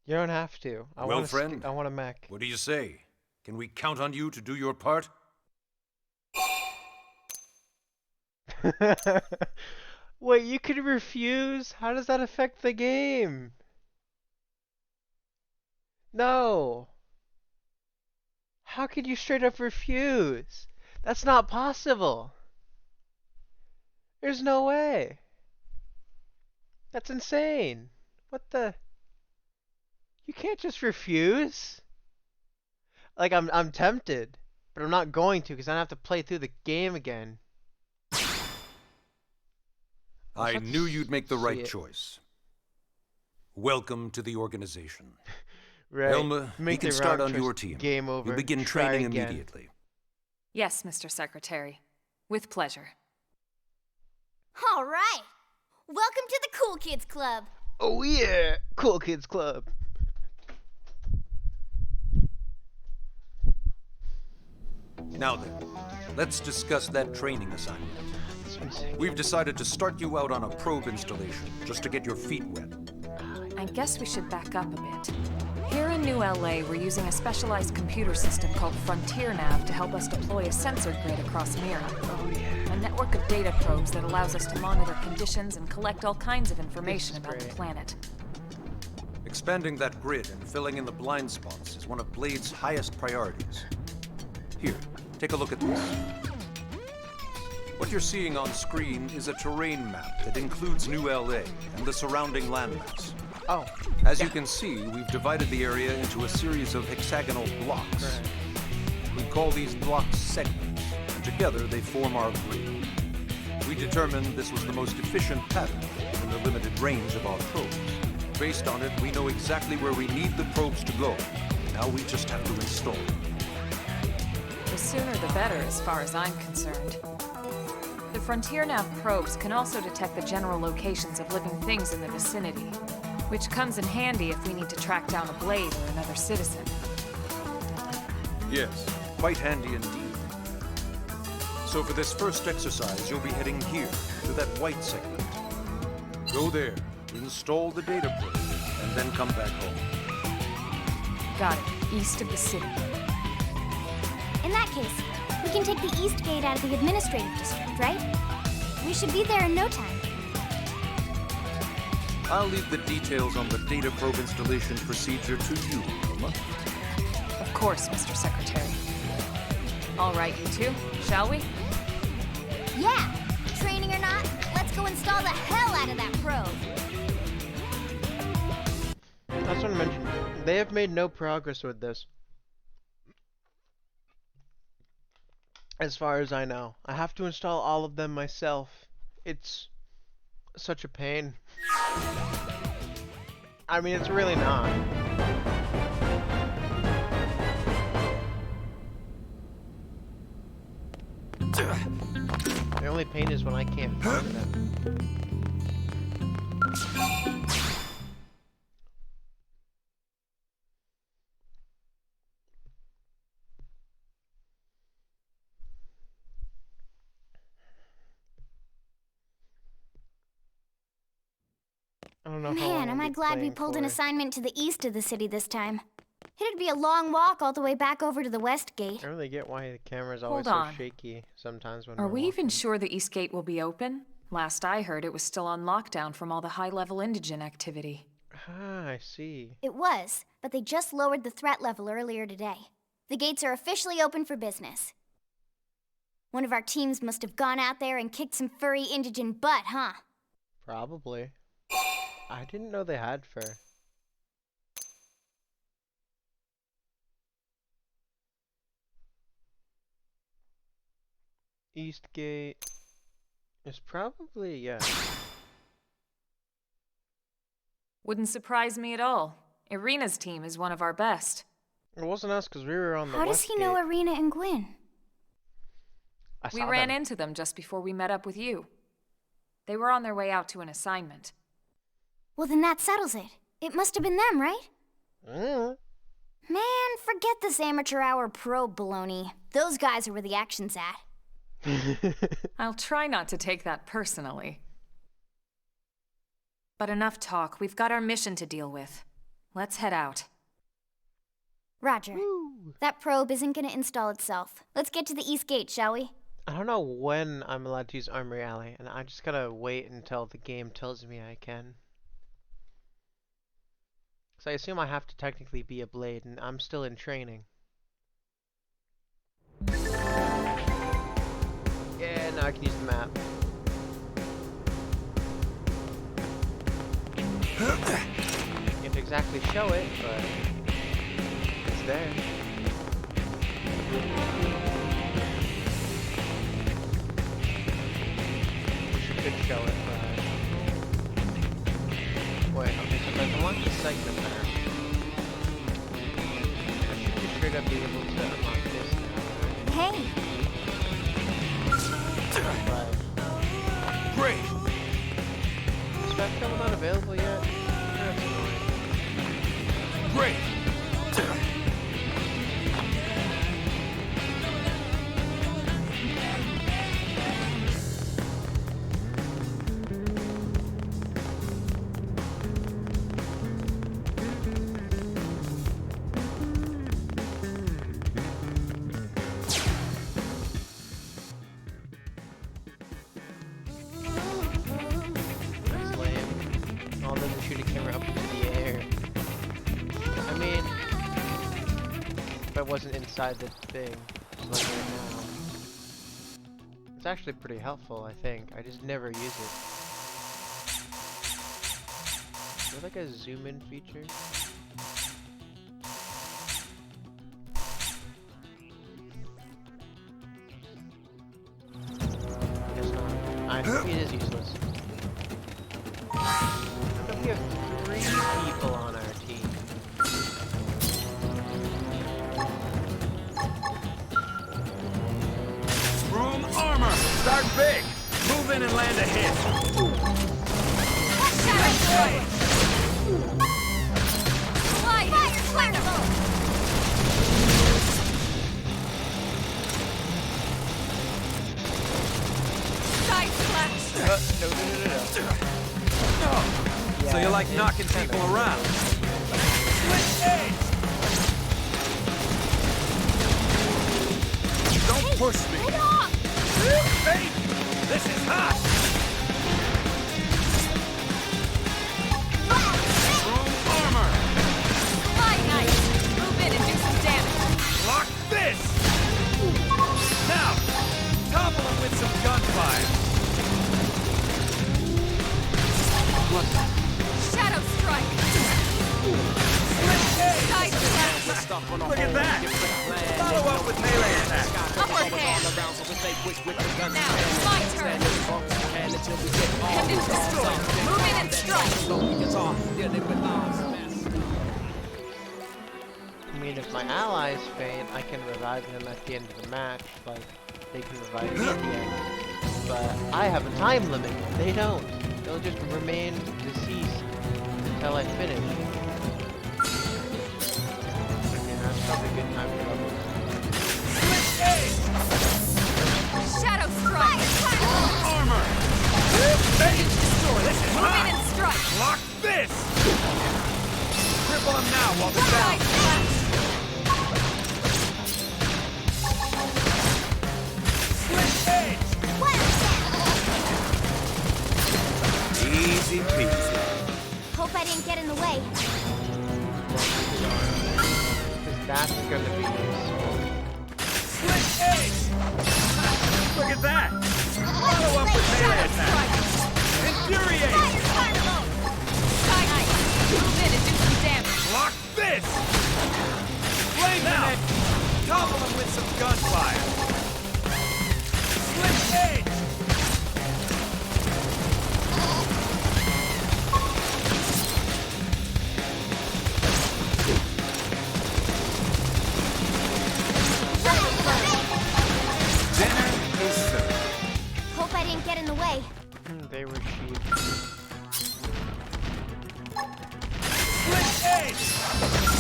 You don't have to. Well, friend, I want a mech. What do you say? Can we count on you to do your part? Wait, you could refuse? How does that affect the game? No. How could you straight up refuse? That's not possible. There's no way. That's insane. What the? You can't just refuse. Like I'm tempted, but I'm not going to because I have to play through the game again. I knew you'd make the right it. choice. Welcome to the organization. Right. Elma, you Make can the start wrong on choice. your team. Game over. You'll begin Try training again. immediately. Yes, Mr. Secretary. With pleasure. All right. Welcome to the Cool Kids Club. Oh yeah, Cool Kids Club. Now then, let's discuss that training assignment. We've decided to start you out on a probe installation, just to get your feet wet. I guess we should back up a bit. Here in New LA, we're using a specialized computer system called Frontier Nav to help us deploy a sensor grid across Mira. A network of data probes that allows us to monitor conditions and collect all kinds of information about the planet. Expanding that grid and filling in the blind spots is one of Blade's highest priorities. Here, take a look at this. What you're seeing on screen is a terrain map that includes New LA and the surrounding landmass. Oh. As you can see, we've divided the area into a series of hexagonal blocks. Right. We call these blocks segments, and together they form our grid. We determined this was the most efficient pattern in the limited range of our probes. Based on it, we know exactly where we need the probes to go. Now we just have to install them. The sooner the better, as far as I'm concerned. The Frontier Nav probes can also detect the general locations of living things in the vicinity, which comes in handy if we need to track down a blade or another citizen. Yes, quite handy indeed. So for this first exercise, you'll be heading here, to that white segment. Go there, install the data probe, and then come back home. Got it. East of the city. In that case, we can take the East Gate out of the administrative district, right? We should be there in no time. I'll leave the details on the data probe installation procedure to you, Elma. Of course, Mr. Secretary. All right, you two, shall we? Yeah! Training or not, let's go install the hell out of that probe! That's what I mentioned. They have made no progress with this. As far as I know. I have to install all of them myself. It's such a pain. I mean, it's really not. The only pain is when I can't find them. I don't know how long Man, am I'll I be glad we playing pulled an for. assignment to the east of the city this time. It'd be a long walk all the way back over to the west gate. I don't really get why the camera's always Hold so on. shaky sometimes when Are we're we even walking. sure the East Gate will be open? Last I heard, it was still on lockdown from all the high-level indigent activity. Ah, I see. It was, but they just lowered the threat level earlier today. The gates are officially open for business. One of our teams must have gone out there and kicked some furry indigent butt, huh? Probably. I didn't know they had fur. Eastgate is probably, yeah. Wouldn't surprise me at all. Irina's team is one of our best. It wasn't us because we were on the How does west he know gate. Irina and Gwyn? We ran into them just before we met up with you. They were on their way out to an assignment. Well, then that settles it. It must have been them, right? Man, forget this amateur hour pro baloney. Those guys are where the action's at. I'll try not to take that personally. But enough talk. We've got our mission to deal with. Let's head out. Roger. Woo. That probe isn't gonna install itself. Let's get to the East Gate, shall we? I don't know when I'm allowed to use Armory Alley, and I just gotta wait until the game tells me I can. So I assume I have to technically be a blade, and I'm still in training. Yeah, now I can use the map. Can't exactly show it, but it's there. Could show it, but wait, okay, so if I want the segment there, I should be straight up be able to unlock this now. Hey! But Great! is Spectrum not available yet? That's annoying. Great! That's lame. All them shoot a camera up into the air. I mean, if I wasn't inside the thing, like right now, it's actually pretty helpful, I think. I just never use it. Is there like a zoom in feature? Guess not. I think it is useless. How come we have 3 people on our team? Room armor! Start big! Move in and land a hit! No. So you like knocking people around? Split edge! Don't push me! Hey! This is hot! Room armor! Move in and do some damage. Lock this! Now, topple him with some gunfire! Shadow strike. Side slash. Look at that! Follow up with melee attack! Upper hand. Now, it's my turn. Pendant destroyed. Move in and strike. I mean, if my allies faint, I can revive them at the end of the match, like they can revive me at the end. But I have a time limit. They don't. They'll just remain deceased until I finish. Okay, that's probably a good time for level. Shadow strike. Armor! Pendant destroyed. Move in and strike. Lock this! Cripple him now while they're Side down! slash. Split edge! Easy peasy. Hope I didn't get in the way. Because that's gonna be useful. Split edge! Look at that! Follow up with melee attack! Infuriate! Side. Move in and do some damage. Lock this! Flame now! Topple him with some gunfire! Split Hope I didn't get in the way. They were sheep.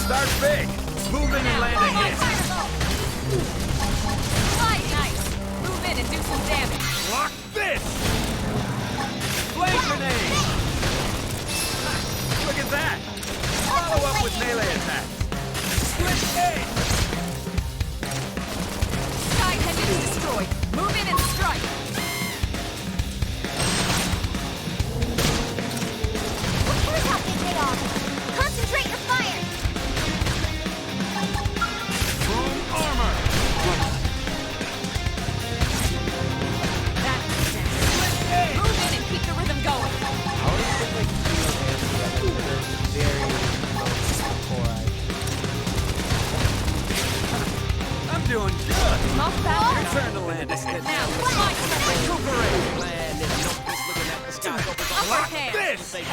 Start big. Move in and land a hit. Fly nice. Move in and do some damage. Block this. Flame grenade. Look at that. Follow up with melee attack. Split ace. Side engine destroyed. Move in and strike. Who cares how big they are? Concentrate your fire! Boom armor. That makes sense. Move in and keep the rhythm going. I always think like very before I'm doing good. Off balance. Return to land. Now, fly Recuperate. Landing, no peace looking at the sky. Block hand. this. They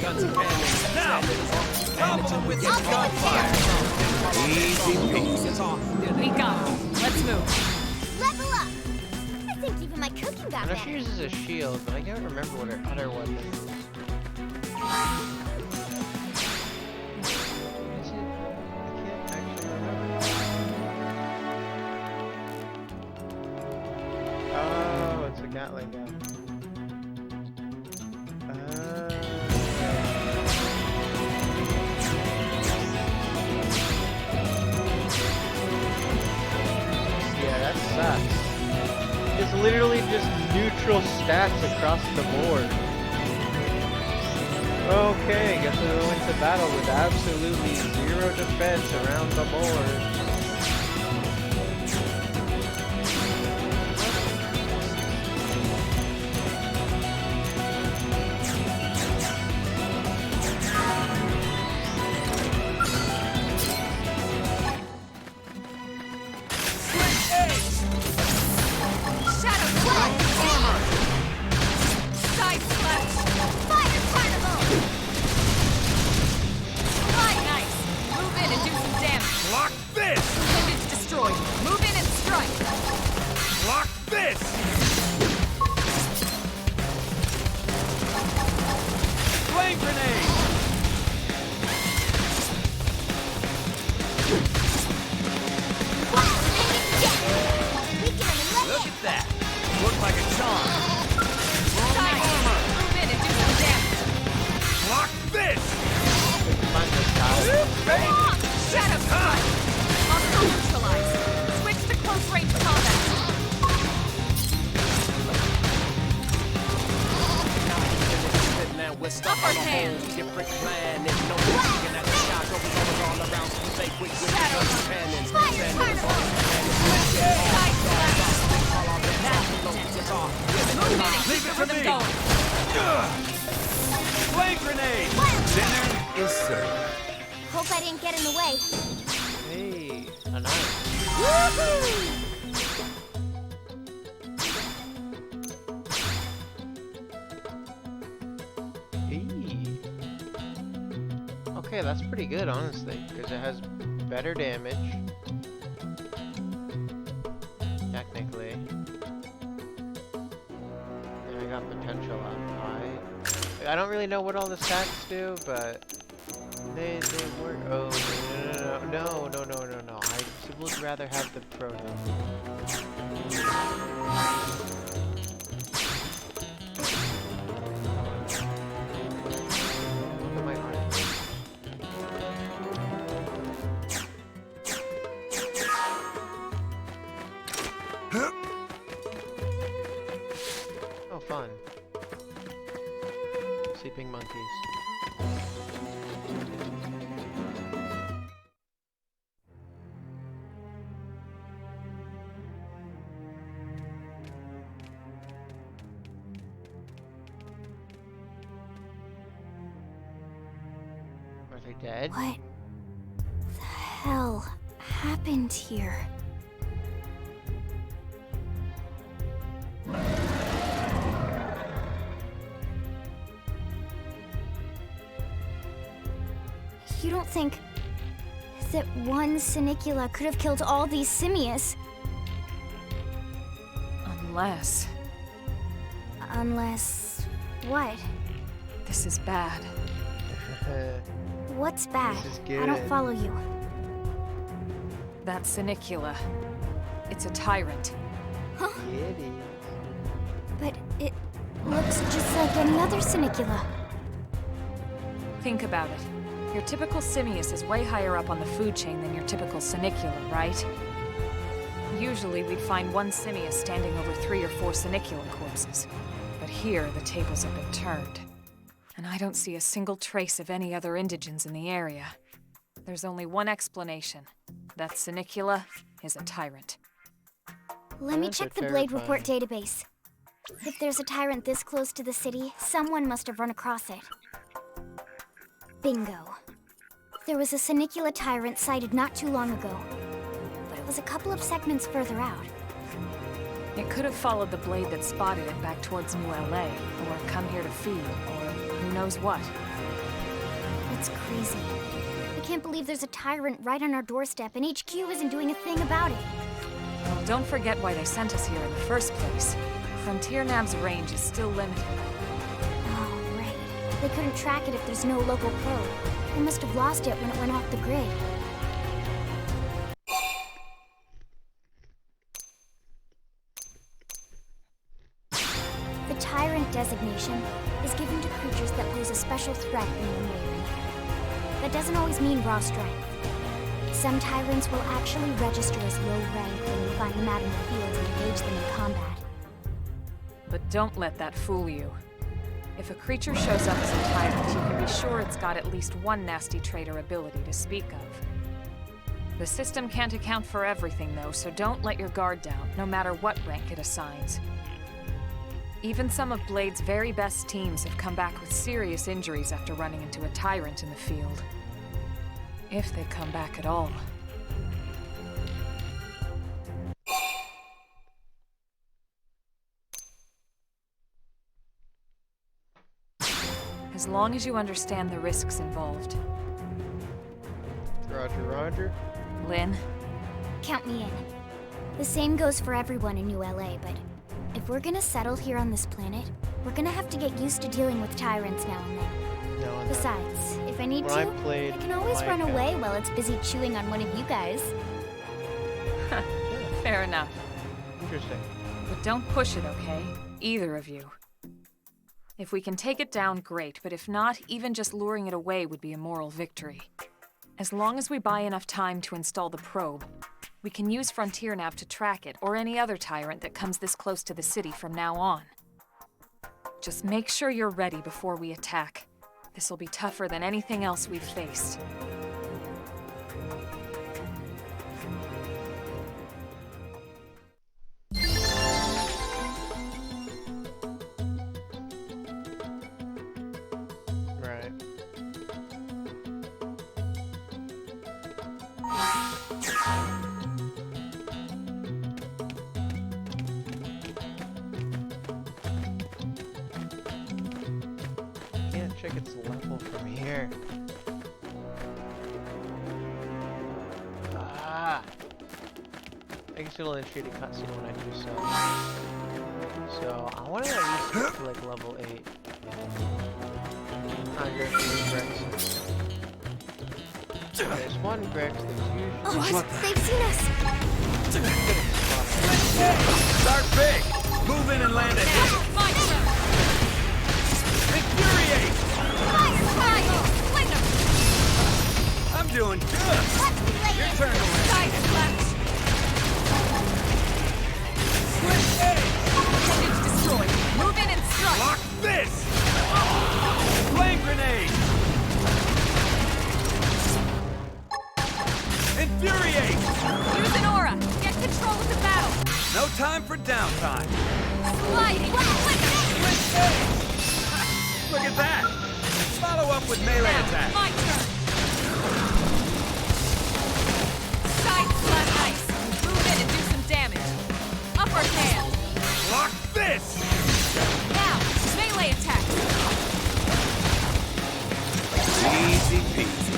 guns and cannons. Now. Problem with your gunfire. Easy peasy. We got it. Let's move. Level up! I think even my cooking got I know she better. uses a shield, but I can't remember what her other weapon is. Is it? I can't actually remember. Oh, it's a Gatling gun. Yeah, that sucks. It's literally just neutral stats across the board. Okay, guess we'll go into battle with absolutely zero defense around the board. Shadow Slash. Side slash. Fire carnival! Fly nice. Move in and do some damage. Block this. Engine's destroyed. Move in and strike. Block this. Flame grenade. Look at that. Looked like a charm. Side armor. Move in and do some damage. Block this. Find the side. Shadow strike. Hostile neutralized. Switch to close range combat. Now we're stuck Upper on a hand. whole different planet. No more looking at the sky. Going all around. So they quick with Shadow guns and cannons. Fire carnival! Side slash. That makes sense. Move in and keep Leave the it to rhythm me. going. Flame grenade. Dinner is served. Hope I didn't get in the way. Hey, a knife. Woohoo! Eee. Okay, that's pretty good, honestly, because it has better damage. Technically. And I got potential up high. Like, I don't really know what all the stats do, but they work. Oh, no. I would rather have the pro health. Look at my arm. Oh, fun. Sleeping monkeys. Are they dead? What the hell happened here? You don't think that one Sinicula could have killed all these simius? Unless... Unless... what? This is bad. What's bad? This is good. I don't follow you. That Sinicula. It's a tyrant. Huh? Yeah, it is. But it looks just like any other Sinicula. Think about it. Your typical simius is way higher up on the food chain than your typical Sinicula, right? Usually we'd find one simius standing over 3 or 4 Sinicula corpses. But here, the tables have been turned. And I don't see a single trace of any other indigents in the area. There's only one explanation. That Sinicula is a tyrant. Let me check the Blade Report database. If there's a tyrant this close to the city, someone must have run across it. Bingo. There was a Sinicula tyrant sighted not too long ago, but it was a couple of segments further out. It could have followed the blade that spotted it back towards New LA, or come here to feed, or who knows what. It's crazy. I can't believe there's a tyrant right on our doorstep, and HQ isn't doing a thing about it. Well, don't forget why they sent us here in the first place. Frontier Nav's range is still limited. Oh, right. They couldn't track it if there's no local probe. They must have lost it when it went off the grid. The Tyrant designation is given to creatures that pose a special threat in one way or another. That doesn't always mean raw strength. Some Tyrants will actually register as low rank when you find them out in the field and engage them in combat. But don't let that fool you. If a creature shows up as a tyrant, you can be sure it's got at least one nasty trait or ability to speak of. The system can't account for everything, though, so don't let your guard down, no matter what rank it assigns. Even some of Blade's very best teams have come back with serious injuries after running into a tyrant in the field. If they come back at all. As long as you understand the risks involved. Roger, roger. Lynn? Count me in. The same goes for everyone in New LA, but if we're gonna settle here on this planet, we're gonna have to get used to dealing with tyrants now and then. No, Besides, if I need to, I can always run away while it's busy chewing on one of you guys. Fair enough. Interesting. But don't push it, okay? Either of you. If we can take it down, great, but if not, even just luring it away would be a moral victory. As long as we buy enough time to install the probe, we can use Frontier Nav to track it, or any other tyrant that comes this close to the city from now on. Just make sure you're ready before we attack. This'll be tougher than anything else we've faced. Right. Can't check its level from here. Ah! I guess it'll initiate a cutscene when I do so. So I want to at least get to like level 8. There's one Grex that's usually... Oh, what? They've seen us! Start big! Move in and land a hit! My turn! Infuriate! Fire! Fire! Fling them! I'm doing good! Your turn to land! Side slash! Switch edge! Appendage destroyed! Move in and strike! Lock this! Flame grenade! Infuriate! Use an aura! Get control of the battle! No time for downtime! Sliding! Switch edge! Look at that! Follow up with melee attack! My turn! Side slash ice! Move in and do some damage! Upper hand! Lock this! Now! Melee attack! Easy peasy.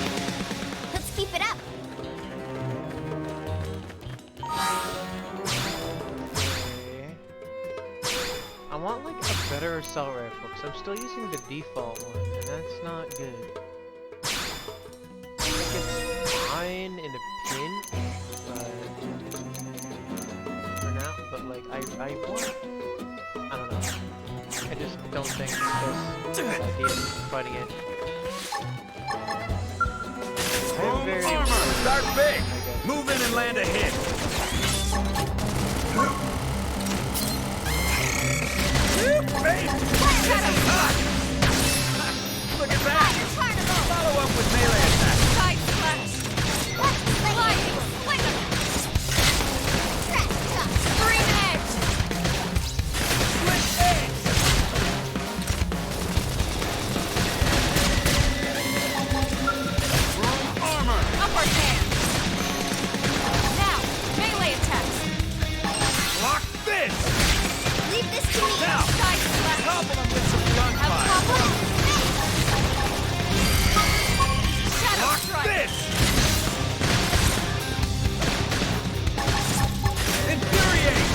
assault rifle, because I'm still using the default one, and that's not good. I think it's fine in a pinch, but for now, but like, I want, I don't know. I just don't think it's the idea of fighting it. Room armor! Start big! Move in and land a hit! Look at that! Follow up with melee attack! Side slash! Lightning! Slinger! Green edge! Split edge! Room armor! Upper hand! Now, melee attacks! Lock this! Leave this to me! Now! Side slash! Topple them with some gunfire! Shadow Lock strike! this! Infuriate!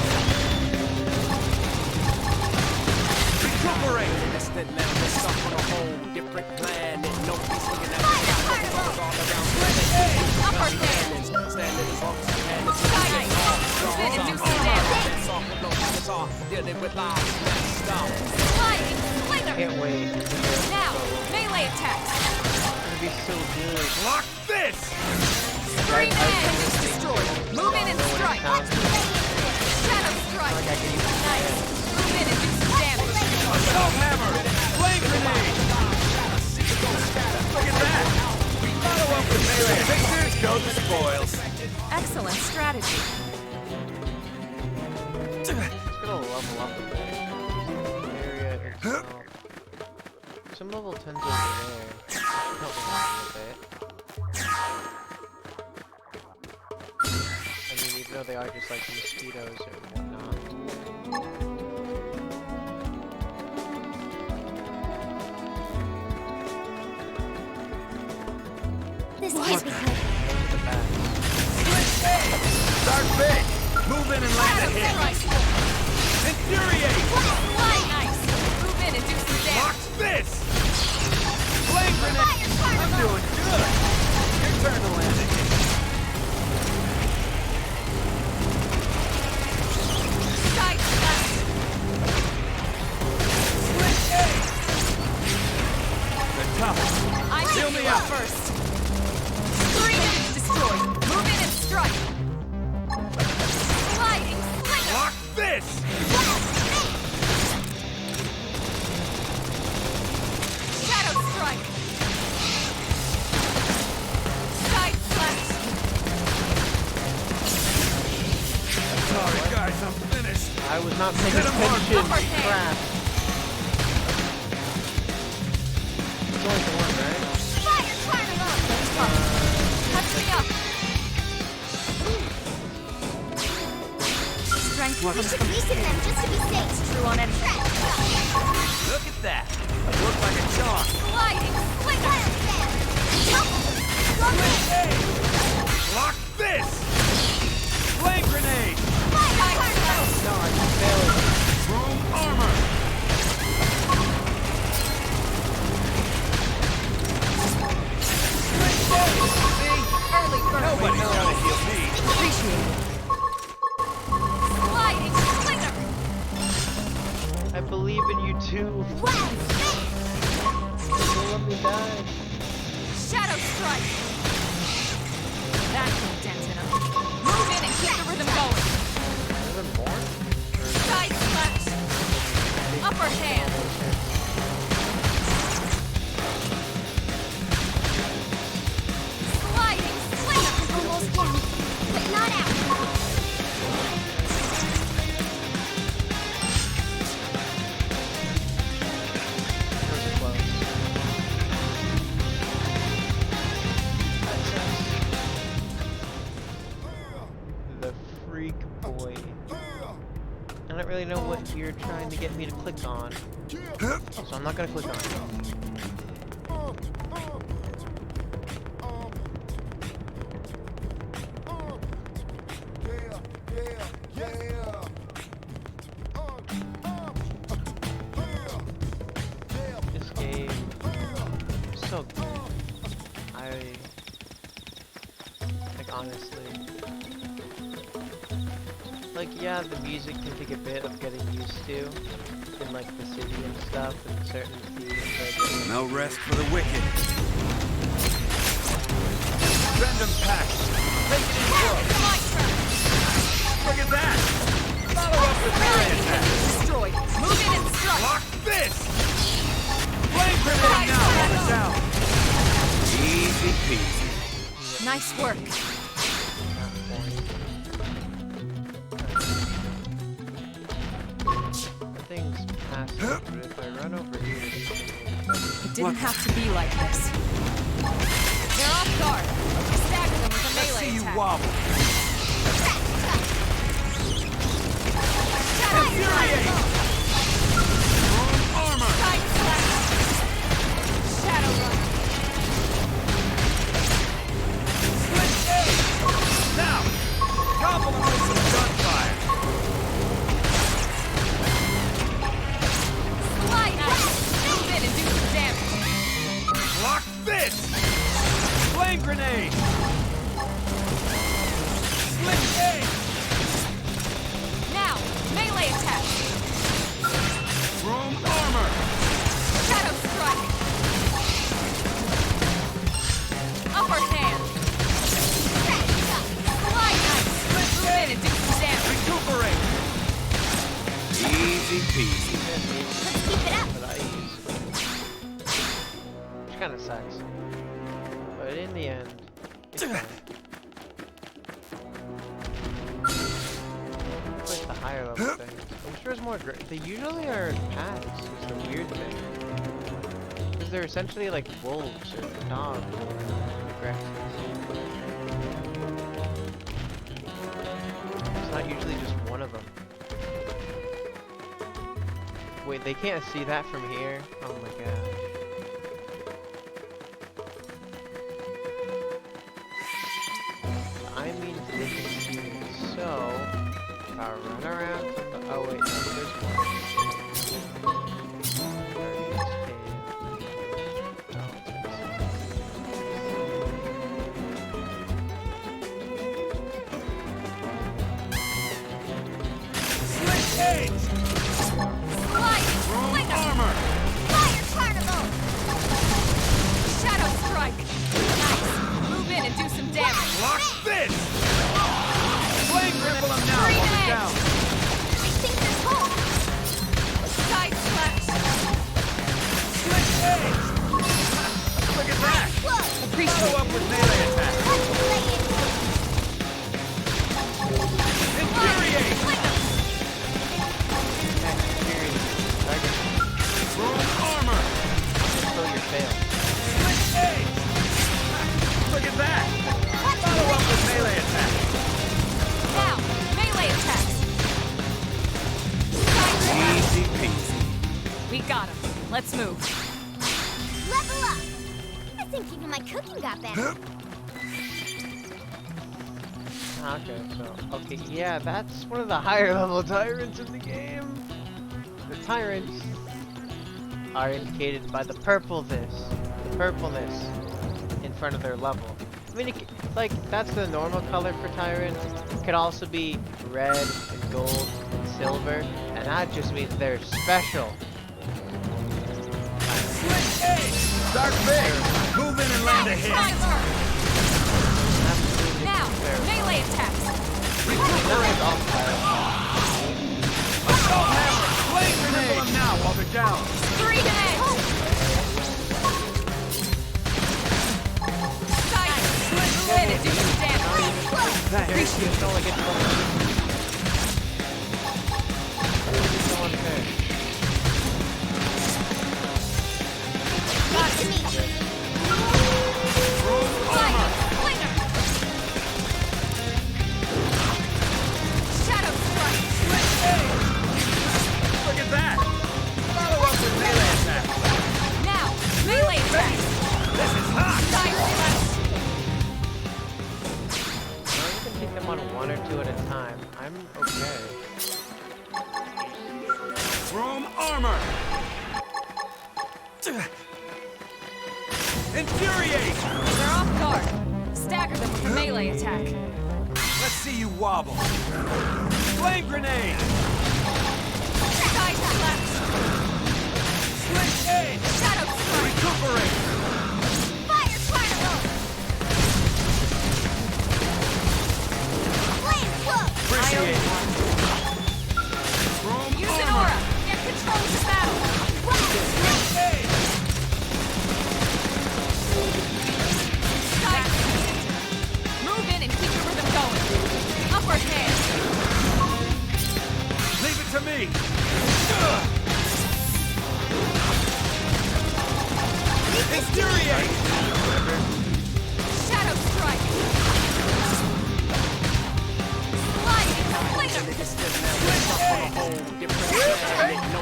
Recuperate! Distant now, we're stuck on a whole different planet. Nobody's looking at the sky, all around. Upper hand! Standing as long as you can. It's Side slash! Spin inducing damage! Dealing with lives messed up. Lightning! Slinger! Can't wait. Now, melee attacks! It's gonna be so good. Lock this! Green edge is destroyed! Move in and strike! Shadow strike! Nice! Move in and do some damage! Assault hammer! Flame grenade! Look at that! Follow up with melee. Pictures go the spoils. Excellent strategy. It's gonna level up a bit. Area itself. Some level 10s over there. Help me out a bit. I mean, even though they are just like mosquitoes or whatnot. This can't be good. The back. Start big! Move in and land a Shadow hit! strike! Infuriate! Nice! Move in and do some Lock damage! this! Flame grenade! I'm doing good! Your turn to land a hit. Side slash! Split edge! The top. I Seal shoot me you up. first! Green edge destroyed! Move in and strike! Lightning! Slinger! Lock this! Shadow strike! Side slash! Sorry guys, I'm finished. I was not paying Hit 'em hard. attention. Upper hand. Crap. It's only the one, right? Fire tornado! Touch me up! Strength We should weaken them just to be safe. true on any Look at that. Look like a charm. Sliding! Slinger! Lock this! Flame grenade! Room armor! Early bird! Nobody's gonna heal me. Appreciate it! Sliding! Slinger! I believe in you too. Don't let me die. Shadow strike! That's some dent in him. Move in and keep the rhythm going! Even more? Side slash! Upper hand! Sliding! Slinger! Almost down, but not out. That was close. The freak boy. I don't really know what you're trying to get me to click on, so I'm not gonna click on it. like honestly, like yeah, the music can take a bit of getting used to in like the city and stuff and certain themes. But No rest for the wicked. Random pack. Take it in close. Look at that. Follow up with melee attack. Destroyed. Move in and strike. Lock this. Flame grenade now. Hold it down. Easy peasy. Nice work. the thing's past, but if I run over here, It didn't have to be like this. They're off guard. Stagger them with a Let's melee see you attack. wobble. Infuriate! Wrong armor! Side slash. Shadow run. Split A! Now! Gobble them with some gunfire! Slide out. Move in and do some damage. Block this! Flame grenade! Split A! Now, melee attack. Chrome armor! Shadow strike. Upper hand. Slide out. Move in and do some damage. Recuperate! Easy peasy. Let's keep it up. but I use, which kind of sucks. But in the end, it's fine. It's like the higher level things. I'm sure it's more great. They usually are paths, is the weird thing. Because they're essentially like wolves or dogs or aggressors. It's not usually just one of them. Wait, they can't see that from here? Oh my gosh. I mean, they can see me. So, if I run around from the. Oh, wait, no, there's one. Where is this cave? Oh, Split A! Slide. Chrome Flinger. armor! Fire carnival! Shadow strike. Nice. Move in and do some damage. Block this! Flame ripple them now! Green Hold it edge. down! I think they're cold. Side slash. Split A! Look at that! Whoa! Appreciate Follow up with melee attack! Let's play it. Infuriate! Chrome armor! Kill your fail. Split A! Look at that! Follow up with melee attack! Now, melee attack. Side slash. Easy peasy. We got him. Let's move. Level up. I think even my cooking got better. Okay, so, okay, yeah, that's one of the higher level tyrants in the game. The tyrants are indicated by the purpleness in front of their level. I mean, like, that's the normal color for tyrant. It could also be red and gold and silver, and that just means they're special. Split A! Start big! Move in and land a hit! Absolutely Now, fair. melee attacks. Recuperate! Assault hammer! Flame grenade! Ripple them now while they're down! Green edge. Side split in and do some damage. Appreciate it. Only get one. So unfair. Nice to meet you. Chrome Side armor! flinger. Shadow strike. Split A! Look at that! Follow up with melee attack! Now, melee attack. This is hot! Side slash. As long as you can take them on one or two at a time, I'm okay. Chrome armor! Infuriate! They're off back. Let's see you wobble. Flame grenade! Side slash! Switch aid! Shadow strike! Recuperate! Fire tornado! Flame whoop! Appreciate it. Use an aura! Get control of the battle! Switch aid! Side move in and keep your rhythm going. Upward hand! Leave it to me! Infuriate! Shadow strike! Slide into flanger!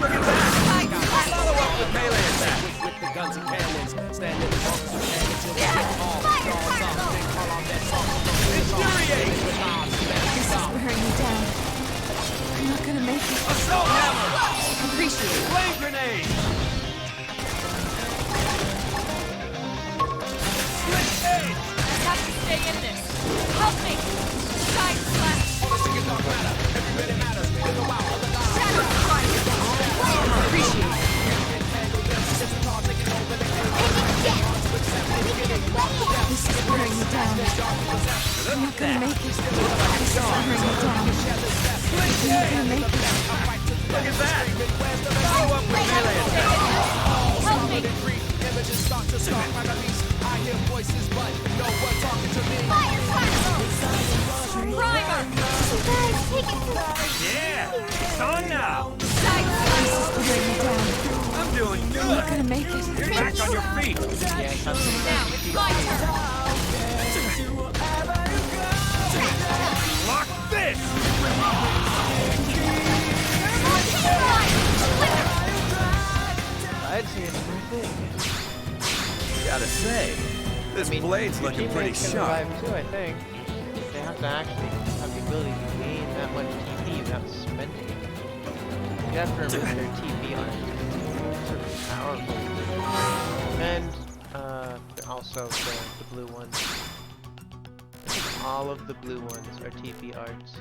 Look at that! Side slash! Follow up with melee attack! With the guns and cannons, standing up to manage it. Fire tornado! Infuriate! This is wearing me down. I'm not gonna make it. Assault hammer! Appreciate it. Flame grenade! Switch aid! I have to stay in this. Help me! Side slash! Shadow strike! Appreciate it. This is wearing me down. I'm not gonna make it. This is wearing me down. I'm not gonna make it. Look at that! Follow up with melee attack! Help me! Images start to start my release. I hear voices, but no one talking to me. Fire tornado! Primer! You guys, take it from Yeah! It's on now! Side slash! This is wearing me down. I'm doing I'm not good! gonna make it. Get back on your feet! Now it's my turn. Lock this! I'd say it's pretty big. Gotta say, this blade's your looking pretty teammates can sharp. revive too, I think. They have to actually have the ability to gain that much TP without spending it. You have to remember their TP on it. Sort of powerful. And also the blue ones. All of the blue ones are TP arts.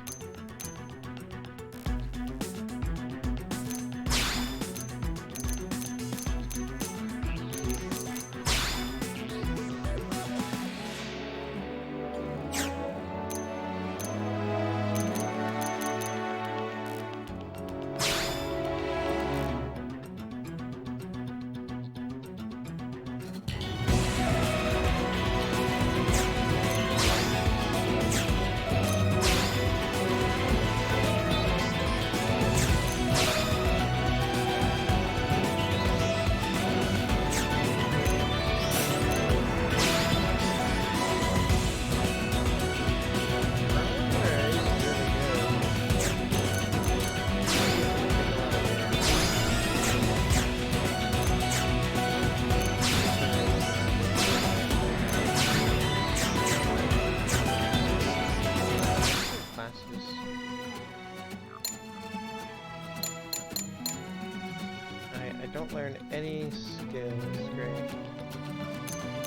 Learn any skills, great.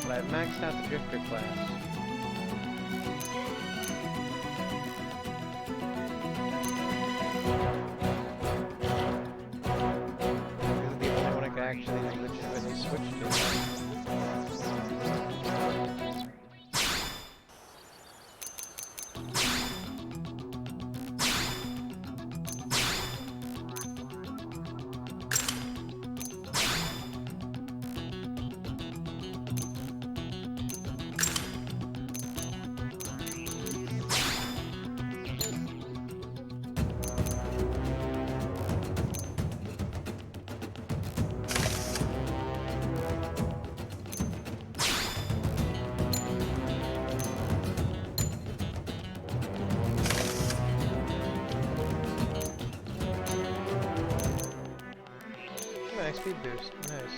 But I've maxed out the Drifter class. This is the only one I can actually legitimately switch to. XP boost, nice.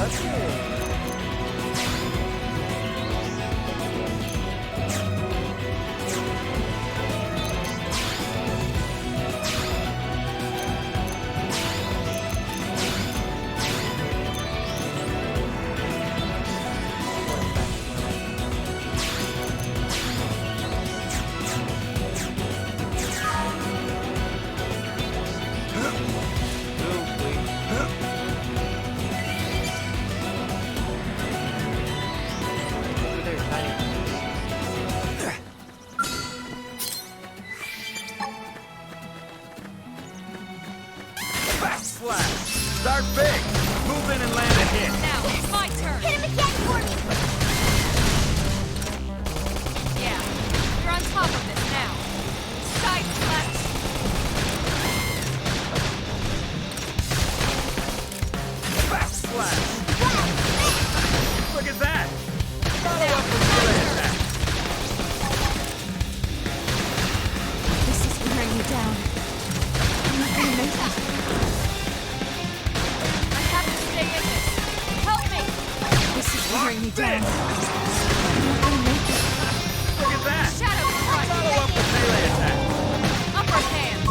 that's cool. Backslash! Start big! Move in and land a hit! Now, it's my turn! Hit him again for me! Yeah, you're on top of this now. Side slash! Backslash! Look at that! Follow Now, up with melee attack! this is wearing you down. I'm not gonna make it. I have to stay in this. Help me! This is wearing me down. I'm not gonna make it. Look at that! Shadow strike! Follow up with melee attack! Upper hand!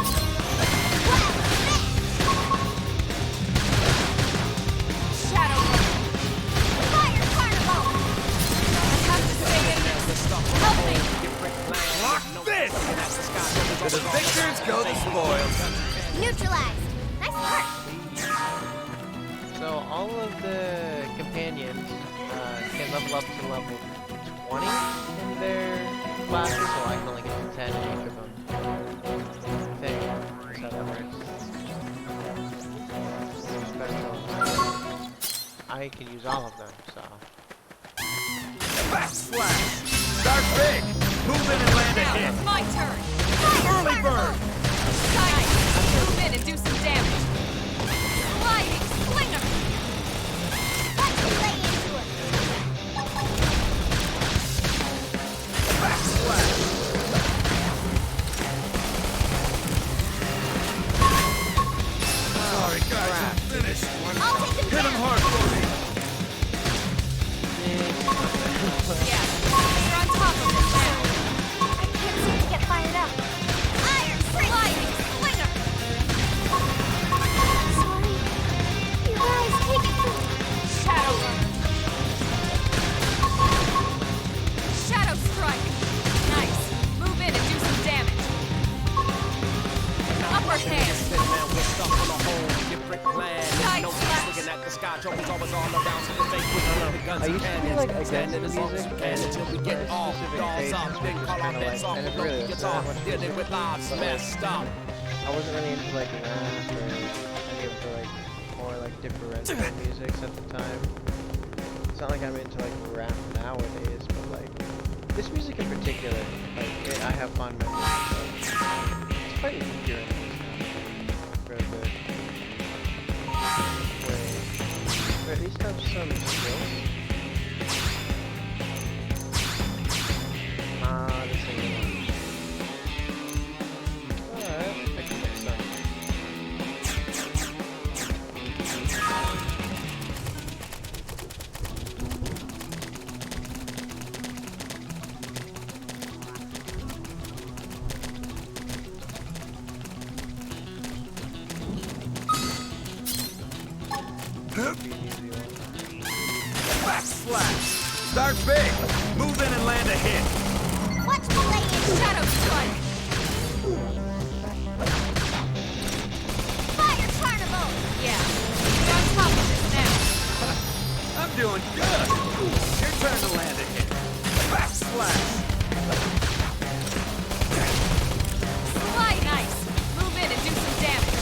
Shadow Ball. Fire carnival! I have to stay in this. Help me! Lock this! To the victors go the spoils! Neutralized! Nice work! So all of the companions can level up to level 20 in their classes, so I can only get to 10 in each of them. I think that's how that works. Special. I can use all of them, so. Backslash! Start big! Move in and land a Now, hit! it's my turn! Early bird! Nice! Move in and do some damage! Sliding slinger! Let's lay into him! Backslash! Sorry guys, I'm finished. I'll take him Hit him down! hard for me! Yeah, you're on top of it now! I can't seem to get fired up. Iron Sliding slinger! Sorry. You guys, take it from me. Shadow burn! Shadow strike! Nice! Move in and do some damage! Upper hand! Side slash! I used to be like against the music and specific tastes just kind of like, and it really was not much music, but like, I wasn't really into like rap or any of the like more like differential musics at the time. It's not like I'm into like rap nowadays, but like this music in particular, like I have fond memories of. It's quite endearing. Real good. Wait, or at least have some skills. This ain't one. Alright, I can make some. Backslash! Start big! Move in and land a hit! Watch me lay in. Shadow strike! Fire carnival! Yeah, you're on top of this now! I'm doing good! Your turn to land a hit! Backslash! Slide nice! Move in and do some damage!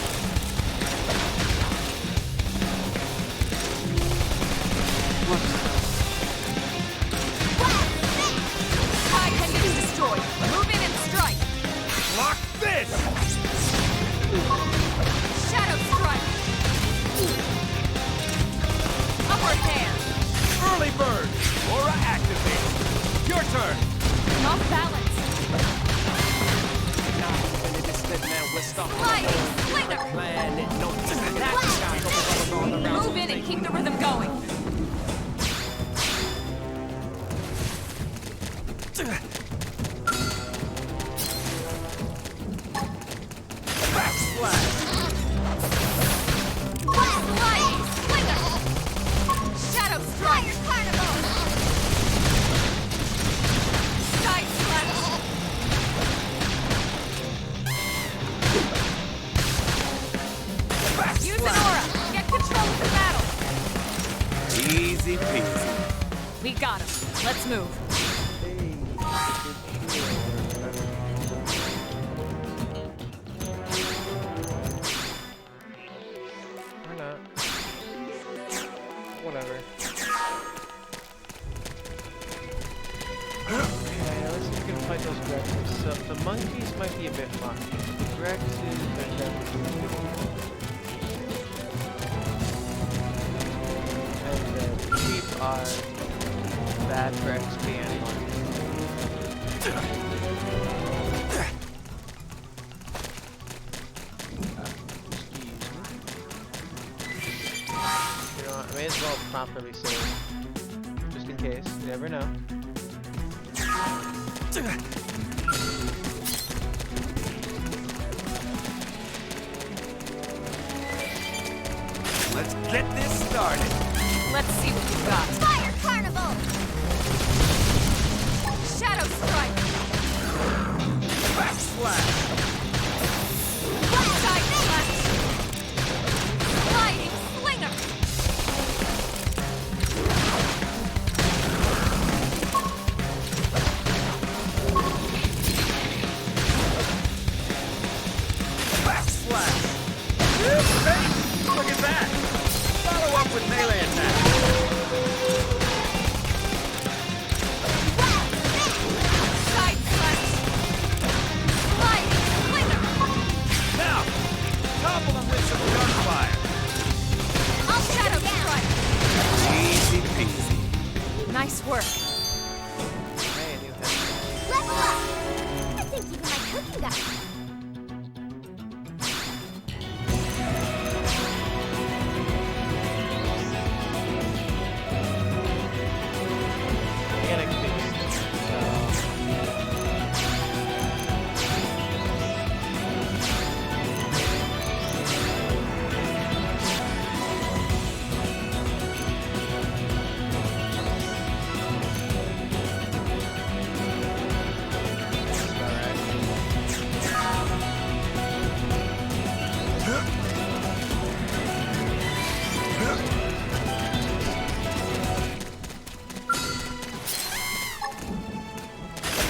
Side head gets destroyed! Move in and strike! Lock this! Shadow strike! Upward hand! Early bird! Aura activate! Your turn! I'm off balance! Sliding slinger! Move in and keep the rhythm going! Easy peasy. We got him. Let's move. Hey, good shield. Or not. Whatever. Okay, let's see if we can fight those Grexes. So the monkeys might be a bit much. The Grexes are definitely good. And the sheep are bad for XP and money. You know what, I may as well properly save. Just in case, you never know. Let's get this started. Let's see what you got. Fire Carnival! Shadow Strike! Backslash. Side Slash! Sliding Slinger! Backslash. Look at that. Follow up with melee attack. Side Slash! Sliding Slinger! Now, topple them with some gunfire. I'll Shadow Strike! Easy peasy. Nice work. Hey, new headset. Level up! I think even my cooking got I got XP.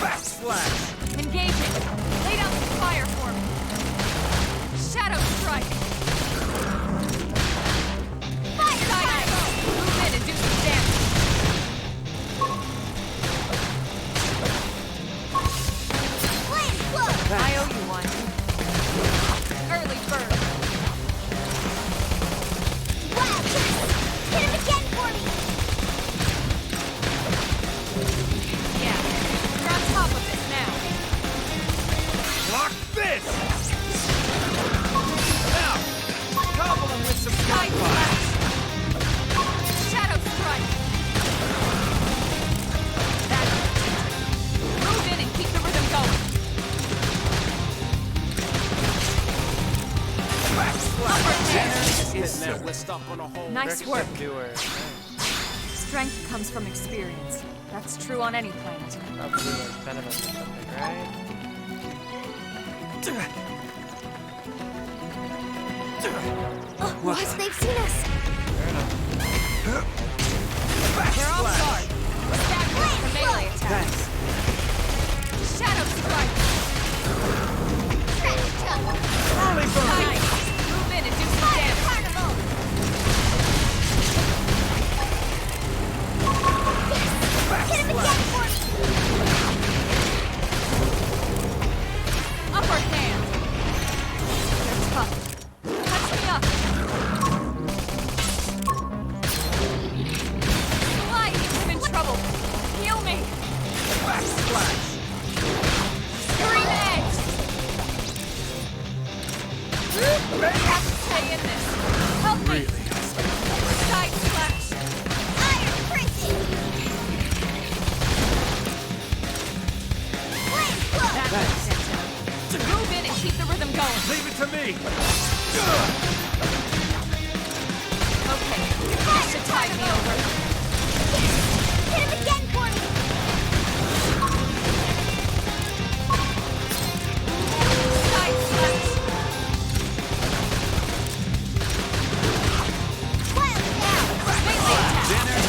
Backslash. Engaging! Lay down some fire for me! Shadow Strike! Fire Dynamo! Move in and do some damage! Flame Flow! I owe you one. Early bird! Wild Kiss! Hit him again for me! Yeah, you're on top of it now. Block this. Now, topple them with some Side gunfire. Slash! Shadow Strike! That's it. Move in and keep the rhythm going. Backslash. Is that list up on a whole Nice Grexes work. are newer. Nice. Strength comes from experience. That's true on any planet. Probably like venom or something, right? Oh, what? They've seen us! Fair enough. They're off guard. Stack them for melee attack. Thanks. Shadow Strike! Trash Chuck! Early bird. Nice! Move in and do some Fire damage. Carnival! Hit him again for me! Upper hand! They're tough. Touch me up! Sliding! I'm in trouble! Heal me! Backslash. Scream edge! Have to stay in this. Help me! Really? Side slash! Iron Printing! Flame Flow! That makes sense now. Move in and keep the rhythm going. Leave it to me. Okay, this should tide me over. Hit him again for me! Side slash! Wild Now! Melee attack! Dinner's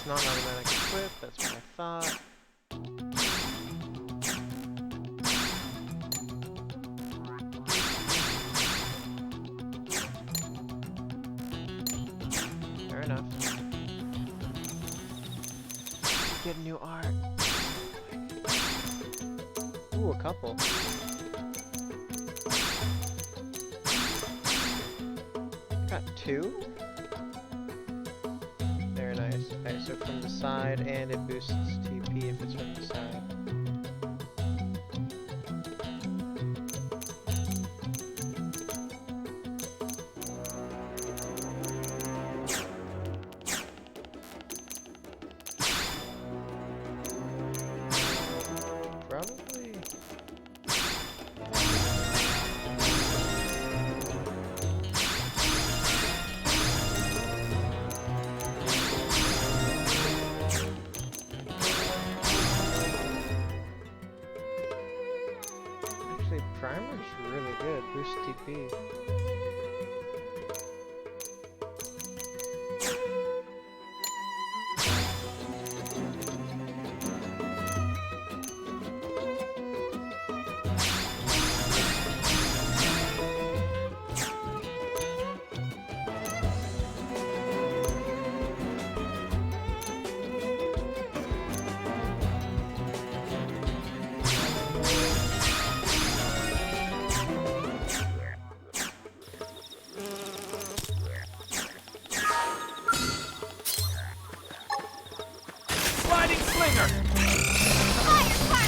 it's not an automatic equip, that's what I thought. Fair enough. Get new art. Ooh, a couple. Got two? Very nice. Okay, so from the side, and it boosts TP if it's from the side. Probably. Actually, primer's really good. Boost TP. Sliding slinger!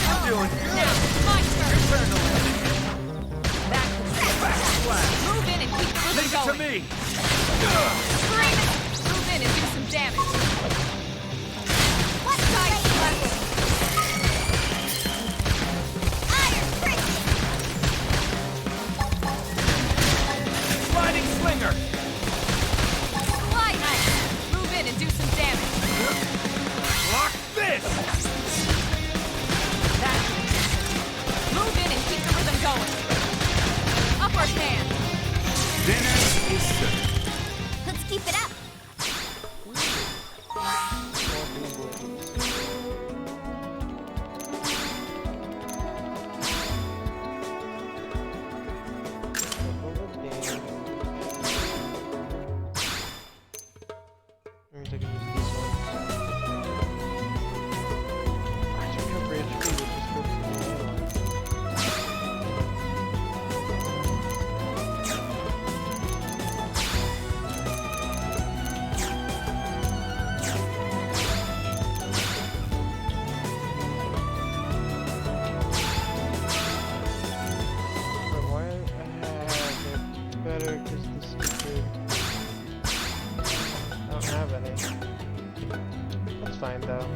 I'm doing good! Now, my turn! Turn to landing. Back Splash! Move in and keep the rhythm Leave it to going. me! Scream it! Move in and do some damage. What's Side slash. Iron Frisbee! Sliding slinger! Slide ice. Move in and do some damage. Lock this! That's it. Move in and keep the rhythm going. Upward hand. Dinner is served. Let's keep it up! Means I can use these ones. I took up range 2, which is good for me. But why? They're better because the stupid. I don't have any. That's fine though.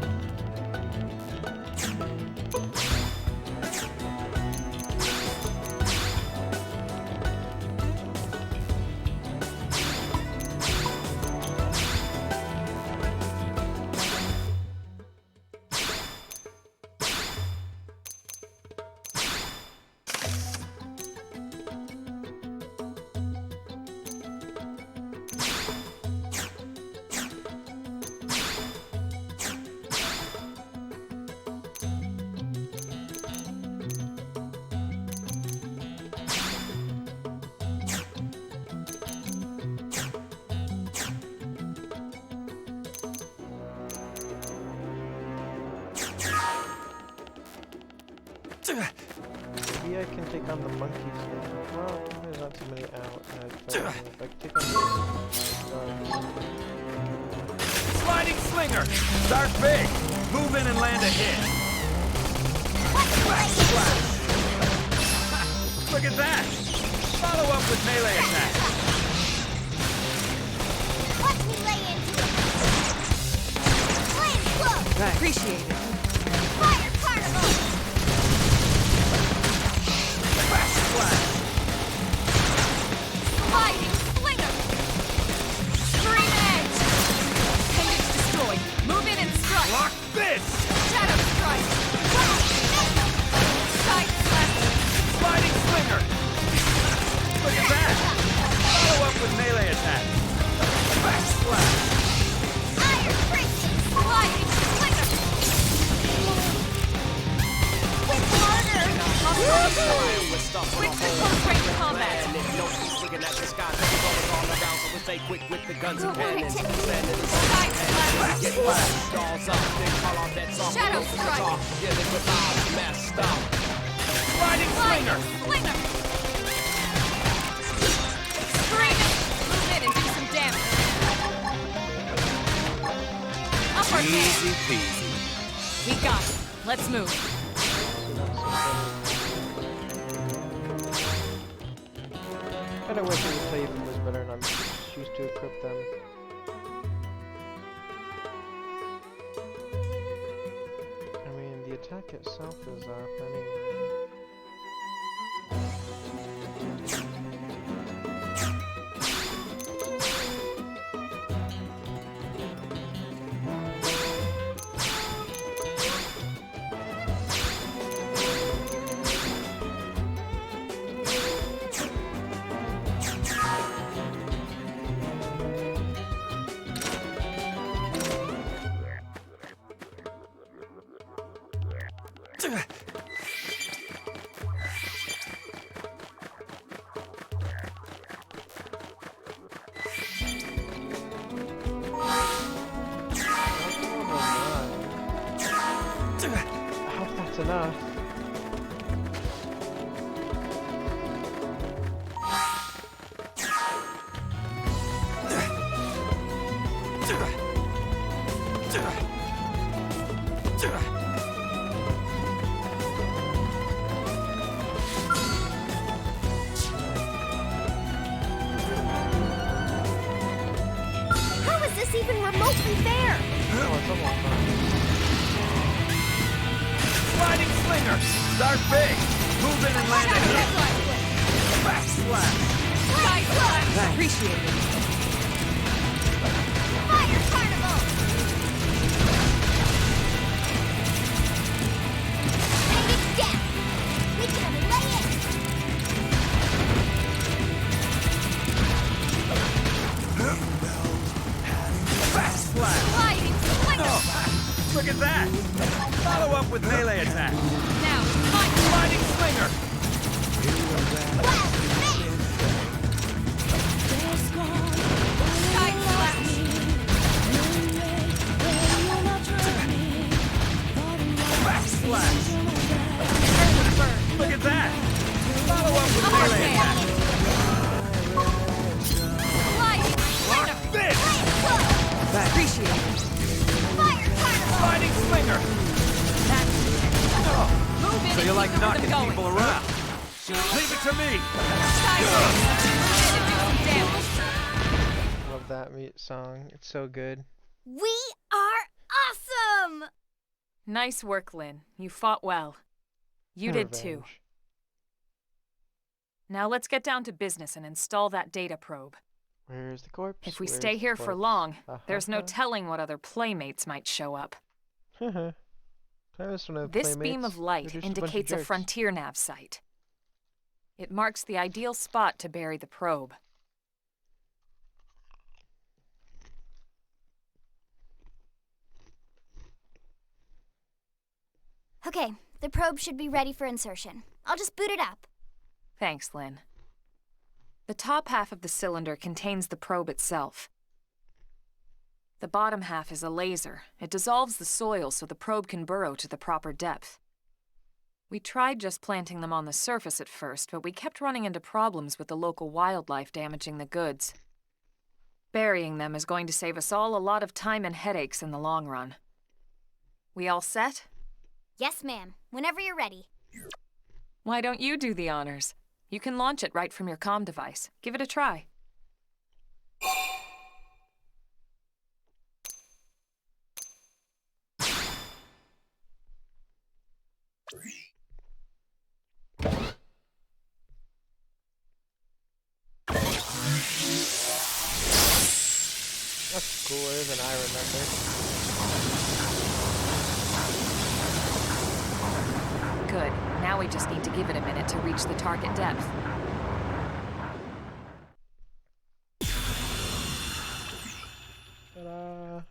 Maybe I can take on the monkeys now. Well, there's not too many out. If I can take on Sliding slinger! Start big! Move in and land a hit! Splash, splash! Look at that! Follow up with melee attack! Watch me lay into it! Flame flow! Appreciate it. Fire carnival! Splash, splash! Sliding slinger. Scream edge. Appendage destroyed. Move in and strike. Lock this! Shadow strike. Side slash. Sliding slinger! Look at that! Follow up with melee attack! Splash, splash! Iron Frisbee! Switch to close-range combat. No peace looking at the sky, trouble going all around, so we stay quick with the guns and cannons. Side slash. Get flashed, dolls up, then call our bets off. Shadow strike. Dealing with odds messed up. Riding Slinger. slinger. Slinger. Spring it. Move in and do some damage. Upper hand. Easy peasy. We got it. Let's move. Kinda wish the playthrough was better and I'm used to equip them. I mean, the attack itself is up anyway. I hope that's enough. How is this even remotely fair? Oh, it's almost done. Riding slinger. Start big. Move in and land a hit. Backslash. Side slash. Appreciate it. Fire carnival! Bring it down! We can lay it! Backslash. Sliding slinger. Oh, look at that. Follow up with melee attack. Now, punch. Riding slinger. Wild man! Side slash. Backslash. Earth burn. Look at that. Follow up with Upper melee hand. attack. Sliding slinger. Lock this. Appreciate it. Fire carnival! Riding slinger. Move in So and you like keep the knocking rhythm going. people around. Leave it to me. Side slash. Move in and do some damage. Love that song. It's so good. We are awesome! Nice work, Lynn. You fought well. You did too. Revenge. Now let's get down to business and install that data probe. Where's the corpse? If we Where's stay the here for corpse? long, there's no telling what other playmates might show up. This beam of light indicates a frontier nav site. It marks the ideal spot to bury the probe. Okay, the probe should be ready for insertion. I'll just boot it up. Thanks, Lynn. The top half of the cylinder contains the probe itself. The bottom half is a laser. It dissolves the soil so the probe can burrow to the proper depth. We tried just planting them on the surface at first, but we kept running into problems with the local wildlife damaging the goods. Burying them is going to save us all a lot of time and headaches in the long run. We all set? Yes, ma'am. Whenever you're ready. Why don't you do the honors? You can launch it right from your comm device. Give it a try. That's cooler than I remember. Good. Now we just need to give it a minute to reach the target depth. Ta-da!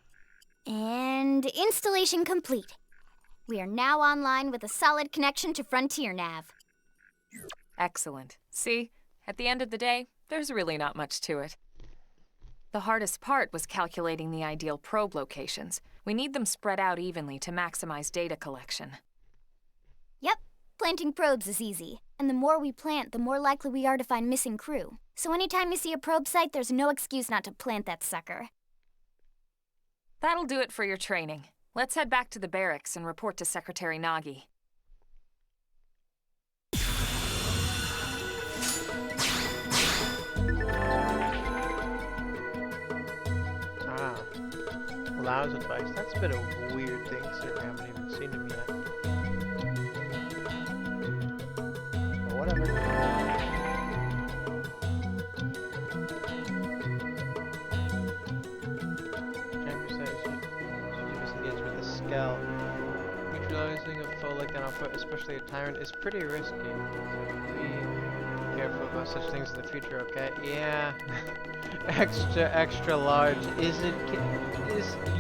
And installation complete. We are now online with a solid connection to Frontier Nav. Excellent. See? At the end of the day, there's really not much to it. The hardest part was calculating the ideal probe locations. We need them spread out evenly to maximize data collection. Yep, planting probes is easy. And the more we plant, the more likely we are to find missing crew. So anytime you see a probe site, there's no excuse not to plant that sucker. That'll do it for your training. Let's head back to the barracks and report to Secretary Nagi. Ah. Allows advice. That's been a weird thing, considering I haven't even seen him yet. But whatever. Chamber says you disengage with a scout. Neutralizing a foe like that on foot, especially a tyrant, is pretty risky. Be careful about such things in the future, okay? Yeah. extra large.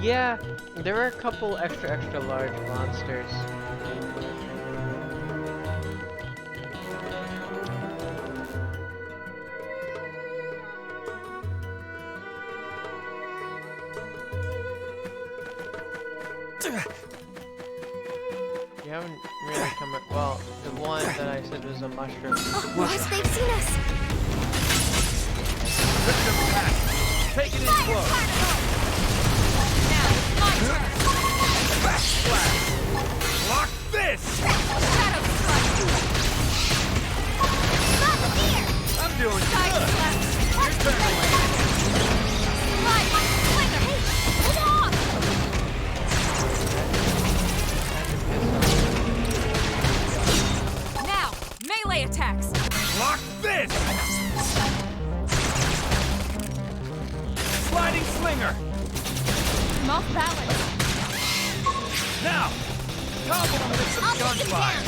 Yeah, there are a couple extra large monsters. You haven't really come up. Well, the one that I said was a mushroom. Oh, Ross, they've seen us! Lift them back! Take it in close! Now, it's my turn! Backsplash! Block this! Shadow Strike! Stop the deer! I'm doing Side good! Slash! You're better. Slide! Slinger! Hold on! Now, melee attacks! Block this! Sliding slinger! I'm off balance! Now! Combo him with some I'll take him gunfire! down!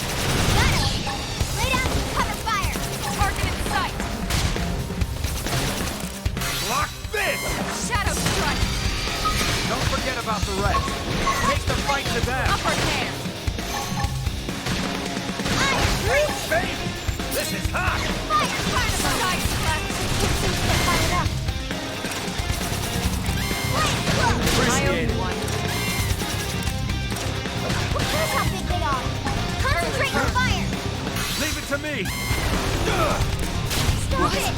Got him! Lay down and cover fire! Target in sight! Block this! Shadow Strike! Don't forget about the rest. Take the fight to them! Upper hand! Iron Baby! This is hot! Fire! Side Slash! Get fired up! I owe you one. Who cares how big they are? Concentrate on fire! Leave it to me! Stop it!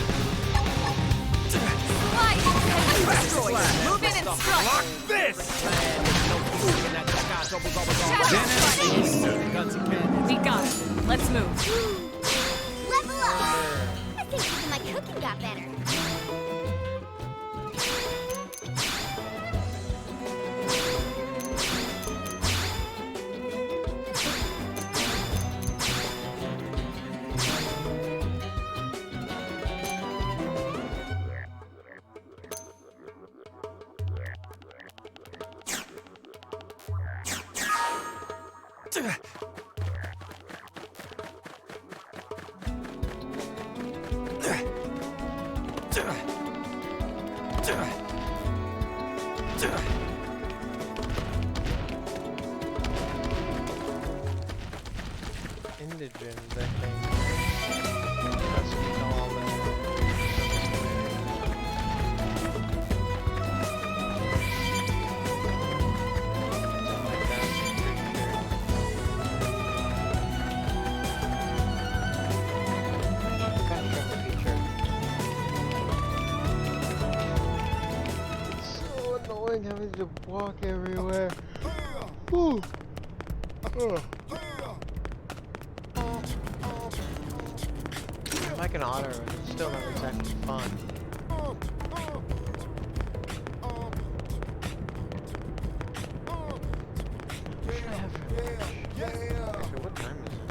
Slide! And destroy! Move in and strike! Block this! Shadow Strike! We got it. Let's move. Level up! I think even my cooking got better. Indigent, I think. That's what we call something like that, It's so annoying having to walk everywhere. Whew. Ugh. Like an otter, it's still not exactly fun. What should I have for lunch? Actually, what time is it?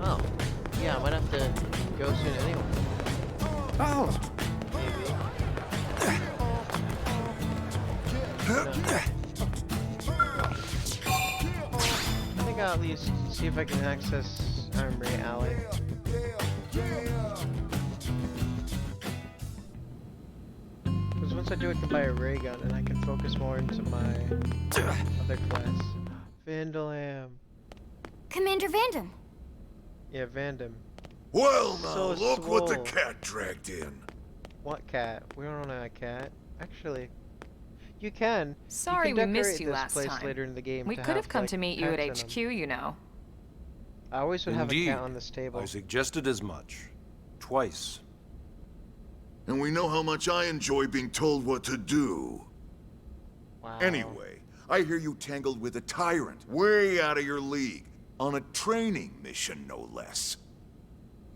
Oh. Yeah, I might have to go soon anyway. Oh! Maybe. I think I'll at least see if I can access Armory Alley. Because once I do, I can buy a ray gun and I can focus more into my other class. Vandalam. Commander Vandam, Yeah, Vandam. Well, now, So look what the swole. cat dragged in. What cat? We don't own a cat. Actually, you can. Sorry you we can missed decorate you this last place time. later in the game We to could have come like, to meet you at pets in 'em. HQ, you know. I always would have a Indeed. cat on this table. I suggested as much. Twice. And we know how much I enjoy being told what to do. Wow. Anyway, I hear you tangled with a tyrant, way out of your league, on a training mission, no less.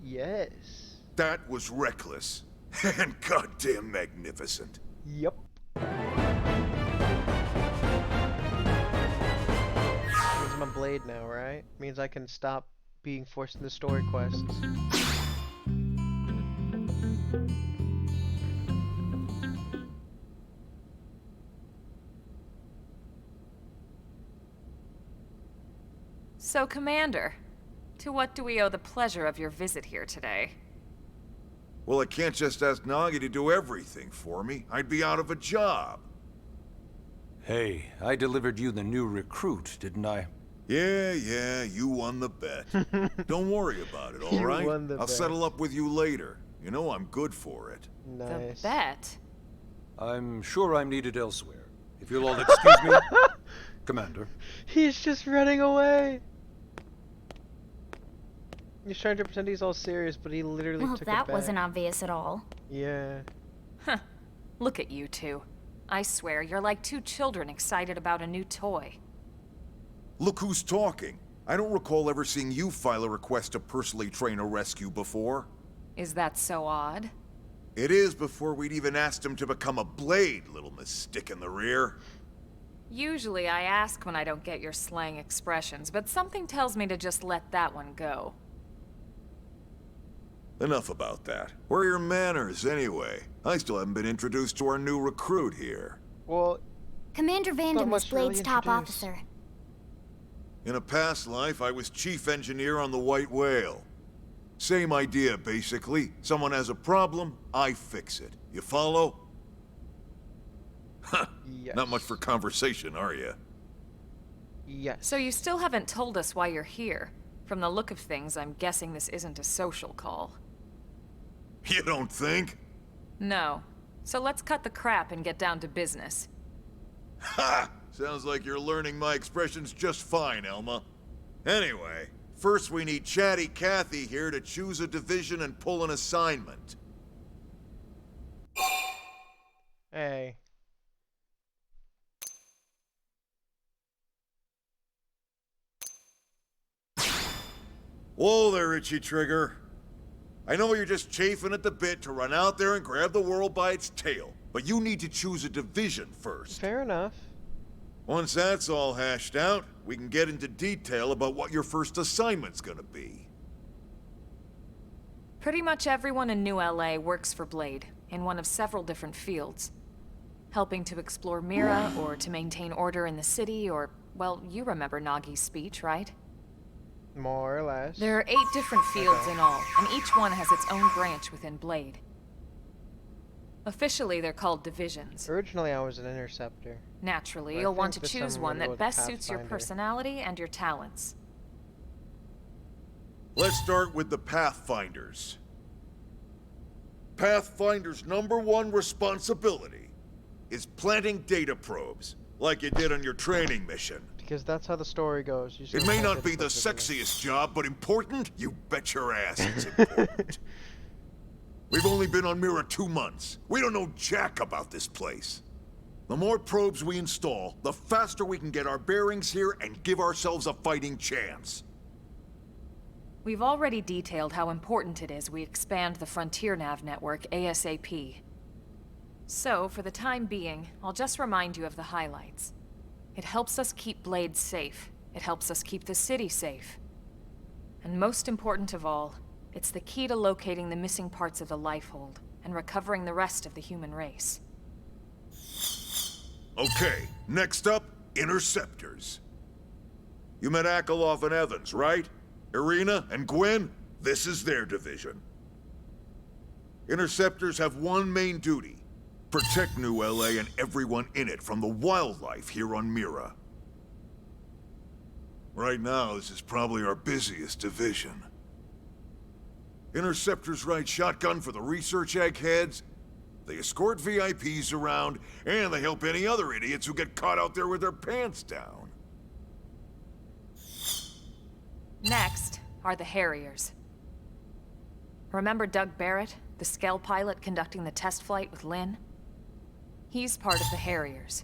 Yes. That was reckless, and goddamn magnificent. Yep. Use my blade now, right? Means I can stop being forced into story quests. So, Commander, to what do we owe the pleasure of your visit here today? Well, I can't just ask Nagi to do everything for me. I'd be out of a job. Hey, I delivered you the new recruit, didn't I? Yeah, you won the bet. Don't worry about it, all right? won the I'll bet. settle up with you later. You know I'm good for it. Nice. The bet? I'm sure I'm needed elsewhere. If you'll all excuse me, Commander. He's just running away. He's trying to pretend he's all serious, but he literally Well, took a that bet. wasn't obvious at all. Yeah. Huh. Look at you two. I swear, you're like two children excited about a new toy. Look who's talking. I don't recall ever seeing you file a request to personally train a rescue before. Is that so odd? It is before we'd even asked him to become a blade, little miss stick in the rear. Usually I ask when I don't get your slang expressions, but something tells me to just let that one go. Enough about that. Where are your manners, anyway? I still haven't been introduced to our new recruit here. Well, Commander not Vandam is much to really Blade's top introduce. officer. In a past life, I was chief engineer on the White Whale. Same idea, basically. Someone has a problem, I fix it. You follow? Huh. yes. Not much for conversation, are you? Yes. So you still haven't told us why you're here. From the look of things, I'm guessing this isn't a social call. You don't think? No. So let's cut the crap and get down to business. Ha! Sounds like you're learning my expressions just fine, Elma. Anyway, first we need Chatty Cathy here to choose a division and pull an assignment. Hey. Whoa there, Itchy Trigger. I know you're just chafing at the bit to run out there and grab the world by its tail, but you need to choose a division first. Fair enough. Once that's all hashed out, we can get into detail about what your first assignment's gonna be. Pretty much everyone in New LA works for Blade, in one of several different fields. Helping to explore Mira, or to maintain order in the city, or, well, you remember Nagi's speech, right? More or less. There are 8 different fields in all, and each one has its own branch within Blade. Officially, they're called divisions. Originally, I was an interceptor. Naturally, But I you'll want think to this choose time I'm one gonna go that with best suits your Pathfinder. personality and your talents. Let's start with the Pathfinders. Pathfinder's #1 responsibility is planting data probes, like you did on your training mission. Because that's how the story goes. You just It gotta may find not it be the specifically. sexiest job, but important? You bet your ass it's important. We've only been on Mira 2 months. We don't know jack about this place. The more probes we install, the faster we can get our bearings here and give ourselves a fighting chance. We've already detailed how important it is we expand the Frontier Nav network ASAP. So, for the time being, I'll just remind you of the highlights. It helps us keep Blade safe. It helps us keep the city safe. And most important of all, it's the key to locating the missing parts of the Lifehold and recovering the rest of the human race. Okay, next up, Interceptors. You met Akalov and Evans, right? Irina and Gwen? This is their division. Interceptors have one main duty. Protect New LA and everyone in it from the wildlife here on Mira. Right now, this is probably our busiest division. Interceptors ride shotgun for the research eggheads. They escort VIPs around, and they help any other idiots who get caught out there with their pants down. Next are the Harriers. Remember Doug Barrett, the Skell pilot conducting the test flight with Lynn? He's part of the Harriers.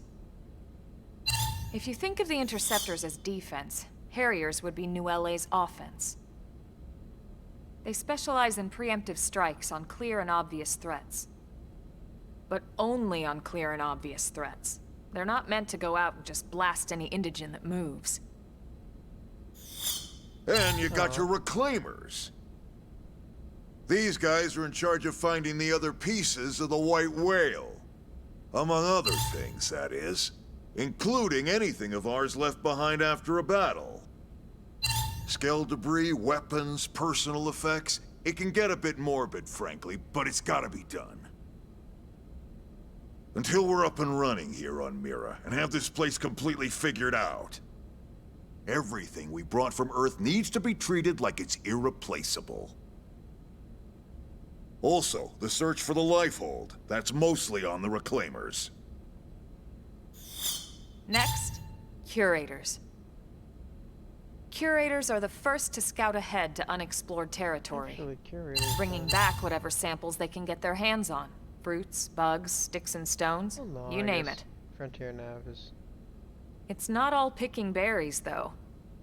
If you think of the Interceptors as defense, Harriers would be New LA's offense. They specialize in preemptive strikes on clear and obvious threats. But only on clear and obvious threats. They're not meant to go out and just blast any indigene that moves. And you got your Reclaimers. These guys are in charge of finding the other pieces of the White Whale. Among other things, that is. Including anything of ours left behind after a battle. Skell debris, weapons, personal effects. It can get a bit morbid, frankly, but it's gotta be done. Until we're up and running here on Mira, and have this place completely figured out. Everything we brought from Earth needs to be treated like it's irreplaceable. Also, the search for the Lifehold. That's mostly on the Reclaimers. Next, Curators. Curators are the first to scout ahead to unexplored territory, bringing back whatever samples they can get their hands on. Fruits, bugs, sticks and stones, you name it. Frontier Nav is... It's not all picking berries, though.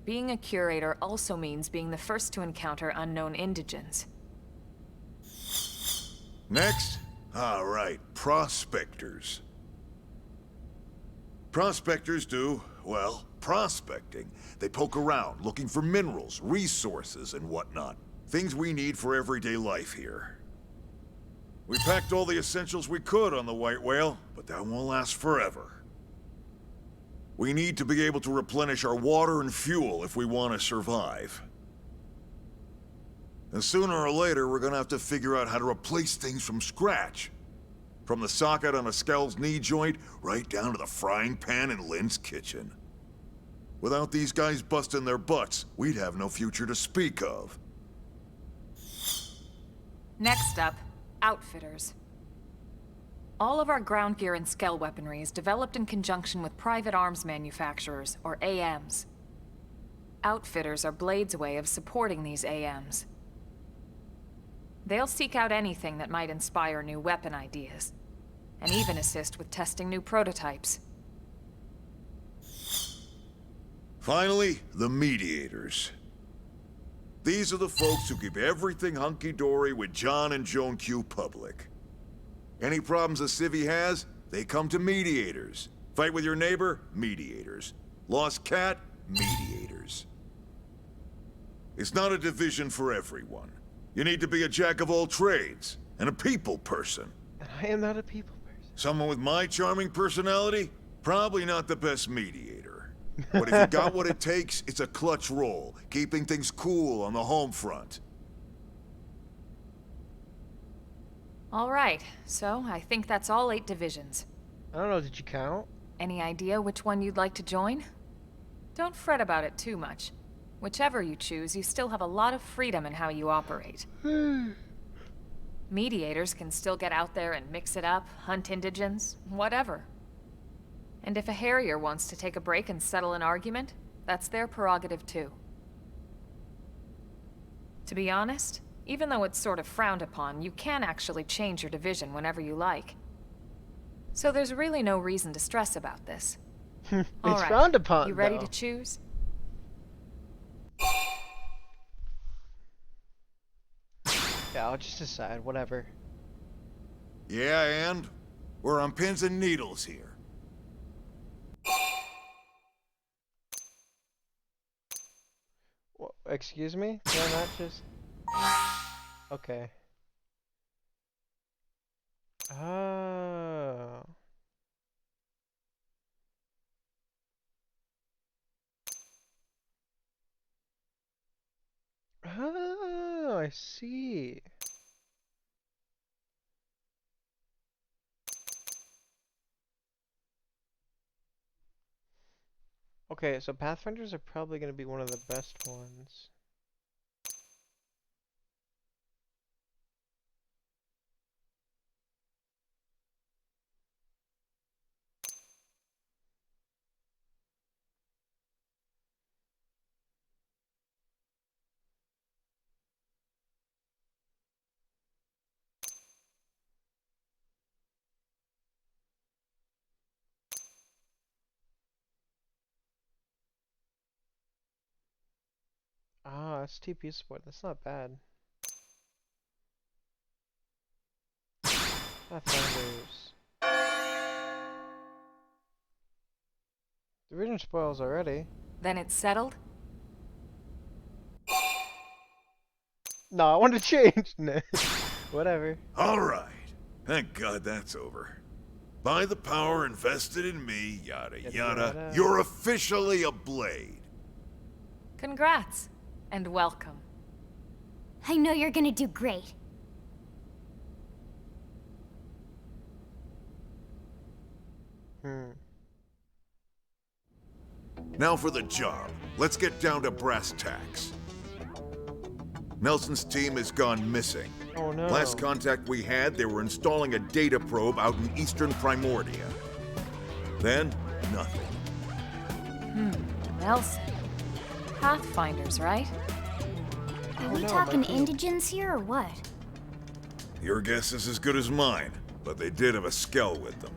Being a curator also means being the first to encounter unknown indigens. Next? All right, prospectors. Prospectors do, well, prospecting. They poke around, looking for minerals, resources, and whatnot. Things we need for everyday life here. We packed all the essentials we could on the White Whale, but that won't last forever. We need to be able to replenish our water and fuel if we want to survive. And sooner or later, we're gonna have to figure out how to replace things from scratch. From the socket on a Skell's knee joint, right down to the frying pan in Lynn's kitchen. Without these guys busting their butts, we'd have no future to speak of. Next up, Outfitters. All of our ground gear and Skell weaponry is developed in conjunction with private arms manufacturers, or AMs. Outfitters are Blade's way of supporting these AMs. They'll seek out anything that might inspire new weapon ideas, and even assist with testing new prototypes. Finally, the Mediators. These are the folks who keep everything hunky-dory with John and Joan Q public. Any problems a civvy has, they come to Mediators. Fight with your neighbor? Mediators. Lost cat? Mediators. It's not a division for everyone. You need to be a jack of all trades, and a people person. I am not a people person. Someone with my charming personality? Probably not the best mediator. But if you got what it takes, it's a clutch role, keeping things cool on the home front. All right, so I think that's all 8 divisions. I don't know, did you count? Any idea which one you'd like to join? Don't fret about it too much. Whichever you choose, you still have a lot of freedom in how you operate. Mediators can still get out there and mix it up, hunt indigens, whatever. And if a Harrier wants to take a break and settle an argument, that's their prerogative too. To be honest, even though it's sort of frowned upon, you can actually change your division whenever you like. So there's really no reason to stress about this. It's All right, frowned upon, you ready though. to choose? Yeah, I'll just decide, whatever. Yeah, and? We're on pins and needles here. Well, excuse me? Can I not just... Okay. Oh. Oh, I see. Okay, so Pathfinders are probably going to be one of the best ones. Ah, that's TP support. That's not bad. Pathfinders. The region spoils already. Then it's settled? No, I want to change. Nah. Whatever. All right. Thank God that's over. By the power invested in me, yada yada, you're officially a blade. Congrats. And welcome. I know you're gonna do great. Now for the job. Let's get down to brass tacks. Nelson's team has gone missing. Oh no. Last contact we had, they were installing a data probe out in eastern Primordia. Then, nothing. Nelson. Pathfinders, right? Are we talking indigents here or what? Your guess is as good as mine, but they did have a skell with them.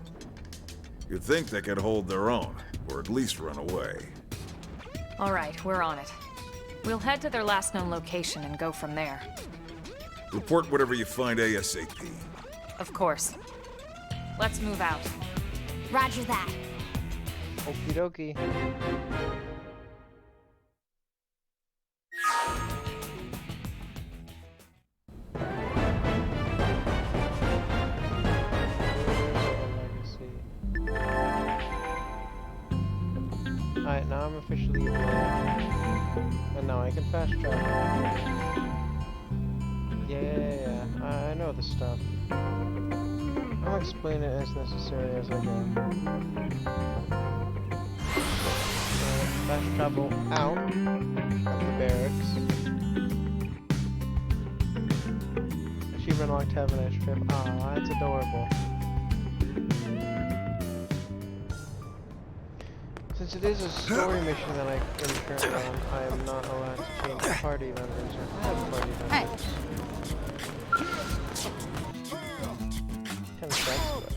You'd think they could hold their own, or at least run away. All right, we're on it. We'll head to their last known location and go from there. Report whatever you find ASAP. Of course. Let's move out. Roger that. Okie dokie. Alright, now I'm officially a player. And now I can fast travel. Yeah, I know this stuff. I'll explain it as necessary as I go. Fast travel out of the barracks. Achievement unlocked, have an ice trip. Aw, that's adorable. Since it is a story mission that I am currently on, I am not allowed to change party members or have party members. Kind of sucks, but...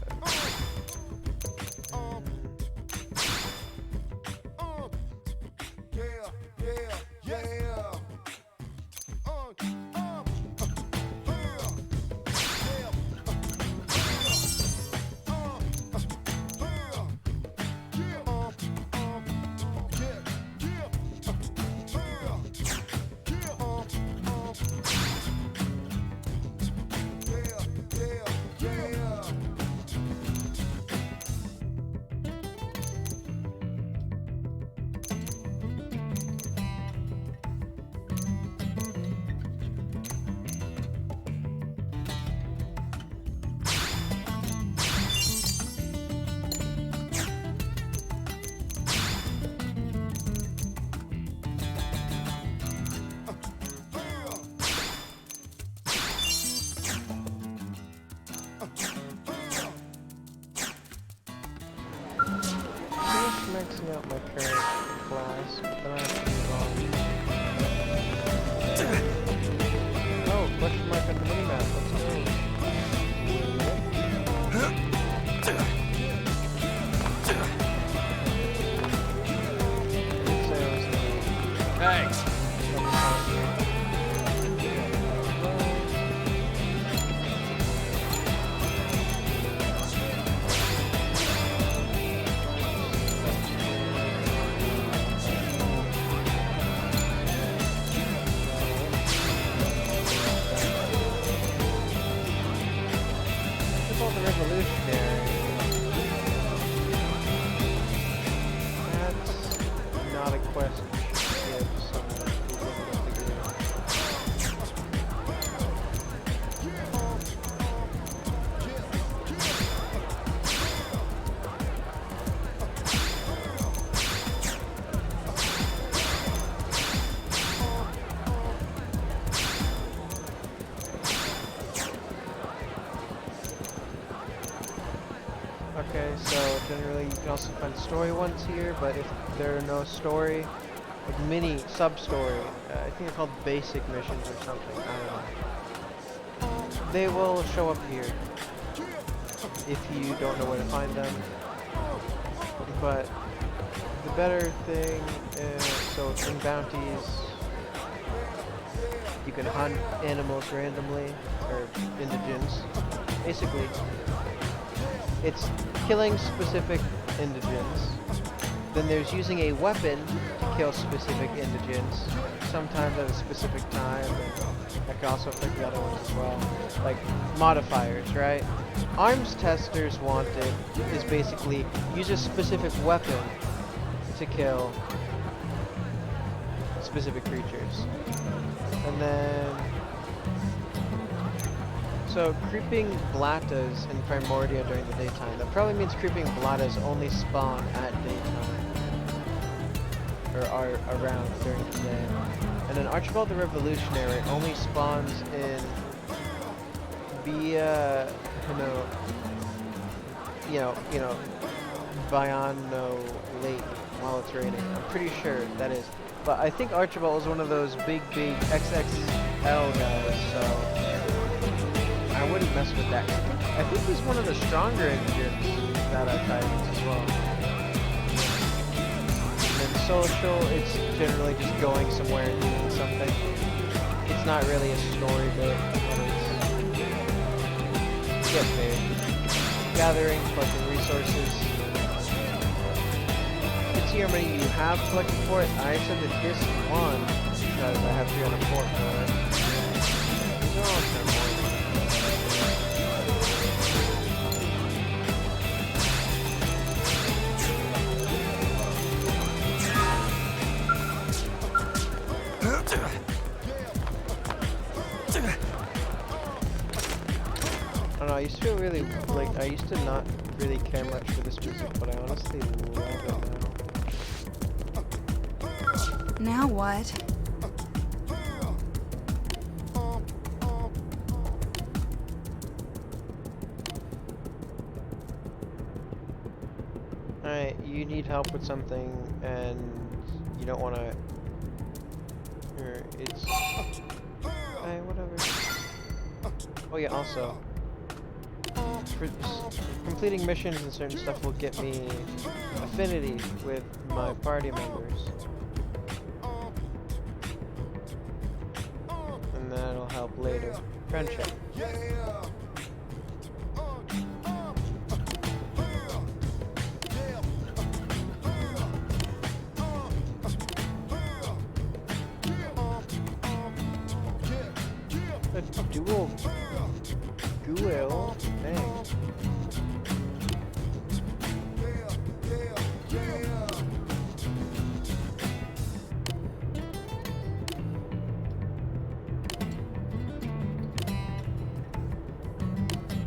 maxing out my current class, but then I have to move on. Oh, question mark on the minimap, let's go. Thanks. Okay, so generally you can also find story ones here, but if there are no story, like mini sub-story, I think they're called basic missions or something, I don't know. They will show up here if you don't know where to find them. But the better thing is, so in bounties, you can hunt animals randomly, or indigens. Basically, it's killing specific indigens. Then there's using a weapon to kill specific indigens, sometimes at a specific time, and that can also affect the other ones as well. Like, modifiers, right? Arms testers wanted is basically use a specific weapon to kill specific creatures. And then... So, creeping blatas in Primordia during the daytime. That probably means creeping blatas only spawn at daytime. Or are around during the day. And then Archibald the Revolutionary only spawns in via, Biano Lake while it's raining. I'm pretty sure that is. But I think Archibald is one of those big XXL guys, so I wouldn't mess with that. I think he's one of the stronger engines that I've Titans as well. And then social, it's generally just going somewhere and doing something. It's not really a story bit, but it's get paid. Gathering, collecting resources. You can see how many you have collected for it. I said that this one because I have 304 for it. These are all 10 more. I don't know, I used to feel really, I used to not really care much for this music, but I honestly love it now. Now what? Alright, you need help with something, and you don't want to... It's... Alright, whatever. Oh yeah, also... completing missions and certain stuff will get me affinity with my party members. And that'll help later. Friendship. A dual Guil? Dang.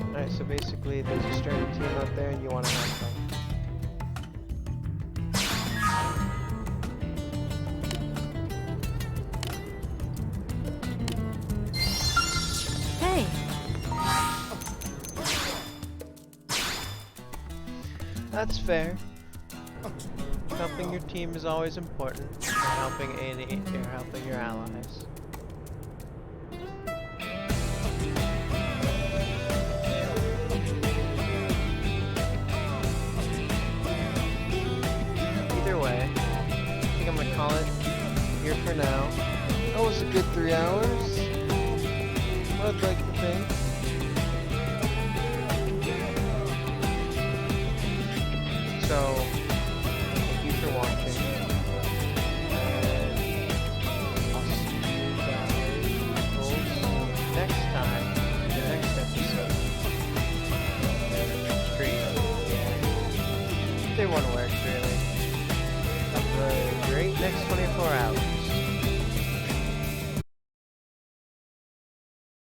Alright, so basically there's a stranded team out there and you want to help them. Hey! That's fair. Helping your team is always important. You're helping your allies. Either way, I think I'm gonna call it here for now. That was a good 3 hours. I'd like to think. So, thank you for watching, and I'll see you guys next time, in the next episode. Stream, yeah. Either one works, really. Have a great next 24 hours.